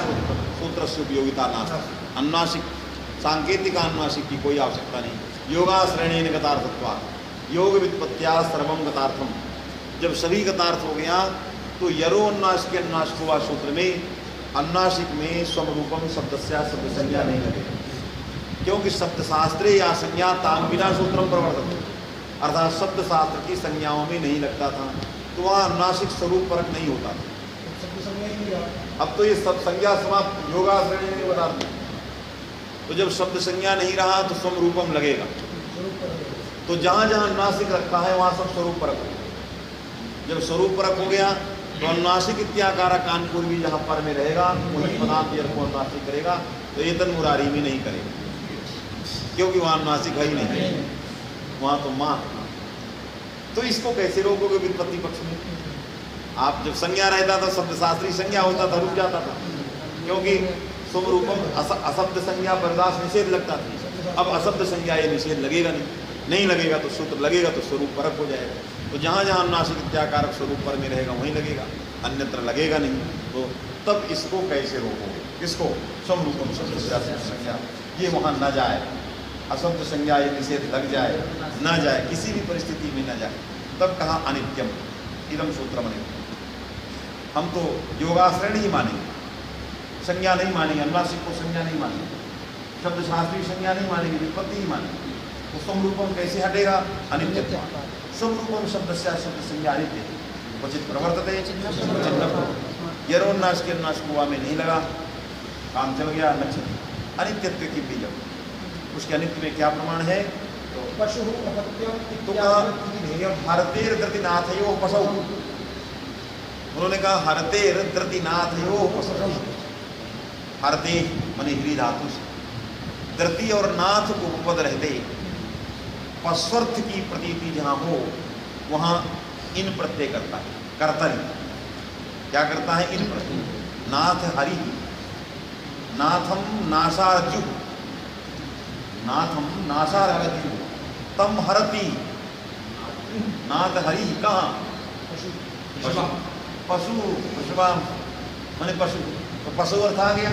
Speaker 1: सूत्र से उपयोगिता नास्ति, अनुनासिक सांकेतिक अनुनासिक की कोई आवश्यकता नहीं। योगाश्रयणेन गतार्थत्वा योग व्युत्पत्त्या सर्वम गतार्थम। जब सभी गतार्थ हो गया तो यरो अनुनासिक अनुनासिक हुआ सूत्र में, अनुनासिक में स्वरूपम शब्दस्या शब्द संज्ञा नहीं लगेगी, क्योंकि शब्दशास्त्रे या संज्ञा ताम बिना सूत्रम प्रवर्तते, अर्थात शब्द शास्त्र की संज्ञाओं में नहीं लगता था, तो वहाँ अनुनासिक स्वरूप परक नहीं होता था। अब तो ये सब संज्ञा समाप्त, योगाश्रयणेन नहीं बता दी, तो जब शब्द संज्ञा नहीं रहा तो स्वरूपम लगेगा। तो जहाँ जहाँ अनुनासिक रखा है वहाँ सब स्वरूप परक हो गया। जब स्वरूप परक हो गया तो अनुनासिक इत्याकार कानपुर भी जहाँ पर में रहेगा वही पदार्थ को अनुनासिक करेगा, तो एतन मुरारी में नहीं करेगा, क्योंकि वहाँ अनुनासिक है ही नहीं, वहाँ तो माँ। तो इसको कैसे रोकोगे व्युत्पत्ति पक्ष में? आप जब संज्ञा रहता था, शब्दशास्त्री संज्ञा होता था, रुक जाता था, क्योंकि स्वरूपम अशब्द संज्ञा बर्दाश्त निषेध लगता था। अब अशब्द संज्ञा ये निषेध लगेगा नहीं लगेगा तो सूत्र लगेगा, तो स्वरूप परक हो जाएगा। तो जहाँ जहाँ अनुनासिक इत्याकारक स्वरूप पर में रहेगा वहीं लगेगा, अन्यत्र लगेगा नहीं। तो तब इसको कैसे रोकोगे? इसको स्वरूपम शब्द संज्ञा ये वहाँ न जाए, अशब्द संज्ञा ये निषेध लग जाए, न जाए, किसी भी परिस्थिति में न जाए। तब कहा अनित्यम इदम सूत्रम अनित्यम। हम तो योगाश्रयण ही मानेंगे, संज्ञा नहीं मानेंगे, अनुनासिक को संज्ञा नहीं मानेंगे, शब्द शास्त्री संज्ञा नहीं मानेंगे, व्युत्पत्ति ही मानेंगे। तो स्वरूपम कैसे हटेगा? अनित्य। स्वरूपम शब्द से शब्द संज्ञा अनित्य, क्वचित प्रवर्तते यरोन्नाश के अन्नाश कुआ में नहीं लगा, काम चल गया, नक्षत्र अनित्यत्व की बीजम। उसके अनित्य में क्या प्रमाण है? तो
Speaker 3: पशु
Speaker 1: तो कहा हरतेर धृतिनाथयो पशु, उन्होंने कहा हरतेर धृतिनाथयो पशु। हरते मने ह्री धातु से, धृति और नाथ को उपपद रहते, पस्वर्थ की प्रतीति जहाँ हो वहाँ इन प्रत्यय करता है, कर्तरी क्या करता है? इन प्रत्यय। नाथ हरि, नाथम नासार्जु, नाथम नासार्जु, तम हरति, नाथ हरि कहाँ? पशु, पशु पशुवाम माने पशु, तो पशु अर्थ आ गया,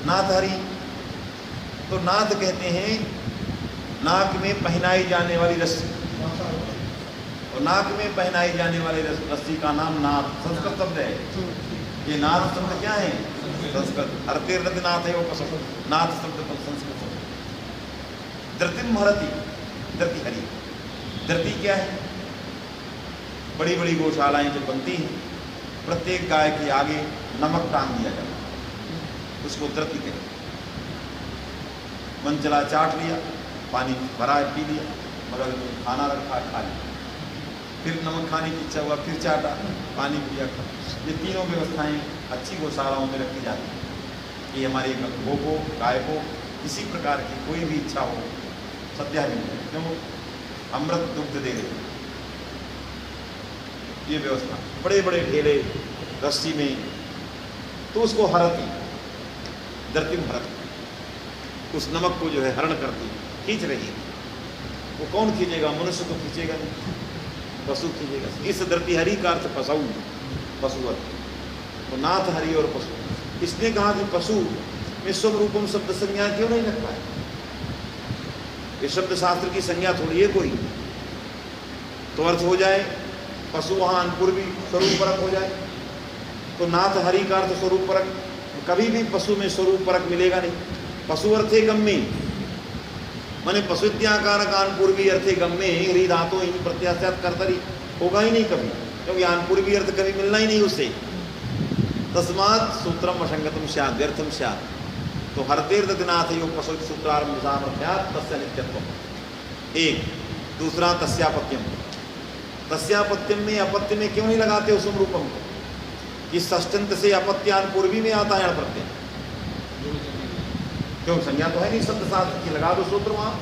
Speaker 1: नाथ हरि। तो नाथ कहते हैं नाक में पहनाई जाने वाली रस्सी, और नाक में पहनाई जाने वाली रस्सी का नाम नाथ संस्कृत शब्द है। ये नाथ शब्द क्या है? संस्कृत। हरते रतिनाथ है वो पशु, नाथ शब्द संस्कृत शब्द। धृतिम हरति, धृति हरि। धृति क्या है? बड़ी बड़ी गौशालाएं जब बनती हैं, प्रत्येक गाय के आगे नमक टांग दिया जाता है, उसको धृति कहते हैं। मन चला चाट लिया, पानी भरा है पी लिया, मगर खाना रखा खा लिया, फिर नमक खाने की इच्छा हुआ फिर चाटा, पानी पिया खा। ये तीनों व्यवस्थाएं अच्छी गौशालाओं में रखी जाती हैं कि हमारे गौ को, गाय को किसी प्रकार की कोई भी इच्छा हो सद्या नहीं है, क्यों? अमृत दुग्ध दे रहे, ये व्यवस्था। बड़े बड़े ढेले रस्सी में, तो उसको हरती, धरती में हरती, उस नमक को जो है हरण करती, खींच रही है। वो कौन खींचेगा? मनुष्य तो खींचेगा नहीं, पशु खींचेगा। इस धरती हरि का अर्थ पशु, पशु अर्थ तो नाथ हरि और पशु। इसने कहा कि पशु में स्वरूपम शब्द संज्ञा क्यों नहीं लगता है? ये शब्द शास्त्र की संज्ञा थोड़ी है कोई, तो अर्थ हो जाए पशु वहाँ अनपूर्वी स्वरूप परक हो जाए, तो नाथ हरि का अर्थ स्वरूप परक, कभी भी पशु में स्वरूप परक मिलेगा नहीं। पशु अर्थे गम्य माने पशुत्याकार अनपूर्वी अर्थे गम्य हृदय धातु इन प्रत्यास्यात कर्तरी होगा ही नहीं कभी, क्योंकि अनपूर्वी अर्थ कभी मिलना ही नहीं उससे। तस्मात् सूत्रम असंगतम स्यात् व्यर्थम स्यात्। तो हरतेर्थ दिनाथ योग पशु सूत्रारंभ सामर्थ्यात् तस्य नित्यत्वम। एक दूसरा तस्यापत्यम। तस्यापत्यम में अपत्य में क्यों नहीं लगाते उस रूपम को कि षष्ठंत से अपत्यान पूर्वी में आता है प्रत्यय, क्यों संज्ञा तो है नहीं शब्द शास्त्र की, लगा दो सूत्र वहां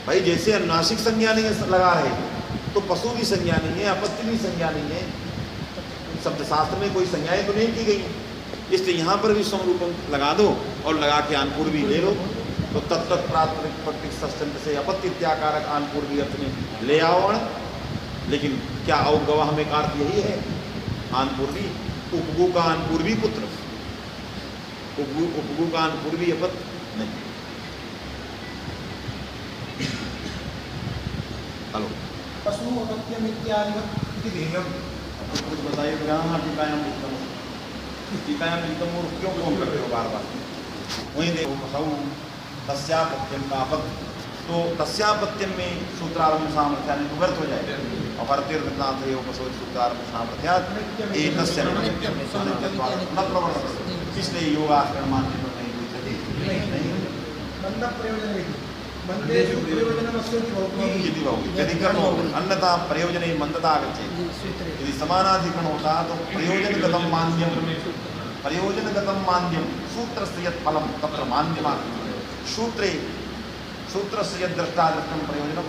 Speaker 1: भाई। जैसे अनुनासिक संज्ञा नहीं है लगा है तो पशु भी संज्ञा नहीं है, अपत्य भी संज्ञा नहीं है, शब्द शास्त्र में कोई संज्ञाएं तो नहीं की गई, इसलिए यहाँ पर भी समरूपम लगा दो और लगा के आनपूर्वी ले लो। तो तत्त प्रातिपदिक षष्ठंत से अपत्य इत्याकारक आनपूर्वी अर्थ में ले आओ। लेकिन क्या अवगवाह में अर्थ यही है आनपूर्वी, उपगु का आनपूर्वी पुत्र, उपगु का आनपूर्वी अपत्य नहीं। हेलो
Speaker 3: पशु अपत्यम इत्यादि ध्येयम।
Speaker 1: कुछ बताइए टीकायाम टीकायाम एकदम और क्यों कौन करते हो बार बार। वहीं देखो पशु तस्यापत्यम का अपत्य, तो तस्यापत्यम में सूत्रारंभ सामर्थ्या नहीं व्यर्थ हो जाएगा। और हरतीर्थनाथ पशु सूत्रारंभ सामर्थ्या न प्रवर्तते, इसलिए योगाश्रम मानने पर नहीं
Speaker 3: बंद प्रयोजन मंदेषु प्रयोजनमस्ति भवति
Speaker 1: यदि कर्म अन्यथा प्रयोजने मंदता आगच्छेत्। यदि समानाधिकरण होता तो प्रयोजनगतं मान्यम, प्रयोजनगतं मान्यम सूत्रस्य यत् फलं तत्र मान्यमास्ति। सूत्रे सूत्रस्य यत् दृष्टादृष्टं प्रयोजनं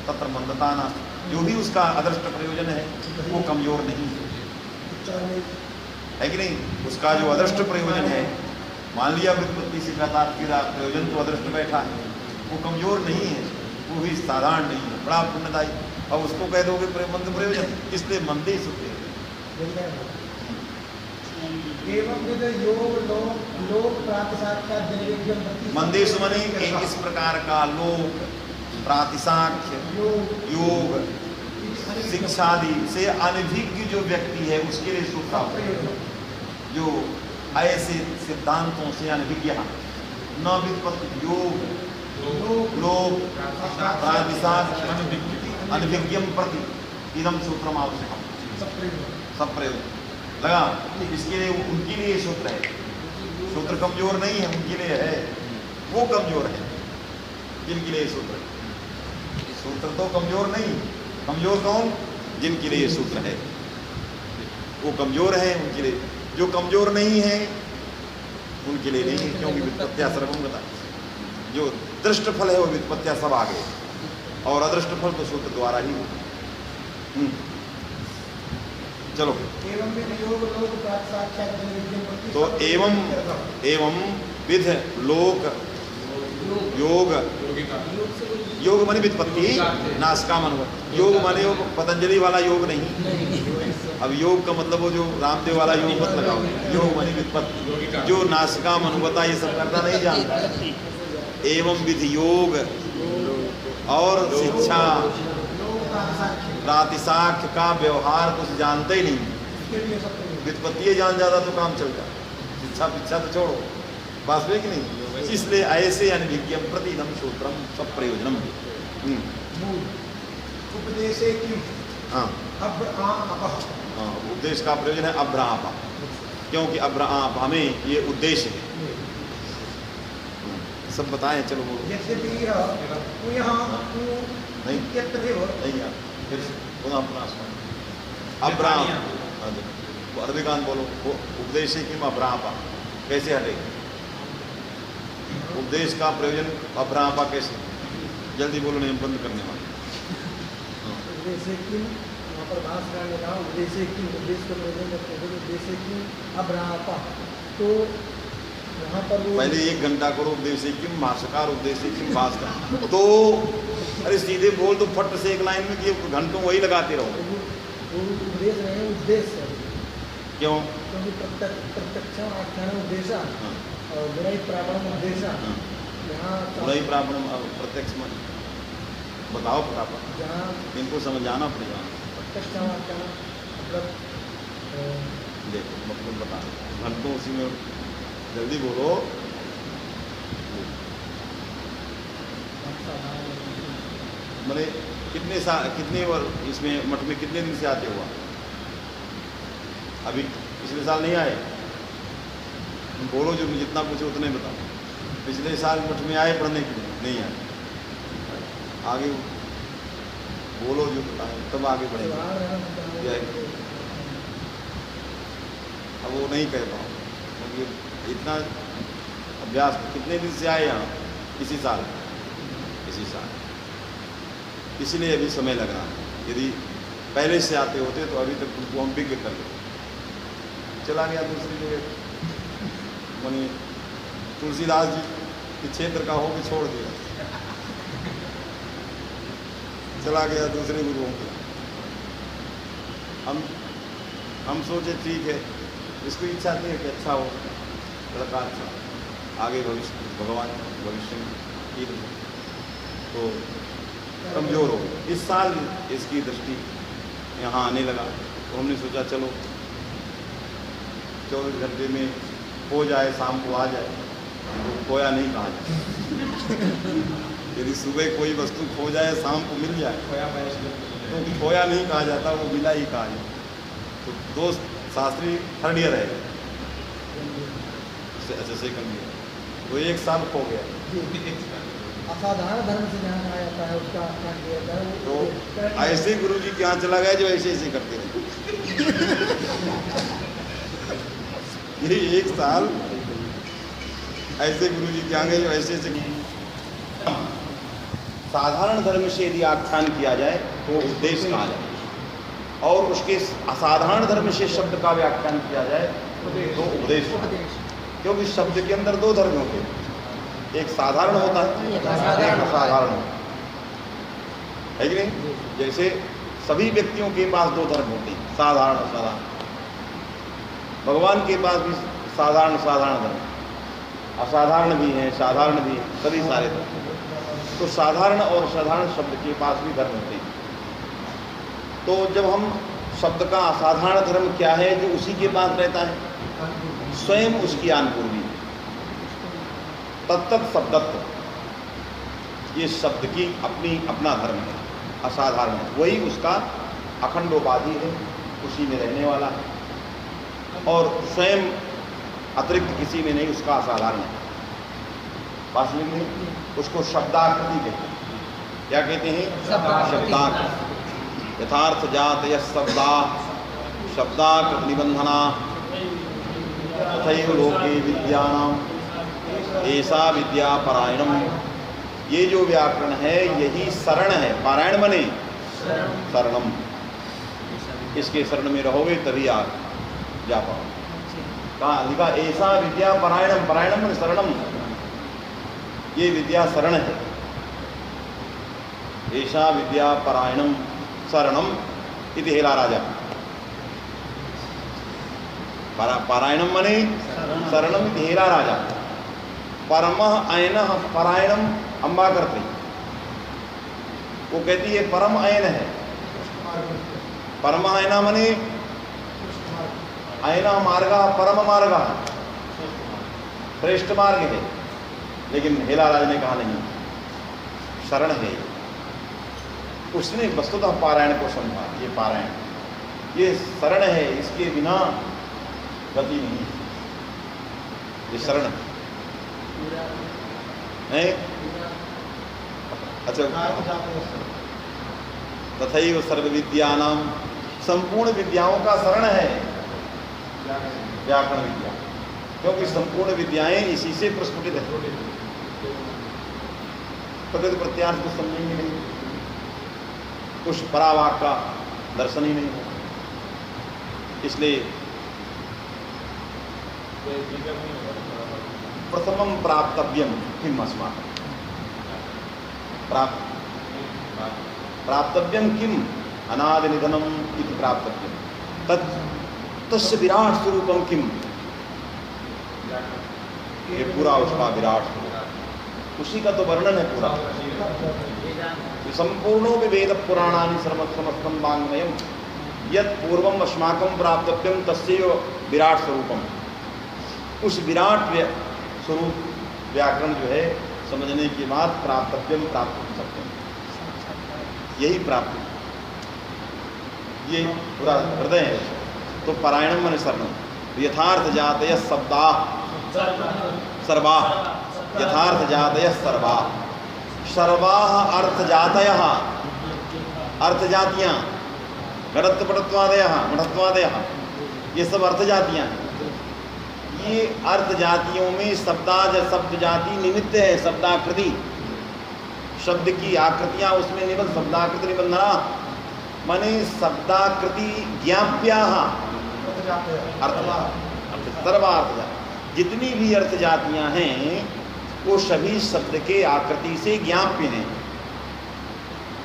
Speaker 1: तत्र मंदता नास्ति। जो भी उसका अदृष्ट प्रयोजन है वो कमजोर नहीं है कि नहीं। उसका जो अदृष्ट प्रयोजन है, मान लिया व्युत्पत्ति से प्रयोजन तो अदृष्ट बैठा है, वो कमजोर नहीं है, वो भी साधारण नहीं है, बड़ा पुण्यदायी। अब उसको कह दोगे मंद प्रयोजन, इसलिए मंदे सूत्र मंदेश मने इस प्रकार का लोक प्रातिशाख्य योग शिक्षादि से अनभिज्ञ जो व्यक्ति है उसके लिए सूत्र जो ऐसे सिद्धांतों से अनभिज्ञ न व्युत्पत्ति योग लोक प्रातिशाख्य अनभिज्ञम प्रति इदम सूत्रम आवश्यकम। सब प्रयोग लगा, इसके लिए उनके लिए सूत्र है। सूत्र कमजोर नहीं है, उनके लिए है, वो कमजोर है जिनके लिए सूत्र है। सूत्र तो कमजोर नहीं, कमजोर कौन? जिनके लिए सूत्र है वो कमजोर है, उनके लिए। जो कमजोर नहीं है उनके लिए नहीं है, क्योंकि व्युत्पत्त्या सर्वम गता। जो दृष्ट फल है वो व्युत्पत्त्या सब आ गए, और अदृष्ट फल तो सूत्र द्वारा ही हो। चलो तो एवं विध लोक योग योग माने व्युत्पत्ति नासका मन योग माने पतंजलि वाला योग नहीं। अब योग का मतलब वो जो रामदेव वाला योग मत लगाओ, योग माने व्युत्पत्ति। जो नासका मनुगता ये सब करना नहीं जानता। एवं विधि योग और शिक्षा प्रातिशाख्य का व्यवहार कुछ जानते ही नहीं। व्युत्पत्ति जान जाता तो काम चल जाए, शिक्षा पीछा तो छोड़ो, वास्तविक नहीं। इसलिए ऐसे अनभिज्ञम प्रतिदम सूत्रम सब प्रयोजनम।
Speaker 3: उपदेशे किम
Speaker 1: उपदेश का प्रयोजन है अभ्राप, क्योंकि अभ्राप हमें ये उद्देश्य है। सब बताएं, चलो बोलो। नहीं फिर अभ्राम अर्धिकांत बोलो। उपदेश है किम अभ्रापा, कैसे हटेगा उपदेश का प्रयोजन? अभ्रापा कैसे? जल्दी बोलो, नहीं बंद करने वाले।
Speaker 3: तो यहाँ पर
Speaker 1: पहले 1 घंटा करो उपदेश किम भाष्यकार उपदेश किम भाष्कर, तो अरे सीधे बोल तो फट से एक लाइन में कि घंटों वही लगाते रहो।
Speaker 3: उपदेश नहीं, उद्देश्य।
Speaker 1: क्यों?
Speaker 3: क्योंकि प्रत्यक्ष आख्यान उद्देश्य और गुणाई प्रापणम उद्देश्य। यहाँ
Speaker 1: गुणाई प्रापणम प्रत्यक्ष मन बताओ फटाफट,
Speaker 3: जहाँ
Speaker 1: इनको समझाना पड़ेगा।
Speaker 3: कृष्णवाक्यानां मतलब
Speaker 1: देखो मतलब बता घंटों उसी में जल्दी बोलो। मैंने कितने इसमें मठ में कितने दिन से आते हुआ? अभी पिछले साल नहीं आए? बोलो जो जितना पूछे उतना ही बताओ। पिछले साल मठ में आए पढ़ने के लिए? नहीं आए। आगे बोलो जो बताए तब आगे बढ़ेंगे। अब वो नहीं कह पाओ क्योंकि इतना अभ्यास। कितने दिन से आए यहाँ? इसी साल इसलिए अभी समय लग रहा है। यदि पहले से आते होते तो अभी तक तुमको हम विज्ञ कर लेते। चला गया दूसरी जगह, मानी तुलसीदास जी के क्षेत्र का हो के छोड़ दिया, चला गया दूसरे गुरुओं के। हम सोचे ठीक है, इसको इच्छा नहीं है कि अच्छा हो लड़का, अच्छा आगे भविष्य भगवान भविष्य में तो कमज़ोर हो। इस साल इसकी दृष्टि यहाँ आने लगा तो हमने सोचा चलो 24 घंटे में हो जाए, शाम को आ जाए तो खोया नहीं कहा जाए। यदि सुबह कोई वस्तु खो जाए शाम को मिल जाए तो खोया नहीं कहा जाता, वो मिला ही कहा जाता। तो दो शास्त्री थर्ड ईयर है, अच्छा सेकंड ईयर, तो एक साल खो गया।
Speaker 3: असाधारण धर्म से जहाँ आ जाता है उसका क्या किया जाता है
Speaker 1: तो ऐसे गुरु जी के यहाँ चला गया जो ऐसे ऐसे करते हैं। ये एक साल ऐसे गुरु जी के यहाँ गए जो ऐसे ऐसे। साधारण धर्म से यदि आख्यान किया जाए तो उपदेश कहा जाए, और उसके असाधारण धर्म से शब्द का व्याख्यान किया जाए तो उपदेश। क्योंकि शब्द के अंदर दो धर्म होते हैं, एक साधारण होता है, एक असाधारण है कि नहीं? जैसे सभी व्यक्तियों के पास दो धर्म होते हैं, साधारण असाधारण। भगवान के पास भी साधारण धर्म, असाधारण भी हैं, साधारण भी हैं, सभी सारे धर्म। तो साधारण और असाधारण शब्द के पास भी धर्म होते हैं। तो जब हम शब्द का असाधारण धर्म क्या है जो उसी के पास रहता है, स्वयं उसकी आनपूर्वी तत्त शब्दत्व, ये शब्द की अपना धर्म है, असाधारण है, वही उसका अखंडोपाधि है, उसी में रहने वाला है, और स्वयं अतिरिक्त किसी में नहीं, उसका असाधारण है। बात समझ में? उसको शब्दाकृति कहते हैं। क्या कहते हैं? शब्दाकृति। यथार्थ जात यः शब्दा शब्दाकृत निबंधना तथैव लोके विद्यानाम ऐसा विद्या पारायणम। ये जो व्याकरण है यही शरण है। पारायण मने शरणम, इसके शरण में रहोगे तभी आप जा पाओ। कहा लिखा ऐसा विद्या पारायणम, पारायणम मने शरणम, ये विद्या शरण है। ऐसा विद्या पारायणम शरणम इति हेला राजा। पारायणम मने शरणम इति हेला राजा। परमः अयनः परायणम अम्बा करते, वो कहती है परम अयन है। परम अयना मने अयना मार्ग, परम मार्ग, श्रेष्ठ मार्ग है। लेकिन हेला राज ने कहा नहीं, शरण है। उसने वस्तुतः पारायण को समझा, ये पारायण, ये शरण है, इसके बिना गति नहीं, ये शरण है। अच्छा, तथैव सर्व विद्यानाम, संपूर्ण विद्याओं का शरण है व्याकरण विद्या, क्योंकि संपूर्ण विद्याएं इसी से प्रस्फुटित है। प्रकृति प्रत्यार्थ को समझेंगे नहीं, कुछ परावाक का दर्शन ही नहीं हो। इसलिए प्रथमम प्राप्तव्यम किम अस्माकं, प्राप्तव्यम किम अनादि निधनम इति प्राप्तव्यम तस्य विराट स्वरूपम किम, ये पूरा उसका विराट स्वरूप, उसी का तो वर्णन है पूरा। संपूर्णो विवेद पुराणानि सर्वसमस्तम वाङ्मयम् यत् पूर्वम अस्माकं प्राप्तव्यम तस्यैव विराट स्वरूपम, उस विराट स्वरूप व्याकरण जो है समझने के बाद प्राप्तव्यम प्राप्त हो सकते हैं, यही प्राप्ति, ये पूरा हृदय है। तो पारायणम मन शरणम, यथार्थ जातय शब्दा सर्वा, यथार्थ जातय सर्वा, सर्वा अर्थ जातय, अर्थ जातियाँ, गणत्व पटत्वादय मठत्वादय, ये सब अर्थ जातियाँ हैं। ये अर्थ जातियों में शब्द जाति निमित्त है, शब्दाकृति, शब्द की आकृतियाँ उसमें निबंध, शब्दाकृति निबंधना माने शब्दाकृति ज्ञाप्या अर्थ सर्वार्थ, जितनी भी अर्थ जातियाँ हैं वो सभी शब्द के आकृति से ज्ञाप्य हैं,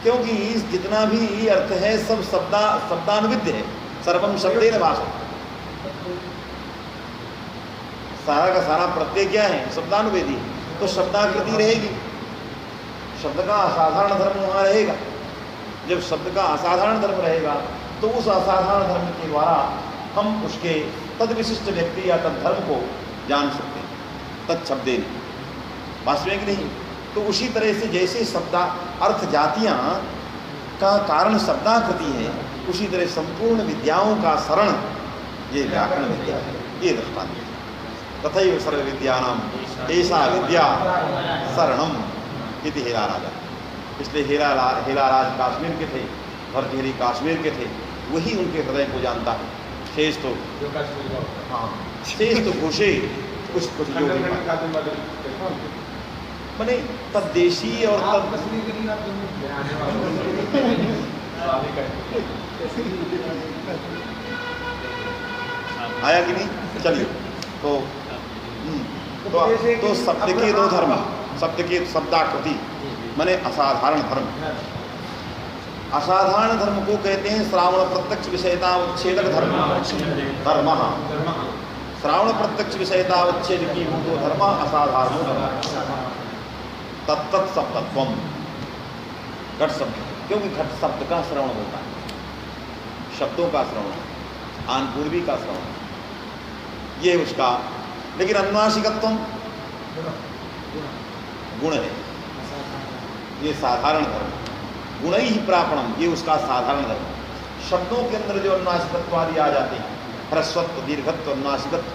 Speaker 1: क्योंकि जितना भी अर्थ है सब शब्दानुविद्य है। सर्वम शब्देन भाषा, सारा का सारा प्रत्यय क्या है, शब्दानुवेदी, तो शब्दाकृति रहेगी, शब्द का असाधारण धर्म वहाँ रहेगा। जब शब्द का असाधारण धर्म रहेगा तो उस असाधारण धर्म के द्वारा हम उसके तद विशिष्ट व्यक्ति या तद धर्म को जान सकते हैं, तत्शब्देन, वास्तविक नहीं। तो उसी तरह से जैसे शब्दा अर्थ जातियाँ का कारण शब्दाकृति है, उसी तरह संपूर्ण विद्याओं का शरण ये व्याकरण विद्या है, ये दृष्टांत। तथैव सर्व विद्यानाम ऐसा विद्या शरणम इति हेरा राजा। इसलिए हेरा राज काश्मीर के थे, भर्तृहरि काश्मीर के थे, वही उनके हृदय को जानता है। शेष तो हाँ, शेष तो घुसे कुछ मैंने तद्देशी और तद आया कि नहीं। चलिए तो शब्द के दो धर्म, शब्द के शब्दाकृति माने असाधारण धर्म। असाधारण धर्म को कहते हैं श्रावण प्रत्यक्ष विषयता उच्छेदक धर्म, श्रावण प्रत्यक्ष विषयता उच्छेद की भूतो धर्म असाधारण धर्म। तत्त शब्दत्वम, घट शब्द, क्योंकि घट शब्द का श्रवण होता है, शब्दों का श्रवण, आनपूर्वी का श्रवण, ये उसका। लेकिन अनुनासिकत्व गुण है, ये साधारण धर्म, गुण ही प्रापणम, ये उसका साधारण धर्म। शब्दों के अंदर जो अनुनासिकत्व आदि आ जाते हैं, ह्रस्वत्व, दीर्घत्व, अनुनासिकत्व,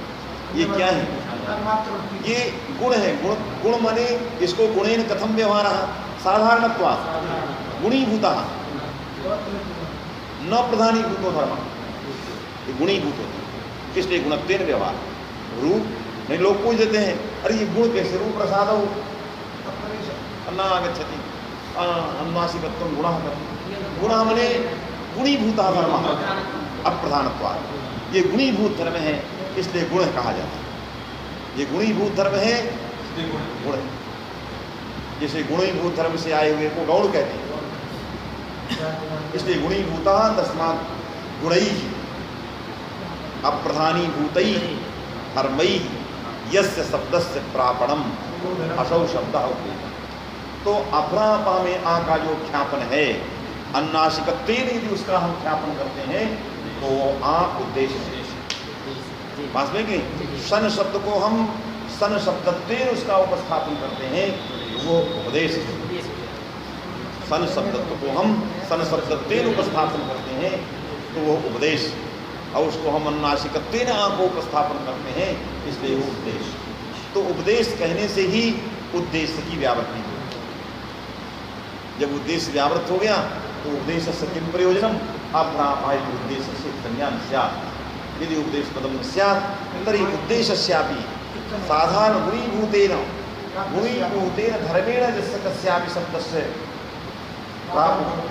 Speaker 1: ये क्या है, ये गुण है। गुण माने इसको गुणेन कथम व्यवहार, साधारणत्वात् गुणीभूता न प्रधानीभूतो धर्म, ये गुणीभूत होते, इसलिए गुणत्वेन व्यवहार। रूप नहीं, लोग पूछ देते हैं अरे ये गुण कैसे, रूप प्रसाद हो अन्ना आगच्छति अनुनासिकत्व गुण, गुण मने गुणीभूता धर्म अप्रधानत्वात्, ये गुणीभूत धर्म है, इसलिए गुण कहा जाता है। ये गुणीभूत धर्म है, गुण है। जैसे गुणीभूत धर्म से आए हुए को गौण कहते हैं, इसलिए गुणीभूता तस्मात् गुणैः अप्रधानीभूतैः धर्मैः यस्य शब्दस्य प्रापणम असौ शब्दः उक्तः। तो अपरापा में आ का जो ख्यापन है, अनुनासिकत्वेन यदि उसका हम ख्यापन करते हैं तो आ उद्देश्य है। वास्तविक नहीं, सन शब्द को हम सन शब्दत्वेन उसका उपस्थापन करते हैं, वो उपदेश है। सन शब्दत्व को हम सन शब्दत्वेन उपस्थापन करते हैं तो वो उपदेश, और उसको हम अनुनासिकत्वेन आ को उपस्थापन करते हैं, इसलिए वो उपदेश। तो उपदेश कहने से ही उद्देश्य की व्यावृत्ति हो। जब उद्देश्य व्यावृत हो गया तो उपदेश से किम प्रयोजनम, अभ्रापाय उद्देश्य से संज्ञान स्यात्। यदि उपदेश पदम स्यात् तर्हि उद्देश्यस्यापि साधारण गुणीभूतेन धर्मेण यस्य कस्यापि शब्दस्य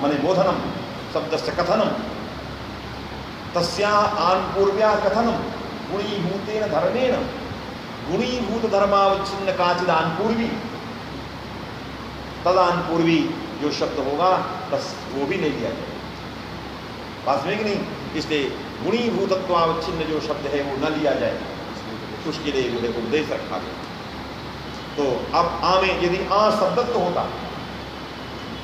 Speaker 1: माने बोधनम, शब्दस्य कथनम, तस्या आनपूर्व्या कथनम गुणीभूतेन धर्मेण, गुणीभूत धर्मावच्छिन्न काचिद आनपूर्वी, तदानपूर्वी जो शब्द होगा बस वो भी ले लिया जाए, वास्तविक नहीं। इसलिए गुणीभूतत्वावच्छिन्न जो शब्द है वो न लिया जाए, उसके लिए जो है उपदेश रखा गया। तो अब आ में यदि आ शब्दत्व होता,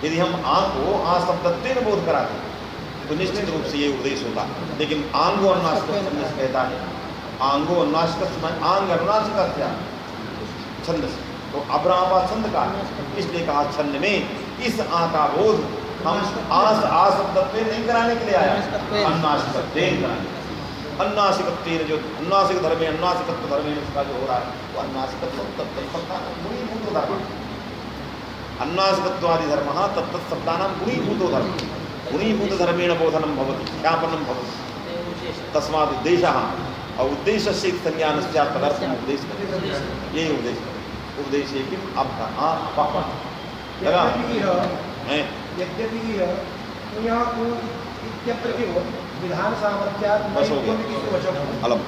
Speaker 1: यदि हम आ को आ शब्दत्वेन बोध कराते तो तो निश्चित रूप से ये उपदेश होगा। लेकिन आंगो अनुनासिक छंद से कहता है, आंगो अनुनासिक आंग अनुनासिक क्या छंद से, तो अब्रामा छंद का, इसलिए कहा छंद में इस आ का बोध हम आशब्द नहीं कराने के लिए आया, अन्नासिकत्वेन कराने। अन्नासिकत्वेन जो अन्नासिक धर्म है, अन्नासिकत्व धर्म है, उसका जो हो रहा है वो अन्नासिकत्व गुणीभूतो धर्म, अन्नासिकत्वादि धर्म तत्त शब्दानां गुणीभूतो धर्म, गुणीभूत धर्मेण बोधनम भवति, ख्यापनम भवति, तस्मात् उद्देशः और उद्देश्य से संज्ञान से पदार्थ उपदेश करें, यही उपदेश है कि अब लगा
Speaker 3: यद्यपि यह विधान सामर्थ्यात्
Speaker 1: बस हो गया। अलम